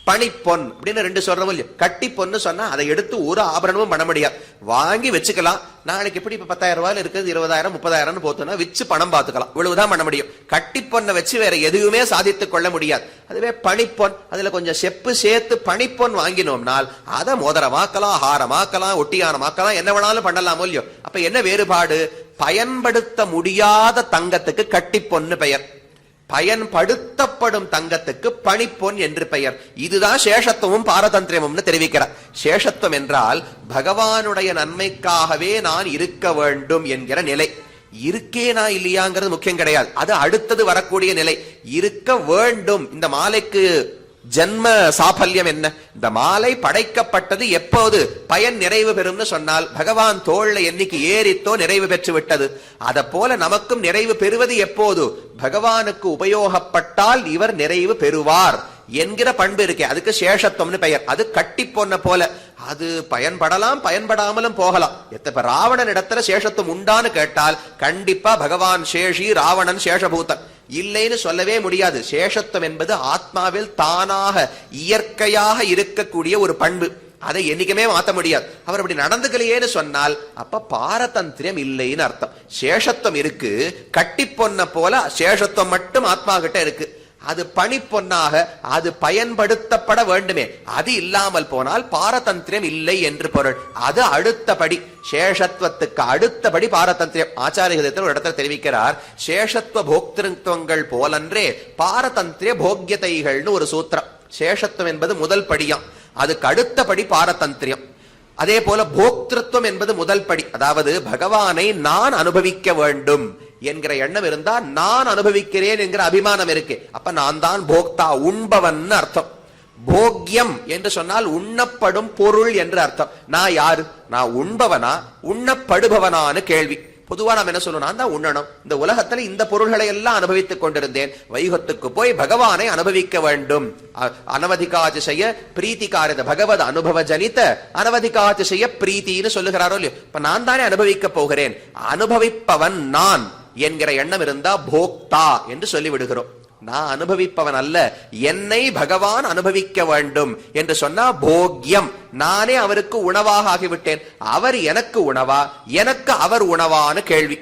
பணிப்பொன் அப்படின்னு ரெண்டு சொல்றோம் இல்லையா? கட்டி பொண்ணு சொன்னா அதை எடுத்து ஒரு ஆபரணமும் பண்ண முடியாது. வாங்கி வச்சுக்கலாம். நாளைக்கு எப்படி இப்ப 10,000 ரூபாயில இருக்குது 20,000 30,000 போத்தோம்னா விச்சு பணம் பார்த்துக்கலாம். இவ்வளவுதான் பண்ண முடியும். கட்டி பொண்ணை வச்சு வேற எதுவுமே சாதித்துக் கொள்ள முடியாது. அதுவே பணிப்பொன், அதுல கொஞ்சம் செப்பு சேர்த்து பணிப்பொன் வாங்கினோம்னால் அதை மோதிரமாக்கலாம், ஹாரமாக்கலாம், ஒட்டியானமாக்கலாம், என்ன வேணாலும் பண்ணலாம் இல்லையோ? அப்ப என்ன வேறுபாடு? பயன்படுத்த முடியாத தங்கத்துக்கு கட்டி பொண்ணு பெயர், பயன்படுத்தப்படும் தங்கத்துக்கு பணிப்பொன் என்று பெயர். இதுதான் சேஷத்துவமும் பாரதந்திரியமும் தெரிவிக்கிறார். சேஷத்துவம் என்றால் பகவானுடைய நன்மைக்காகவே நான் இருக்க வேண்டும் என்கிற நிலை. இருக்கேனா இல்லையாங்கிறது முக்கியம் கிடையாது, அது அடுத்தது வரக்கூடிய நிலை. இருக்க வேண்டும். இந்த மாலைக்கு ஜன்ம சாபல்யம் என்ன? இந்த மாலை படைக்கப்பட்டது எப்போது பயன் நிறைவு பெறும்னு சொன்னால் பகவான் தோள்ல என்னைக்கு ஏறித்தோ நிறைவு பெற்று விட்டது. அத போல நமக்கும் நிறைவு பெறுவது எப்போது? பகவானுக்கு உபயோகப்பட்டால் இவர் நிறைவு பெறுவார் என்கிற பண்பு இருக்கே, அதுக்கு சேஷத்துவம்னு பெயர். அது கட்டி பொன்ன போல, அது பயன்படலாம் பயன்படாமலும் போகலாம். இப்ப ராவணன் இடத்துல சேஷத்துவம் உண்டான்னு கேட்டால் கண்டிப்பா பகவான் சேஷி, ராவணன் சேஷபூதன் இல்லைன்னு சொல்லவே முடியாது. சேஷத்துவம் என்பது ஆத்மாவில் தானாக இயற்கையாக இருக்கக்கூடிய ஒரு பண்பு. அதை என்னைக்குமே மாற்ற முடியாது. அவர் அப்படி நடந்துக்கலையேன்னு சொன்னால் அப்ப பாரதந்திரியம் இல்லைன்னு அர்த்தம். சேஷத்துவம் இருக்கு, கட்டி பொன்ன போல சேஷத்துவம் மட்டும் ஆத்மா கிட்ட இருக்கு. அது பணிப்பொன்னாக அது பயன்படுத்தப்பட வேண்டுமே, அது இல்லாமல் போனால் பாரதந்திரியம் இல்லை என்று பொருள். அது அடுத்தபடி, சேஷத்துவத்துக்கு அடுத்தபடி பாரதந்திரியம். ஆச்சாரியத்தில் ஒரு இடத்துல தெரிவிக்கிறார், சேஷத்துவ போக்திருத்துவங்கள் போலன்றே பாரதந்திரிய போக்கியதைகள்னு ஒரு சூத்திரம். சேஷத்துவம் என்பது முதல் படியாம், அதுக்கு அடுத்தபடி பாரதந்திரியம். அதே போல போக்திருத்துவம் என்பது முதல் படி, அதாவது பகவானை நான் அனுபவிக்க வேண்டும் என்கிற எண்ணம் இருந்தா நான் அனுபவிக்கிறேன் என்கிற அபிமானம் இருக்கு. அப்ப நான் தான் போக்தா, உண்பவன் அர்த்தம். போக்யம் என்று சொன்னால் உண்ணப்படும் பொருள் என்று அர்த்தம். நான் யாரு? நான் உண்பவனா உண்ணப்படுபவனான்னு கேள்வி. பொதுவா நாம் என்ன சொல்லணும்? நான் தான் உண்ணணும். இந்த உலகத்துல இந்த பொருள்களை எல்லாம் அனுபவித்துக் கொண்டிருந்தேன், வைகுத்துக்கு போய் பகவானை அனுபவிக்க வேண்டும். அனவதிகாதிசய பிரீத்திகாரத பகவத் அனுபவ ஜனித அனவதிகாதிசய பிரீத்தின்னு சொல்லுகிறாரோ இல்லையோ? இப்ப நான் தானே அனுபவிக்க போகிறேன். அனுபவிப்பவன் நான் என்கிற எண்ணம் இருந்தா போக்தா என்று சொல்லிவிடுகிறோம். நான் அனுபவிப்பவன் அல்ல, என்னை பகவான் அனுபவிக்க வேண்டும் என்று சொன்னா போக்யம். நானே அவருக்கு உணவாக ஆகிவிட்டேன். அவர் எனக்கு உணவா, எனக்கு அவர் உணவான்னு கேள்வி.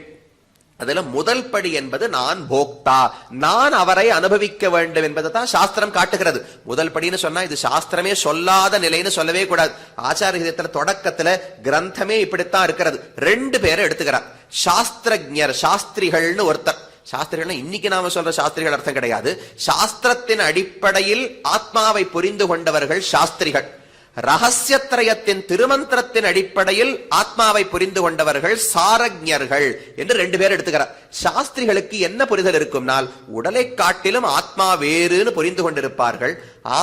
அதுல முதல் படி என்பது நான் போக்தா, நான் அவரை அனுபவிக்க வேண்டும் என்பதை தான் சாஸ்திரம் காட்டுகிறது. முதல் படின்னு சொன்னா இது சாஸ்திரமே சொல்லாத நிலைன்னு சொல்லவே கூடாது. ஆச்சாரியத்துல தொடக்கத்துல கிரந்தமே இப்படித்தான் இருக்கிறது. ரெண்டு பேரை எடுத்துக்கிறார். சாஸ்திரஜர், சாஸ்திரிகள்னு ஒருத்தர். சாஸ்திரிகள் இன்னைக்கு நாம சொல்ற சாஸ்திரிகள் அர்த்தம் கிடையாது. சாஸ்திரத்தின் அடிப்படையில் ஆத்மாவை புரிந்து கொண்டவர்கள் சாஸ்திரிகள். ரகசியத்திரயத்தின் திருமந்திரத்தின் அடிப்படையில் ஆத்மாவை புரிந்து கொண்டவர்கள் சாரஜ்ஞர்கள் என்று ரெண்டு பேர் எடுத்துக்கிறார். சாஸ்திரிகளுக்கு என்ன புரிதல் இருக்கும்னால் உடலை காட்டிலும் ஆத்மா வேறுன்னு புரிந்து கொண்டிருப்பார்கள்.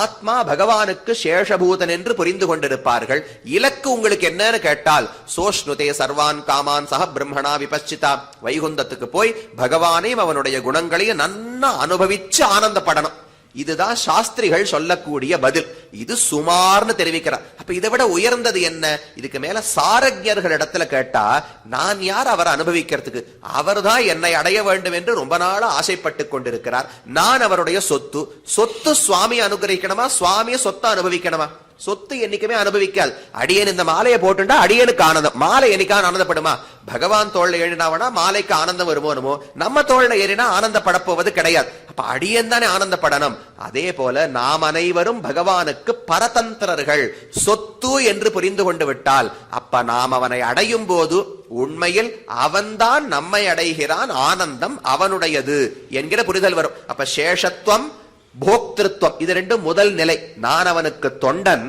ஆத்மா பகவானுக்கு சேஷபூதன் என்று புரிந்து கொண்டிருப்பார்கள். இலக்கு உங்களுக்கு என்னன்னு கேட்டால் சோஷ்ணுதே சர்வான் காமான் சக பிரம்மணா விபச்சிதா, வைகுந்தத்துக்கு போய் பகவானையும் அவனுடைய குணங்களையும் நன்னா அனுபவிச்சு ஆனந்தப்படணும். இதுதான் சாஸ்திரிகள் சொல்லக்கூடிய பதில். இது சுமார்னு தெரிவிக்கிறார். அப்ப இதை விட உயர்ந்தது என்ன? இதுக்கு மேல சாரஜ்ஞர்கள் இடத்துல கேட்டா நான் யார் அவரை அனுபவிக்கிறதுக்கு? அவர்தான் என்னை அடைய வேண்டும் என்று ரொம்ப நாளா ஆசைப்பட்டு கொண்டிருக்கிறார். நான் அவருடைய சொத்து. சொத்து சுவாமி அனுகிரகிக்கணுமா, சுவாமிய சொத்தை அனுபவிக்கணுமா? சொத்து என்னைக்குமே அனுபவிக்காது. அடியன் இந்த மாலையை போட்டுண்டா அடியனுக்கு ஆனந்தம். மாலை என்னைக்கான ஆனந்தப்படுமா? பகவான் தோல்ல ஏறினாவனா மாலைக்கு ஆனந்தம் வருமோ? நம்ம தோல்ல ஏறினா ஆனந்தப்படப்போவது கிடையாது. அப்ப அடியன் தானே ஆனந்தப்படணும். அதே போல நாம் அனைவரும் பகவானுக்கு பரதந்திரர்கள், சொத்து என்று புரிந்து கொண்டு விட்டால் அப்ப நாம் அவனை அடையும் போது உண்மையில் அவன்தான் நம்மை அடைகிறான், ஆனந்தம் அவனுடையது என்கிற புரிதல் வரும். அப்ப சேஷத்துவம் போக்திருத்துவம் இது ரெண்டும் முதல் நிலை. நான் அவனுக்கு தொண்டன்,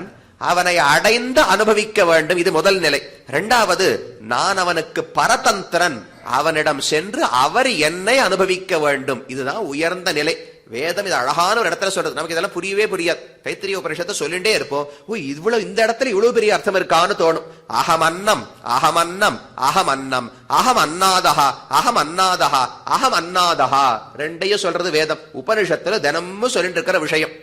அவனை அடைந்து அனுபவிக்க வேண்டும், இது முதல் நிலை. இரண்டாவது, நான் அவனுக்கு பரதந்திரன், அவனிடம் சென்று அவர் என்னை அனுபவிக்க வேண்டும், இதுதான் உயர்ந்த நிலை. வேதம் இது அழகான ஒரு இடத்துல சொல்றது. நமக்கு இதெல்லாம் புரியவே புரியாது. தைத்திரிய உபனிஷத்தை சொல்லிட்டே இருப்போம். இவ்வளவு இந்த இடத்துல இவ்வளவு பெரிய அர்த்தம் இருக்கான்னு தோணும். அகம் அன்னம் அகம் அன்னம் அகம் அன்னம் அகம் அன்னாதஹா அகம் அன்னாதஹா அகம் அன்னாதஹா ரெண்டையும் சொல்றது வேதம். உபனிஷத்துல தினமும் சொல்லிட்டு இருக்கிற விஷயம்.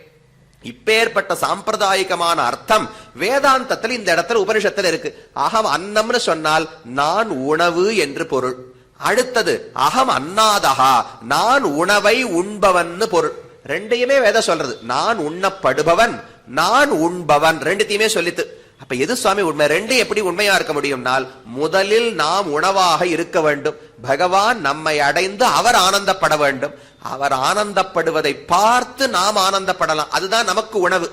இப்பேற்பட்ட சாம்பிரதாயிகமான அர்த்தம் வேதாந்தத்தில் இந்த இடத்துல உபனிஷத்துல இருக்கு. அகம் அன்னம்னு சொன்னால் நான் உணவு என்று பொருள். அடுத்தது அகம் அன்னாதஹா, நான் உணவை உண்பவன் பொருள். ரெண்டையுமே வேத சொல்றது. நான் உண்ணப்படுபவன், நான் உண்பவன், ரெண்டுத்தையுமே சொல்லித்து. அப்ப எது சுவாமி உண்மை? ரெண்டு எப்படி உண்மையா இருக்க முடியும்னால், முதலில் நாம் உணவாக இருக்க வேண்டும். பகவான் நம்மை அடைந்து அவர் ஆனந்தப்பட வேண்டும். அவர் ஆனந்தப்படுவதை பார்த்து நாம் ஆனந்தப்படலாம். அதுதான் நமக்கு உணவு.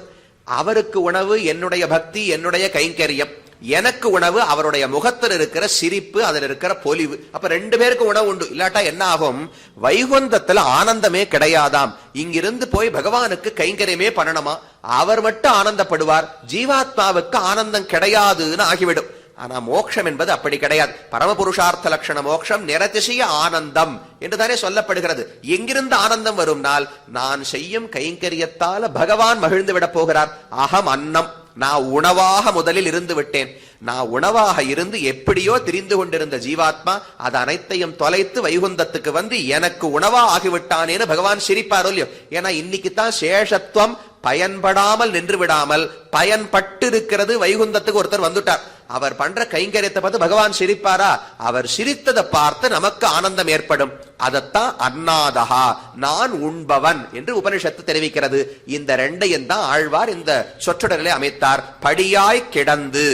அவருக்கு உணவு என்னுடைய பக்தி, என்னுடைய கைங்கரியம். எனக்கு உணவு அவருடைய முகத்தில் இருக்கிற சிரிப்பு, அதில் இருக்கிற பொலிவு. அப்ப ரெண்டு பேருக்கு உணவு உண்டு. இல்லாட்டா என்ன ஆகும்? வைகுந்தத்துல ஆனந்தமே கிடையாதாம். இங்கிருந்து போய் பகவானுக்கு கைங்கரியமே பண்ணணுமா, அவர் மட்டும் ஆனந்தப்படுவார், ஜீவாத்மாவுக்கு ஆனந்தம் கிடையாதுன்னு ஆகிவிடும். ஆனா மோட்சம் என்பது அப்படி கிடையாது. பரமபுருஷார்த்த லட்சண மோட்சம் நிரதிசய ஆனந்தம் என்றுதானே சொல்லப்படுகிறது. எங்கிருந்து ஆனந்தம் வரும்னால், நான் செய்யும் கைங்கரியத்தால பகவான் மகிழ்ந்து விட போகிறார். அகம் அன்னம், நான் உணவாக முதலில் இருந்து விட்டேன். நான் உணவாக இருந்து எப்படியோ திரிந்து கொண்டிருந்த ஜீவாத்மா அது அனைத்தையும் தொலைத்து வைகுந்தத்துக்கு வந்து எனக்கு உணவா ஆகிவிட்டானேன்னு பகவான் சிரிப்பாரோ இல்லையோ. ஏன்னா இன்னைக்கு தான் சேஷத்துவம் பயன்படாமல் நின்று விடாமல் பயன்பட்டு இருக்கிறது. வைகுந்தத்துக்கு ஒருத்தர் வந்துட்டார், அவர் பண்ற கைங்கரியத்தை பார்த்து பகவான் சிரிப்பாரா? அவர் சிரித்ததை பார்த்து நமக்கு ஆனந்தம் ஏற்படும். அதத்தான் அன்னாதகா, நான் உண்பவன் என்று உபனிஷத்து தெரிவிக்கிறது. இந்த ரெண்டையும் தான் ஆழ்வார் இந்த சொற்றொடரிலே அமைத்தார். படியாய் கிடந்து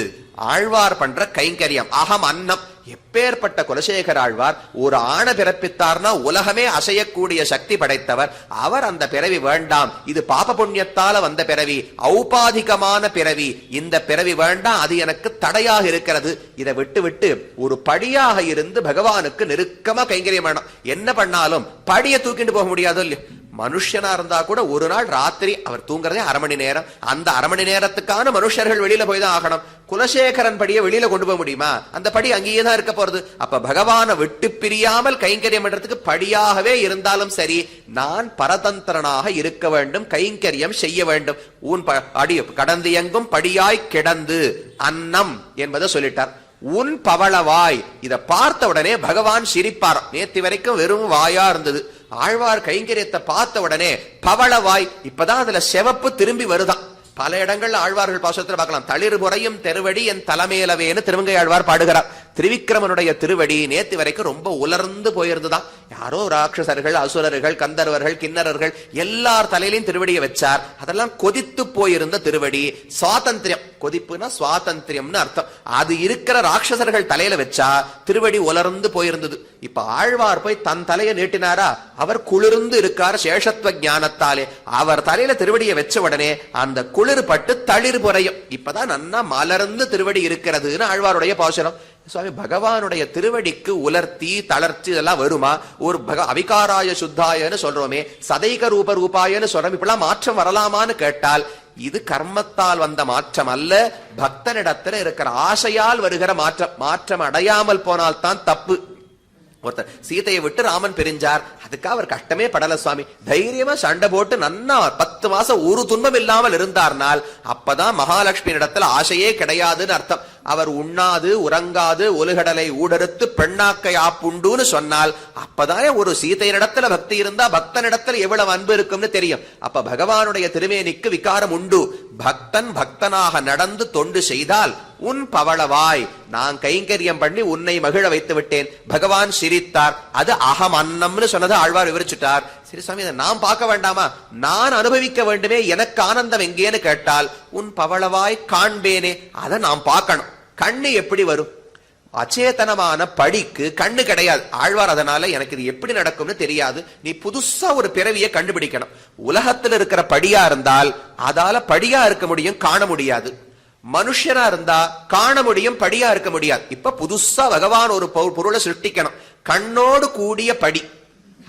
ஆழ்வார் பண்ற கைங்கரியம் அகம் அன்னம். எப்பேற்பட்ட குலசேகர ஆழ்வார் ஒரு ஆணை பிறப்பித்தார்னா உலகமே அசையக்கூடிய சக்தி படைத்தவர். அவர் அந்த பிறவி வேண்டாம், இது பாப புண்ணியத்தால வந்த பிறவி, ஔபாதிகமான பிறவி, இந்த பிறவி வேண்டாம், அது எனக்கு தடையாக இருக்கிறது. இதை விட்டு விட்டு ஒரு படியாக இருந்து பகவானுக்கு நெருக்கமா கைங்கரியம் வேணும். என்ன பண்ணாலும் படியை தூக்கிட்டு போக முடியாதோ இல்லையோ. மனுஷனா இருந்தா கூட ஒரு நாள் ராத்திரி அவர் தூங்குறதே 1/2 மணி நேரம். அந்த 1/2 மணி நேரத்துக்கான மனுஷர்கள் வெளியில போய் தான் ஆகணும். குலசேகரன் படியை வெளியில கொண்டு போக முடியுமா? அந்த படி அங்கேயே தான் இருக்க போறது. அப்ப பகவானை விட்டு பிரியாமல் கைங்கரியம் பண்றதுக்கு படியாகவே இருந்தாலும் சரி, நான் பரதந்திரனாக இருக்க வேண்டும், கைங்கரியம் செய்ய வேண்டும். உன் அடி கடந்து எங்கும் படியாய் கிடந்து அன்னம் என்பதை சொல்லிட்டார். உன் பவளவாய், இதை பார்த்த உடனே பகவான் சிரிப்பார். நேற்று வரைக்கும் வெறும் வாயா இருந்தது. ஆழ்வார் கைங்கரியத்தை பார்த்த உடனே பவளவாய், இப்பதான் அதுல செவப்பு திரும்பி வருதான். பல இடங்கள்ல ஆழ்வார்கள் பாசுரத்தில் பார்க்கலாம். தளிர் முறையும் தெருவடி என் தலைமையிலவேன்னு திருவங்கை ஆழ்வார் பாடுகிறார். திரிவிக்ரமனுடைய திருவடி நேத்து வரைக்கும் ரொம்ப உலர்ந்து போயிருந்துதான். யாரோ ராட்சசர்கள், அசுரர்கள், கந்தர்வர்கள், கிண்ணறர்கள் எல்லார் தலையிலையும் திருவடியை வச்சார். அதெல்லாம் கொதித்து போயிருந்த திருவடி. சுவாதந்திரியம், கொதிப்புனா சுவாதந்திரியம்னு அர்த்தம். அது இருக்கிற ராட்சசர்கள் தலையில வச்சா திருவடி உலர்ந்து போயிருந்தது. இப்ப ஆழ்வார் போய் தன் தலையை நீட்டினாரா, அவர் குளிர்ந்து இருக்கார் சேஷத்துவ ஞானத்தாலே. அவர் தலையில திருவடியை வச்ச உடனே அந்த குளிர் பட்டு தளிர் புறையும். இப்பதான் நன்னா மலர்ந்து திருவடி இருக்கிறதுன்னு ஆழ்வாருடைய பாசுரம். சுவாமி, பகவானுடைய திருவடிக்கு உலர்த்தி தளர்ச்சி இதெல்லாம் வருமா? ஒரு அவிகாராய சுத்தாயன்னு சொல்றோமே, சதைக ரூப ரூபாயன்னு சொல்றோம், இப்பெல்லாம் மாற்றம் வரலாமான்னு கேட்டால் இது கர்மத்தால் வந்த மாற்றம் அல்ல, பக்தனிடத்துல இருக்கிற ஆசையால் வருகிற மாற்றம். மாற்றம் அடையாமல் போனால் தான் தப்பு. ஒருத்தர் சீதையை விட்டு ராமன் பிரிஞ்சார், அதுக்காக அவர் கஷ்டமே படல சுவாமி. தைரியமா சண்டை போட்டு நன்னா 10 மாசம் ஒரு துன்பம் இல்லாமல் இருந்தார்னால் அப்பதான் மகாலட்சுமி இடத்துல ஆசையே கிடையாதுன்னு அர்த்தம். அவர் உண்ணாது உறங்காது ஒலுகடலை ஊடறுத்து பெண்ணாக்கை ஆப்புண்டுன்னு சொன்னால் அப்பதான் ஒரு சீதையினிடத்துல பக்தி இருந்தா பக்தனிடத்துல எவ்வளவு அன்பு இருக்கும்னு தெரியும். அப்ப பகவானுடைய திருமேனிக்கு விகாரம் உண்டு. பக்தன் பக்தனாக நடந்து தொண்டு செய்தால் உன் பவளவாய், நான் கைங்கரியம் பண்ணி உன்னை மகிழ வைத்து விட்டேன். பகவான் சிரித்தார். அது அகம் அன்னம்னு சொன்னதை ஆழ்வார் விவரிச்சுட்டார். சரி சுவாமி, இதை நான் பார்க்க வேண்டாமா? நான் அனுபவிக்க வேண்டுமே, எனக்கு ஆனந்தம் எங்கேன்னு கேட்டால் உன் பவளவாய் காண்பேனே, அதை நான் பார்க்கணும். கண்ணு எப்படி வரும்? அச்சேதனமான படிக்கு கண்ணு கிடையாது. ஆழ்வார் அதனால எனக்கு இது எப்படி நடக்கும்னு தெரியாது, நீ புதுசா ஒரு பிறவியை கண்டுபிடிக்கணும். உலகத்தில் இருக்கிற படியா இருந்தால் அதால படியா இருக்க முடியும், காண முடியாது. மனுஷனா இருந்தா காண முடியும், படியா இருக்க முடியாது. இப்ப புதுசா பகவான் ஒரு பொருளை சிருஷ்டிக்கணும், கண்ணோடு கூடிய படி.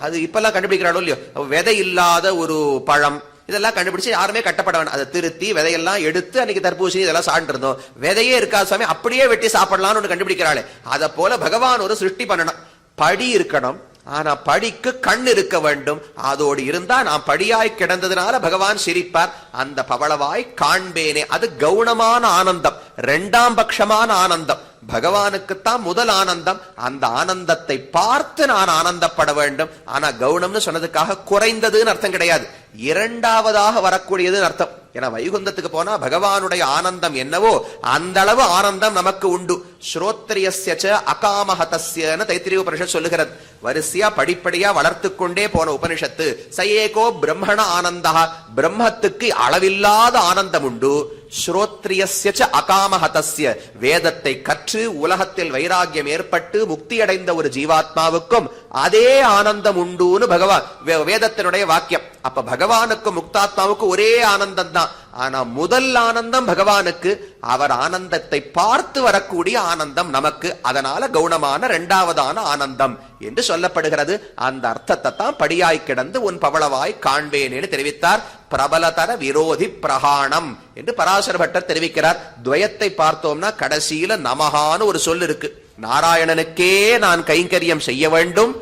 அது இப்பெல்லாம் கண்டுபிடிக்கிறானோ இல்லையோ, விதை இல்லாத ஒரு பழம் இதெல்லாம் கண்டுபிடிச்சு யாருமே கட்டப்பட வேண்டாம். அதை திருத்தி விதையெல்லாம் எடுத்து அன்னைக்கு தர்பூசணி இதெல்லாம் சாப்பிட்டு இருந்தோம். விதையே இருக்காது சாமி, அப்படியே வெட்டி சாப்பிடலாம்னு ஒண்ணு கண்டுபிடிக்கிறாளே, அதை போல பகவான் ஒரு சிருஷ்டி பண்ணணும். படி இருக்கணும், ஆனா படிக்கு கண் இருக்க வேண்டும். அதோடு இருந்தா நான் படியாய் கிடந்ததுனால பகவான் சிரிப்பார். அந்த பவளவாய் காண்பேனே, அது கவுனமான ஆனந்தம், 2ஆம் பட்சமான ஆனந்தம். பகவானுக்குத்தான் முதல் ஆனந்தம். அந்த ஆனந்தத்தை பார்த்து நான் ஆனந்தப்பட வேண்டும். ஆனா கவுனம்னு சொன்னதுக்காக குறைந்ததுன்னு அர்த்தம் கிடையாது, இரண்டாவதாக வரக்கூடியதுன்னு அர்த்தம். ஏன்னா வைகுந்தத்துக்கு போனா பகவானுடைய ஆனந்தம் என்னவோ அந்த அளவு ஆனந்தம் நமக்கு உண்டு. ஸ்ரோத்ரியஸ்ய அகாமஹதஸ்யன்னு தைத்திரிய உபனிஷத் சொல்லுகிறது. வரிசையா படிப்படியா வளர்த்து கொண்டே போன உபனிஷத்து. சயேகோ பிரம்மண ஆனந்தா, பிரம்மத்துக்கு அளவில்லாத ஆனந்தம் உண்டு. ஸ்ரோத்ரியஸ்ய அகாமஹதஸ்ய, வேதத்தை கற்று உலகத்தில் வைராகியம் ஏற்பட்டு முக்தி அடைந்த ஒரு ஜீவாத்மாவுக்கும் அதே ஆனந்தம் உண்டுன்னு பகவான் வேதத்தினுடைய வாக்கியம். அப்ப பகவானுக்கு முக்தாத்மாவுக்கு ஒரே ஆனந்தம் தான். ஆனா முதல் ஆனந்தம் பகவானுக்கு, அவர் ஆனந்தத்தை பார்த்து வரக்கூடிய ஆனந்தம் நமக்கு. அதனால கவுனமான இரண்டாவதான ஆனந்தம் என்று சொல்லப்படுகிறது. அந்த அர்த்தத்தை தான் படியாய் கிடந்து உன் பவளவாய் காண்பேனேன்னு தெரிவித்தார். பிரபலதர விரோதி பிரகாணம் என்று பராசர பட்டர் தெரிவிக்கிறார். துவயத்தை பார்த்தோம்னா கடைசியில நமகான்னு ஒரு சொல் இருக்கு. நாராயணனுக்கே நான் கைங்கரியம் செய்ய வேண்டும்,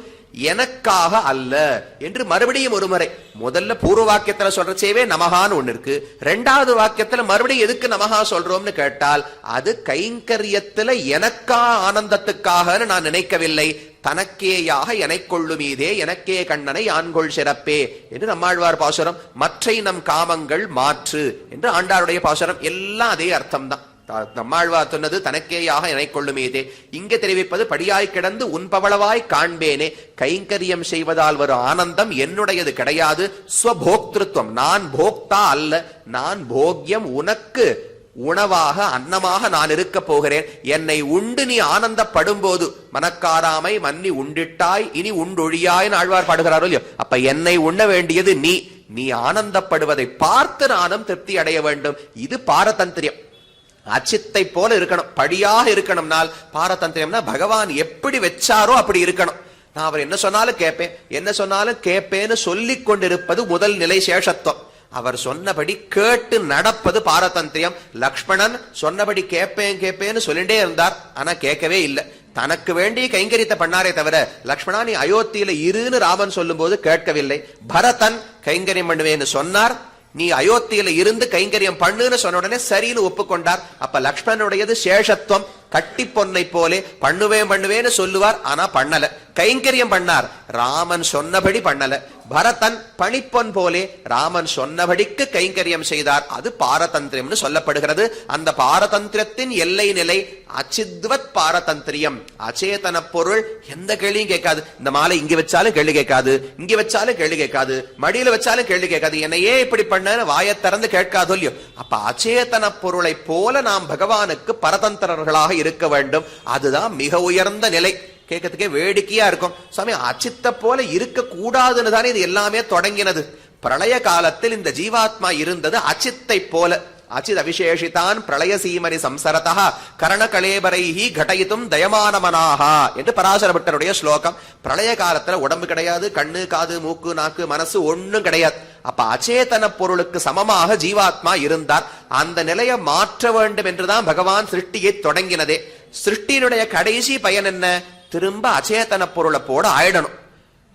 எனக்காக அல்ல என்று மறுபடியும் ஒரு முறை. முதல்ல பூர்வ வாக்கியத்துல சொல்றச்சேவே நமகான்னு ஒண்ணு இருக்கு. இரண்டாவது வாக்கியத்துல மறுபடியும் எதுக்கு நமகா சொல்றோம்னு கேட்டால், அது கைங்கரியத்துல எனக்கா ஆனந்தத்துக்காக நான் நினைக்கவில்லை, தனக்கேயாக எனைக்கொள்ளுமீதே எனக்கே கண்ணனை ஆண்கொள் சிறப்பே என்று நம்மாழ்வார் பாசுரம். மற்றை நம் காமங்கள் மாற்று என்று ஆண்டாருடைய பாசுரம். எல்லாம் அதே அர்த்தம் தான். நம்மாழ்வார் சொன்னது தனக்கேயாக எனைக்கொள்ளுமீதே, இங்கே தெரிவிப்பது படியாய் கிடந்து உன் பவளவாய் காண்பேனே. கைங்கரியம் செய்வதால் வரும் ஆனந்தம் என்னுடையது கிடையாது. ஸ்வபோக்திருத்துவம், நான் போக்தா அல்ல, நான் போக்யம், உனக்கு உணவாக அன்னமாக நான் இருக்க போகிறேன். என்னை உண்டு நீ ஆனந்தப்படும் போது மனக்காராமை மன்னி உண்டிட்டாய் இனி உண்டொழியாய் ஆழ்வார் பாடுகிறாரோ இல்லையோ. அப்ப என்னை உண்ண வேண்டியது நீ. நீ ஆனந்தப்படுவதை பார்த்து நானும் திருப்தி அடைய வேண்டும். இது பாரதந்திரியம். அச்சித்தை போல இருக்கணும், படியாக இருக்கணும்னால் பாரதந்திரியம்னா பகவான் எப்படி வச்சாரோ அப்படி இருக்கணும். நான் அவர் என்ன சொன்னாலும் கேட்பேன், என்ன சொன்னாலும் கேட்பேன்னு சொல்லிக் கொண்டிருப்பது முதல் நிலை சேஷத்துவம். அவர் சொன்னபடி கேட்டு நடப்பது பாரதந்திரியம். லக்ஷ்மணன் சொன்னபடி கேட்பேன் கேட்பேன்னு சொல்லிட்டே இருந்தார், ஆனா கேட்கவே இல்லை. தனக்கு வேண்டிய கைங்கரியத்தை பண்ணாரே தவிர, லக்ஷ்மணா நீ அயோத்தியில இருன்னு ராமன் சொல்லும் போது கேட்கவில்லை. பரதன் கைங்கரியம் பண்ணுவேன்னு சொன்னார், நீ அயோத்தியில இருந்து கைங்கரியம் பண்ணுன்னு சொன்ன உடனே சரின்னு ஒப்புக்கொண்டார். அப்ப லக்ஷ்மணனுடையது சேஷத்துவம். கட்டி பொன்னை போலே பண்ணுவேன்னு சொல்லுவார், ஆனா பண்ணல. கைங்கரியம் பண்ணார், ராமன் சொன்னபடி பண்ணல. பரதன் பணிப்பொன் போலே ராமன் சொன்னபடிக்கு கைங்கரியம் செய்தார். அது பாரதந்திரியம்னு சொல்லப்படுகிறது. அந்த பாரதந்திரத்தின் எல்லை நிலை அச்சித்வத் பாரதந்திரியம். அச்சேதன பொருள் எந்த கேள்வியும் கேட்காது. இந்த மாலை இங்க வச்சாலும் கேள்வி கேட்காது, இங்க வச்சாலும் கேள்வி கேட்காது, மடியில வச்சாலும் கேள்வி கேட்காது. என்னையே இப்படி பண்ண வாயை திறந்து கேட்காதோ இல்லையோ. அப்ப அச்சேதன பொருளை போல நாம் பகவானுக்கு பரதந்திரர்களாக இருக்க வேண்டும். அதுதான் மிக உயர்ந்த நிலை. கேட்கறதுக்கே வேடிக்கையா இருக்கும். சுவாமி அச்சித்த போல இருக்க கூடாதுன்னு தானே இது எல்லாமே தொடங்கினது. பிரளய காலத்தில் இந்த ஜீவாத்மா இருந்தது அச்சித்தை போல. அச்சித் அவிசேஷிதான் பிரளய சீமனி சம்சரதா கரண கலேபரைஹி கடயித்தும் தயமானமனாகா என்று பராசர பட்டருடைய ஸ்லோகம். பிரளய காலத்துல உடம்பு கிடையாது, கண்ணு காது மூக்கு நாக்கு மனசு ஒண்ணும் கிடையாது. அப்ப அச்சேதன பொருளுக்கு சமமாக ஜீவாத்மா இருந்தார். அந்த நிலையை மாற்ற வேண்டும் என்றுதான் பகவான் சிருஷ்டியை தொடங்கினதே. சிருஷ்டியினுடைய கடைசி பயன் என்ன? திரும்ப அச்சேதன பொருளை போட ஆயிடணும்.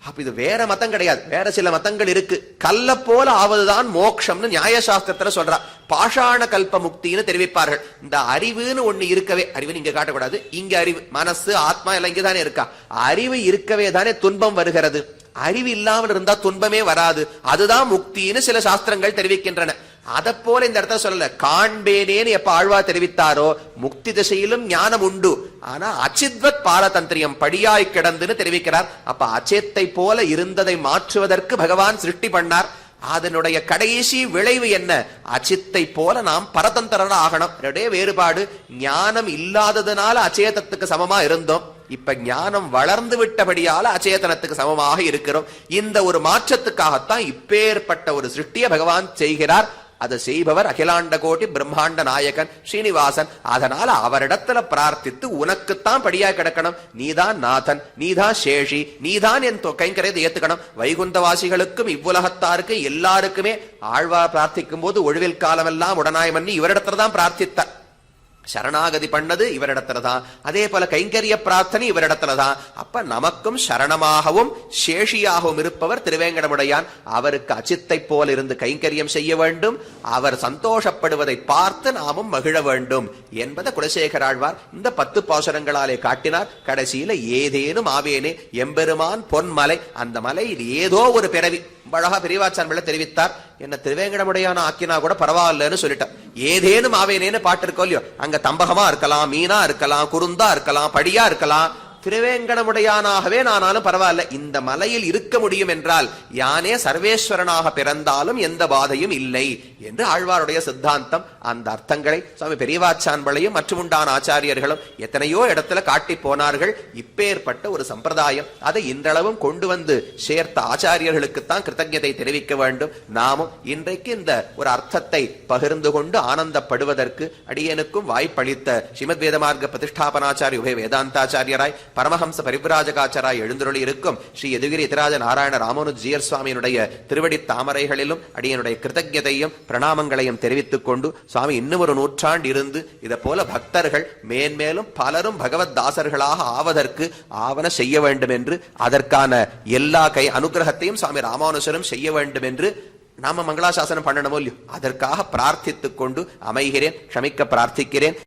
அப்ப இது வேற மதம் கிடையாது, வேற சில மதங்கள் இருக்கு. கல்ல போல ஆவதுதான் மோட்சம்னு நியாயசாஸ்திரத்துல சொல்றா. பாஷாண கல்ப முக்தின்னு தெரிவிப்பார்கள். இந்த அறிவுன்னு ஒண்ணு இருக்கவே, அறிவுன்னு இங்க காட்டக்கூடாது, இங்க அறிவு மனசு ஆத்மா எல்லாம் இங்கதானே இருக்கா. அறிவு இருக்கவே தானே துன்பம் வருகிறது. அறிவு இல்லாமல் இருந்தா துன்பமே வராது. அதுதான் முக்தின்னு சில சாஸ்திரங்கள் தெரிவிக்கின்றன. அதை போல இந்த இடத்துல சொல்லல. காண்பேனேன்னு எப்ப ஆழ்வா தெரிவித்தாரோ முக்தி திசையிலும் ஞானம் உண்டு, ஆனா அச்சித்வத் பாரதந்திரியம் படியாய் கிடந்துன்னு தெரிவிக்கிறார். அப்ப அச்சேத்தை போல இருந்ததை மாற்றுவதற்கு பகவான் சிருஷ்டி பண்ணார். அதனுடைய கடைசி விளைவு என்ன? அச்சித்தை போல நாம் பரதந்திரனா ஆகணும். வேறுபாடு. ஞானம் இல்லாததுனால அச்சேதத்துக்கு சமமா இருந்தோம், இப்ப ஞானம் வளர்ந்து விட்டபடியால அச்சேதனத்துக்கு சமமாக இருக்கிறோம். இந்த ஒரு மாற்றத்துக்காகத்தான் இப்பேற்பட்ட ஒரு சிருஷ்டியை பகவான் செய்கிறார். அதை செய்பவர் அகிலாண்ட கோட்டி பிரம்மாண்ட நாயகன் ஸ்ரீனிவாசன். அதனால அவரிடத்துல பிரார்த்தித்து உனக்குத்தான் படியா கிடக்கணும், நீதான் நாதன், நீதான் சேஷி, நீதான் என் கைங்கரியத்தை ஏத்துக்கணும். வைகுந்தவாசிகளுக்கும் இவ்வுலகத்தாருக்கு எல்லாருக்குமே ஆழ்வார் பிரார்த்திக்கும் போது ஒழிவில் காலமெல்லாம் உடனாய் மன்னி இவரிடத்துல தான் பிரார்த்தித்தார். சரணாகதி பண்ணது இவரிடத்துலதான், அதே போல கைங்கரிய பிரார்த்தனை இவரிடத்துலதான். அப்ப நமக்கும் சரணமாகவும் சேஷியாகவும் இருப்பவர் திருவேங்கடமுடையான். அவருக்கு அச்சித்தை போல் இருந்து கைங்கரியம் செய்ய வேண்டும், அவர் சந்தோஷப்படுவதை பார்த்து நாமும் மகிழ வேண்டும் என்பதை குலசேகராழ்வார் இந்த 10 பாசுரங்களாலே காட்டினார். கடைசியில ஏதேனும் ஆவேனே எம்பெருமான் பொன்மலை, அந்த மலையில் ஏதோ ஒரு பிறவி அழகா பெரியவாச்சான் பிள்ளை தெரிவித்தார். என்ன திருவேங்கடமுடையான ஆக்கினா கூட பரவாயில்லன்னு சொல்லிட்டார். ஏதேனும் ஆவேனேன்னு பாட்டு இருக்கோ இல்லையோ, அங்க தம்பகமா இருக்கலாம், மீனா இருக்கலாம், குருந்தா இருக்கலாம், படியா இருக்கலாம், திருவேங்கடமுடையானாகவே நானாலும் பரவாயில்ல, இந்த மலையில் இருக்க முடியும் என்றால் யானே சர்வேஸ்வரனாக பிறந்தாலும் எந்த பாதையும் இல்லை என்று ஆழ்வாருடைய சித்தாந்தம். அந்த அர்த்தங்களை சுவாமி பெரியவாச்சான்பளையும் மற்றும் உண்டான ஆச்சாரியர்களும் எத்தனையோ இடத்துல காட்டி போனார்கள். இப்பேற்பட்ட ஒரு சம்பிரதாயம், அதை இன்றளவும் கொண்டு வந்து சேர்த்த ஆச்சாரியர்களுக்குத்தான் கிருத்தஜதை தெரிவிக்க வேண்டும். நாமும் இன்றைக்கு இந்த ஒரு அர்த்தத்தை பகிர்ந்து கொண்டு ஆனந்தப்படுவதற்கு அடியனுக்கும் வாய்ப்பளித்த ஸ்ரீமத் வேதமார்க்க பிரதிஷ்டாபனாச்சாரிய உபய வேதாந்தாச்சாரியராய் பரமஹம்ச பரிவ்ராஜகாச்சாராய் எழுந்துருளி இருக்கும் ஸ்ரீ யதுகிரி யதிராஜ நாராயண ராமானுஜீயர் சுவாமியினுடைய திருவடி தாமரைகளிலும் அடியனுடைய கிருத்தஜதையும் பிரணாமங்களையும் தெரிவித்துக் கொண்டு, சுவாமி இன்னும் ஒரு நூற்றாண்டு இருந்து இதை போல பக்தர்கள் மேன்மேலும் பலரும் பகவத் தாசர்களாக ஆவதற்கு ஆவன செய்ய வேண்டும் என்று, அதற்கான எல்லா அனுகிரகத்தையும் சுவாமி ராமானுஜரும் செய்ய வேண்டும் என்று நாம மங்களாசாசனம் பண்ணணுமோ இல்லையோ, அதற்காக பிரார்த்தித்துக் கொண்டு அமைகிறேன், க்ஷமிக்க பிரார்த்திக்கிறேன்.